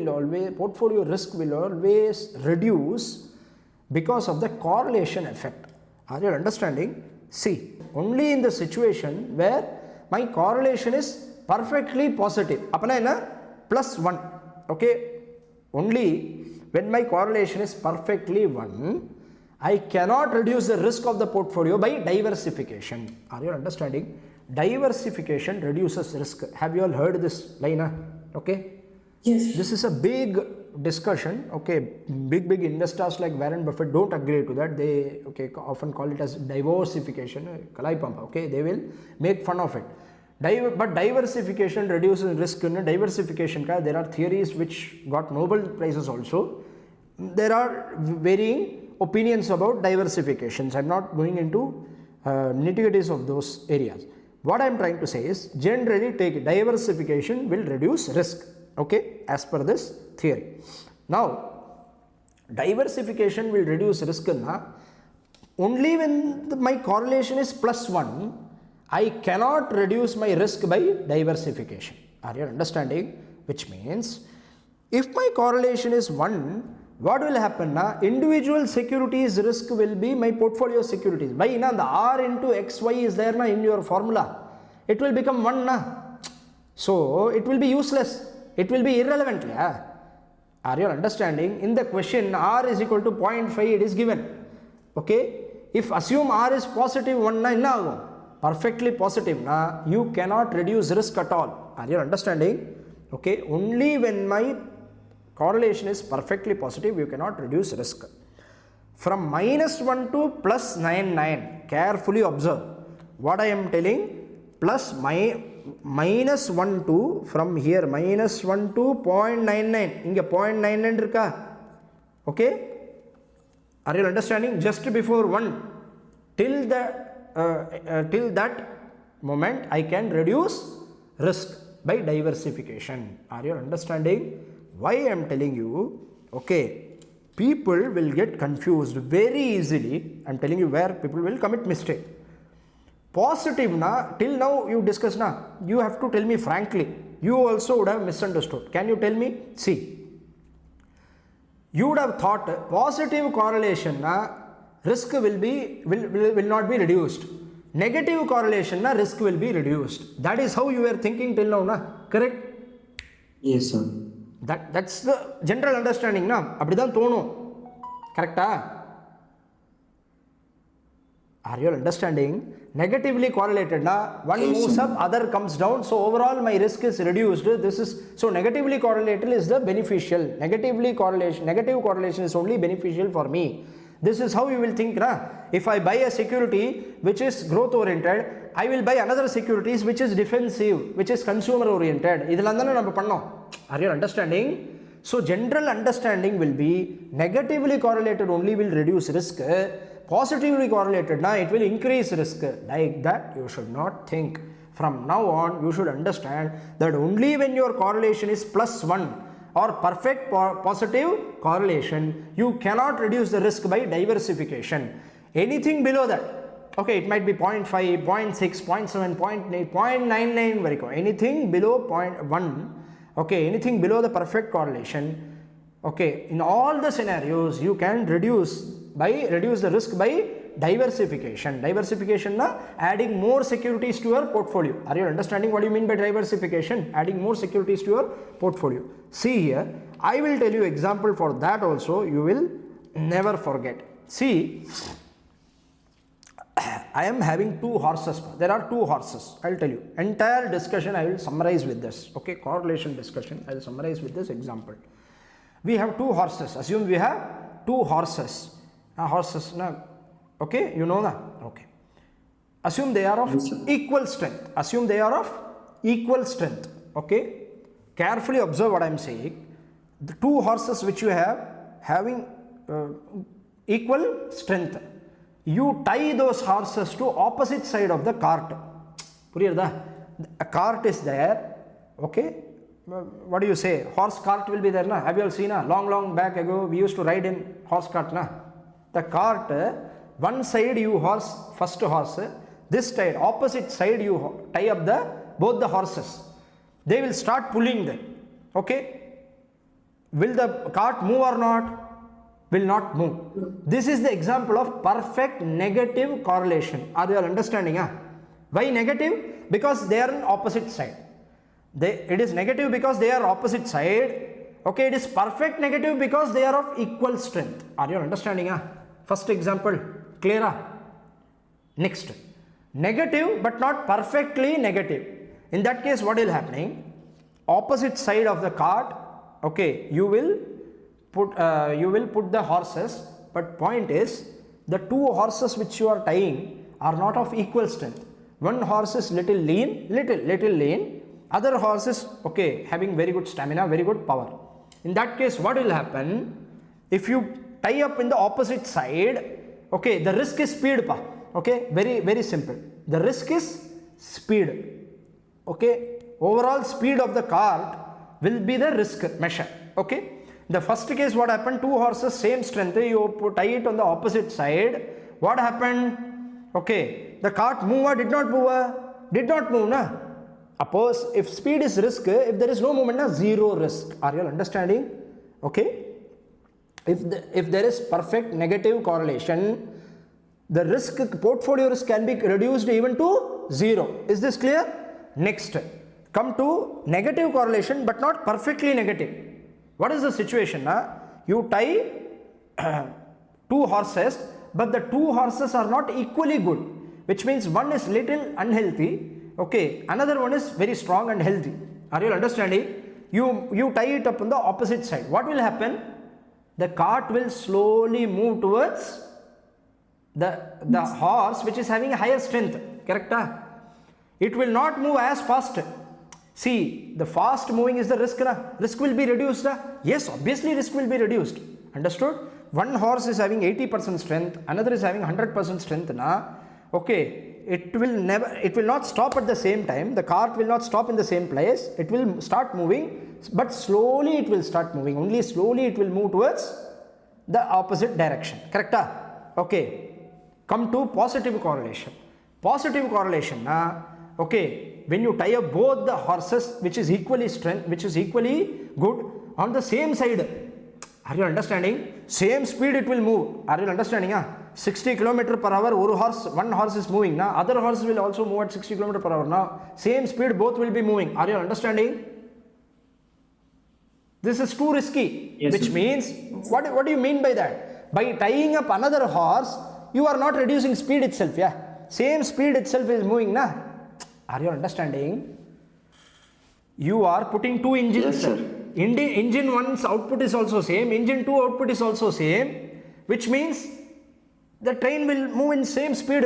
risk will always reduce because of the correlation effect. Are you understanding? See, only in the situation where my correlation is perfectly positive, apna na +1, okay, only when my correlation is perfectly 1, I cannot reduce the risk of the portfolio by diversification. Are you understanding? Diversification reduces risk. Have you all heard this line? Okay. Yes. This is a big discussion. Okay, big investors like Warren Buffett don't agree to that. They often call it as diversification. Okay, they will make fun of it. But diversification reduces risk. Diversification, there are theories which got Nobel Prizes also. There are varying opinions about diversifications. I am not going into nitty-gritties of those areas. What I am trying to say is, generally take diversification will reduce risk, okay, as per this theory. Now, diversification will reduce risk only when my correlation is +1. I cannot reduce my risk by diversification. Are you understanding? Which means, if my correlation is 1, what will happen na? Individual securities risk will be my portfolio securities. Why na? The R into XY is there na in your formula. It will become 1 na. So it will be useless. It will be irrelevant. Yeah. Are you understanding? In the question R is equal to 0.5 it is given. Okay. If assume R is positive 1 na, inna agum? Perfectly positive na, you cannot reduce risk at all. Are you understanding? Okay. Only when my correlation is perfectly positive, you cannot reduce risk. From -1 to +99, carefully observe what I am telling. -1 to, from here -1 to 0.99, inga 0.99 irka, okay. Are you understanding? Just before 1 till that moment I can reduce risk by diversification. Are you understanding? Why I am telling you? Okay, people will get confused very easily. I am telling you where people will commit mistake. Positive na, till now you discuss na, you have to tell me frankly. You also would have misunderstood. Can you tell me? See, you would have thought positive correlation na risk will not be reduced. Negative correlation na risk will be reduced. That is how you were thinking till now na, correct? Yes, sir. That's the general understanding na. Apdidan thonu. Correct? Are you understanding? Negatively correlated na, one Yes, moves sir. up, other comes down, so overall my risk is reduced. This is so negatively correlated is the beneficial. Negative correlation is only beneficial for me. This is how you will think na. If I buy a security which is growth oriented, I will buy another securities which is defensive, which is consumer oriented. Are you understanding? So general understanding will be negatively correlated only will reduce risk. Positively correlated na, it will increase risk. Like that you should not think. From now on you should understand that only when your correlation is +1 or perfect positive correlation, you cannot reduce the risk by diversification. Anything below that, okay, it might be 0.5, 0.6, 0.7, 0.8, 0.99 anything below 0.1, okay, anything below the perfect correlation, okay, in all the scenarios you can reduce the risk by diversification. Diversification na, adding more securities to your portfolio. Are you understanding what you mean by diversification? Adding more securities to your portfolio. See here, I will tell you example for that also, you will never forget. See, I am having 2 horses. There are 2 horses. I will tell you. Entire discussion I will summarize with this. Okay, correlation discussion I will summarize with this example. We have 2 horses. Assume we have 2 horses. Horses na, Okay, you know that? Okay. Assume they are of Yes, sir. equal strength. Assume they are of equal strength. Okay. Carefully observe what I am saying. The two horses which you have having equal strength. You tie those horses to opposite side of the cart. A cart is there. Okay. What do you say? Horse cart will be there. Na? Have you all seen? Long back ago, we used to ride in horse cart. Na? The cart, one side you horse, first horse, this side, opposite side you tie up both the horses. They will start pulling them. Okay. Will the cart move or not? Will not move. This is the example of perfect negative correlation. Are you all understanding? Why negative? Because they are on opposite side. It is negative because they are opposite side. Okay, it is perfect negative because they are of equal strength. Are you understanding? First example, clear? Next, negative but not perfectly negative. In that case, what will happening? Opposite side of the cart. Okay, you will put the horses. But point is, the two horses which you are tying are not of equal strength. One horse is little lean. Other horses, okay, having very good stamina, very good power. In that case, what will happen? If you tie up in the opposite side, okay, the risk is speed. Okay, very simple. The risk is speed. Okay, overall speed of the cart will be the risk measure. Okay, the first case, what happened? Two horses, same strength. You tie it on the opposite side. What happened? Okay, the cart move or did not move? Did not move, na? Suppose if speed is risk, if there is no movement, na, zero risk. Are you all understanding? Okay. If there is perfect negative correlation, the risk, portfolio risk can be reduced even to zero. Is this clear? Next, come to negative correlation but not perfectly negative. What is the situation? You tie two horses, but the two horses are not equally good, which means one is little unhealthy. Okay, another one is very strong and healthy. Are you understanding? You tie it up on the opposite side. What will happen? The cart will slowly move towards the horse which is having a higher strength. Correct? It will not move as fast. See, the fast moving is the risk. Risk will be reduced. Yes, obviously risk will be reduced. Understood? One horse is having 80% strength, another is having 100% strength. Okay. It will not stop at the same time. The cart will not stop in the same place. It will start moving, but slowly it will start moving. Only slowly it will move towards the opposite direction. Correct? Okay. Come to positive correlation. Positive correlation. Okay. When you tie up both the horses, which is equally good on the same side. Are you understanding? Same speed it will move. Are you understanding? 60 km per hour, one horse is moving. Now, other horses will also move at 60 km per hour. Now, same speed, both will be moving. Are you understanding? This is too risky. Yes, which sir. means, what do you mean by that? By tying up another horse, you are not reducing speed itself. Yeah, same speed itself is moving. Na? Are you understanding? You are putting two engines. Yes, sir. Engine 1's output is also same. Engine 2 output is also same. Which means the train will move in same speed.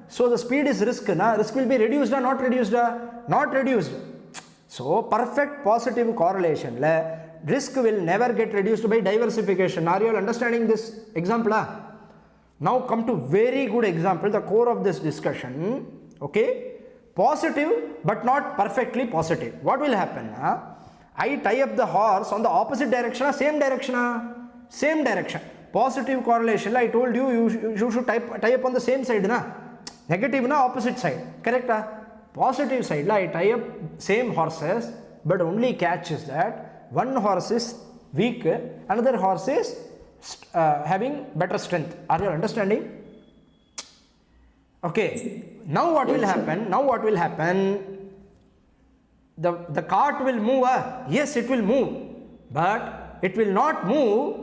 So the speed is risk. Risk will be reduced, not reduced? Not reduced. So perfect positive correlation. Risk will never get reduced by diversification. Are you all understanding this example? Now come to very good example, the core of this discussion. Okay. Positive but not perfectly positive. What will happen? I tie up the horse on the opposite direction, same direction? Same direction. Positive correlation, I told you, you should tie up on the same side. Negative, opposite side. Correct? Positive side, I tie up same horses, but only catch is that one horse is weak, another horse is having better strength. Are you understanding? Okay. Now what will happen? The cart will move. Yes, it will move, but it will not move.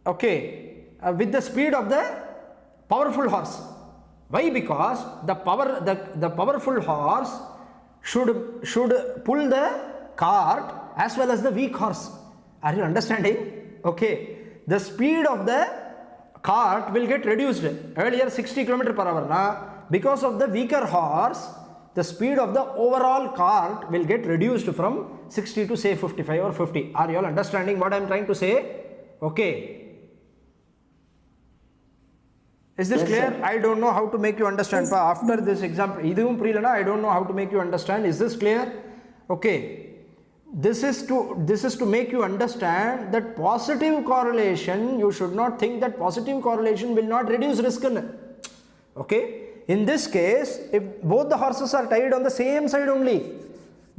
Okay, with the speed of the powerful horse. Why? Because the powerful horse should pull the cart as well as the weak horse. Are you understanding? Okay, the speed of the cart will get reduced. Earlier 60 km per hour. Now, because of the weaker horse, the speed of the overall cart will get reduced from 60 to say 55 or 50. Are you all understanding what I am trying to say? Okay. Is this Yes, clear? sir. I don't know how to make you understand. Yes. After this example, I don't know how to make you understand. Is this clear? Okay. This is to make you understand that positive correlation, you should not think that positive correlation will not reduce risk. Okay. In this case, if both the horses are tied on the same side only,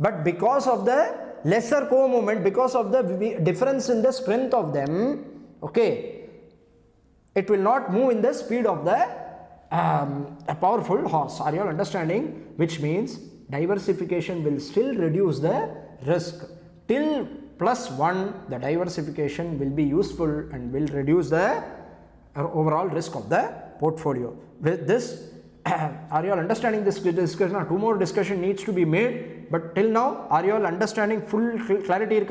but because of the lesser co-movement, because of the difference in the strength of them, okay, it will not move in the speed of the a powerful horse. Are you all understanding? Which means diversification will still reduce the risk. Till +1, the diversification will be useful and will reduce the overall risk of the portfolio. With this, are you all understanding this discussion? Two more discussion needs to be made, but till now, are you all understanding full clarity?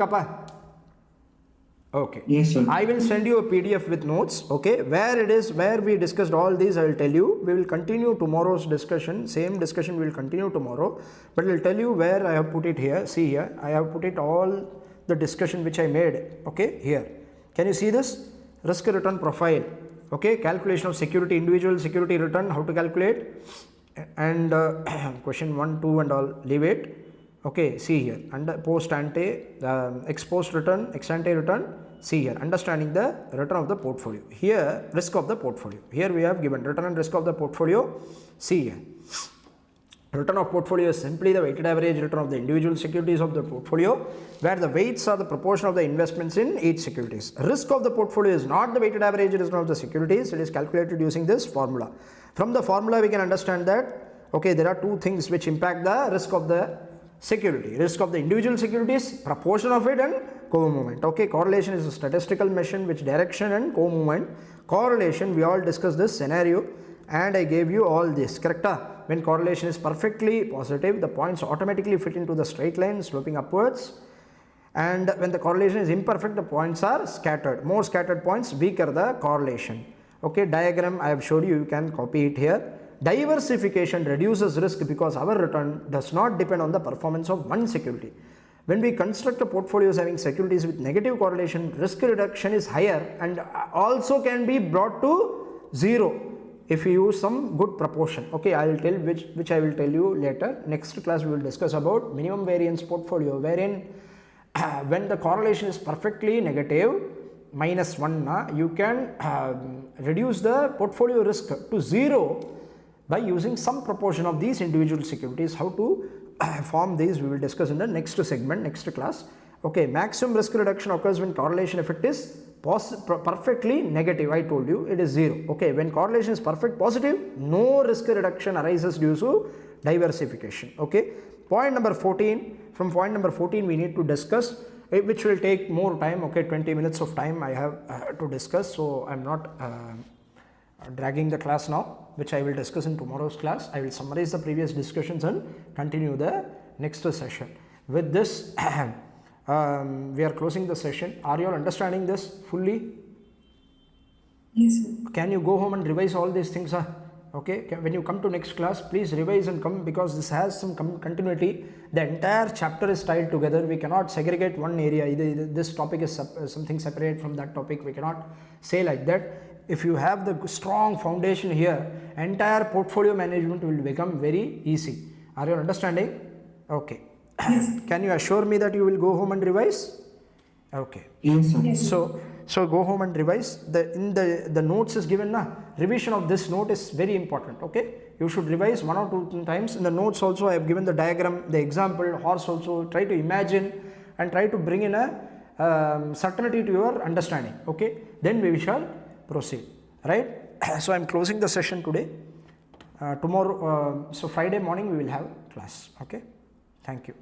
Okay. Yes, sir. I will send you a PDF with notes. Okay. Where we discussed all these, I will tell you. We will continue tomorrow's discussion. Same discussion we will continue tomorrow. But I will tell you where I have put it here. See here. I have put it all the discussion which I made. Okay. Here. Can you see this? Risk return profile. Okay. Calculation of security, individual security return, how to calculate. And question 1, 2 and all, leave it. Okay, see here, under post ante, ex post return, ex ante return, see here, understanding the return of the portfolio. Here, risk of the portfolio. Here we have given return and risk of the portfolio. See here, return of portfolio is simply the weighted average return of the individual securities of the portfolio, where the weights are the proportion of the investments in each securities. Risk of the portfolio is not the weighted average return of the securities, it is calculated using this formula. From the formula we can understand that, okay, there are two things which impact the risk of the security. Risk of the individual securities, proportion of it, and co-movement. Okay, correlation is a statistical measure which direction and co-movement. Correlation, we all discussed this scenario and I gave you all this, correct? When correlation is perfectly positive, the points automatically fit into the straight line sloping upwards, and when the correlation is imperfect, the points are scattered. More scattered points, weaker the correlation. Okay, diagram I have showed you, you can copy it here. Diversification reduces risk because our return does not depend on the performance of one security. When we construct a portfolio having securities with negative correlation, risk reduction is higher and also can be brought to zero if you use some good proportion. Okay, I will tell which I will tell you later. Next class we will discuss about minimum variance portfolio, wherein when the correlation is perfectly negative, -1, you can reduce the portfolio risk to zero by using some proportion of these individual securities. How to form these we will discuss in the next segment, next class. Okay, maximum risk reduction occurs when correlation effect is perfectly negative. I told you it is 0. Okay, when correlation is perfect positive, no risk reduction arises due to diversification. Okay, point number 14. From point number 14 we need to discuss, which will take more time. Okay, 20 minutes of time I have to discuss, so I am not dragging the class now, which I will discuss in tomorrow's class. I will summarize the previous discussions and continue the next session. With this, we are closing the session. Are you all understanding this fully? Yes, sir. Can you go home and revise all these things? Okay, when you come to next class, please revise and come, because this has some continuity. The entire chapter is tied together. We cannot segregate one area. Either this topic is something separate from that topic. We cannot say like that. If you have the strong foundation here, entire portfolio management will become very easy. Are you understanding? Okay. Yes. Can you assure me that you will go home and revise? Okay. Yes, sir. Yes, sir. So go home and revise. The notes is given na. Revision of this note is very important. Okay, you should revise 1 or 2 times. In the notes also I have given the diagram, the example, horse also. Try to imagine and try to bring in a certainty to your understanding. Okay, then we shall proceed. Right. So I am closing the session today. Tomorrow, so Friday morning we will have class. Okay. Thank you.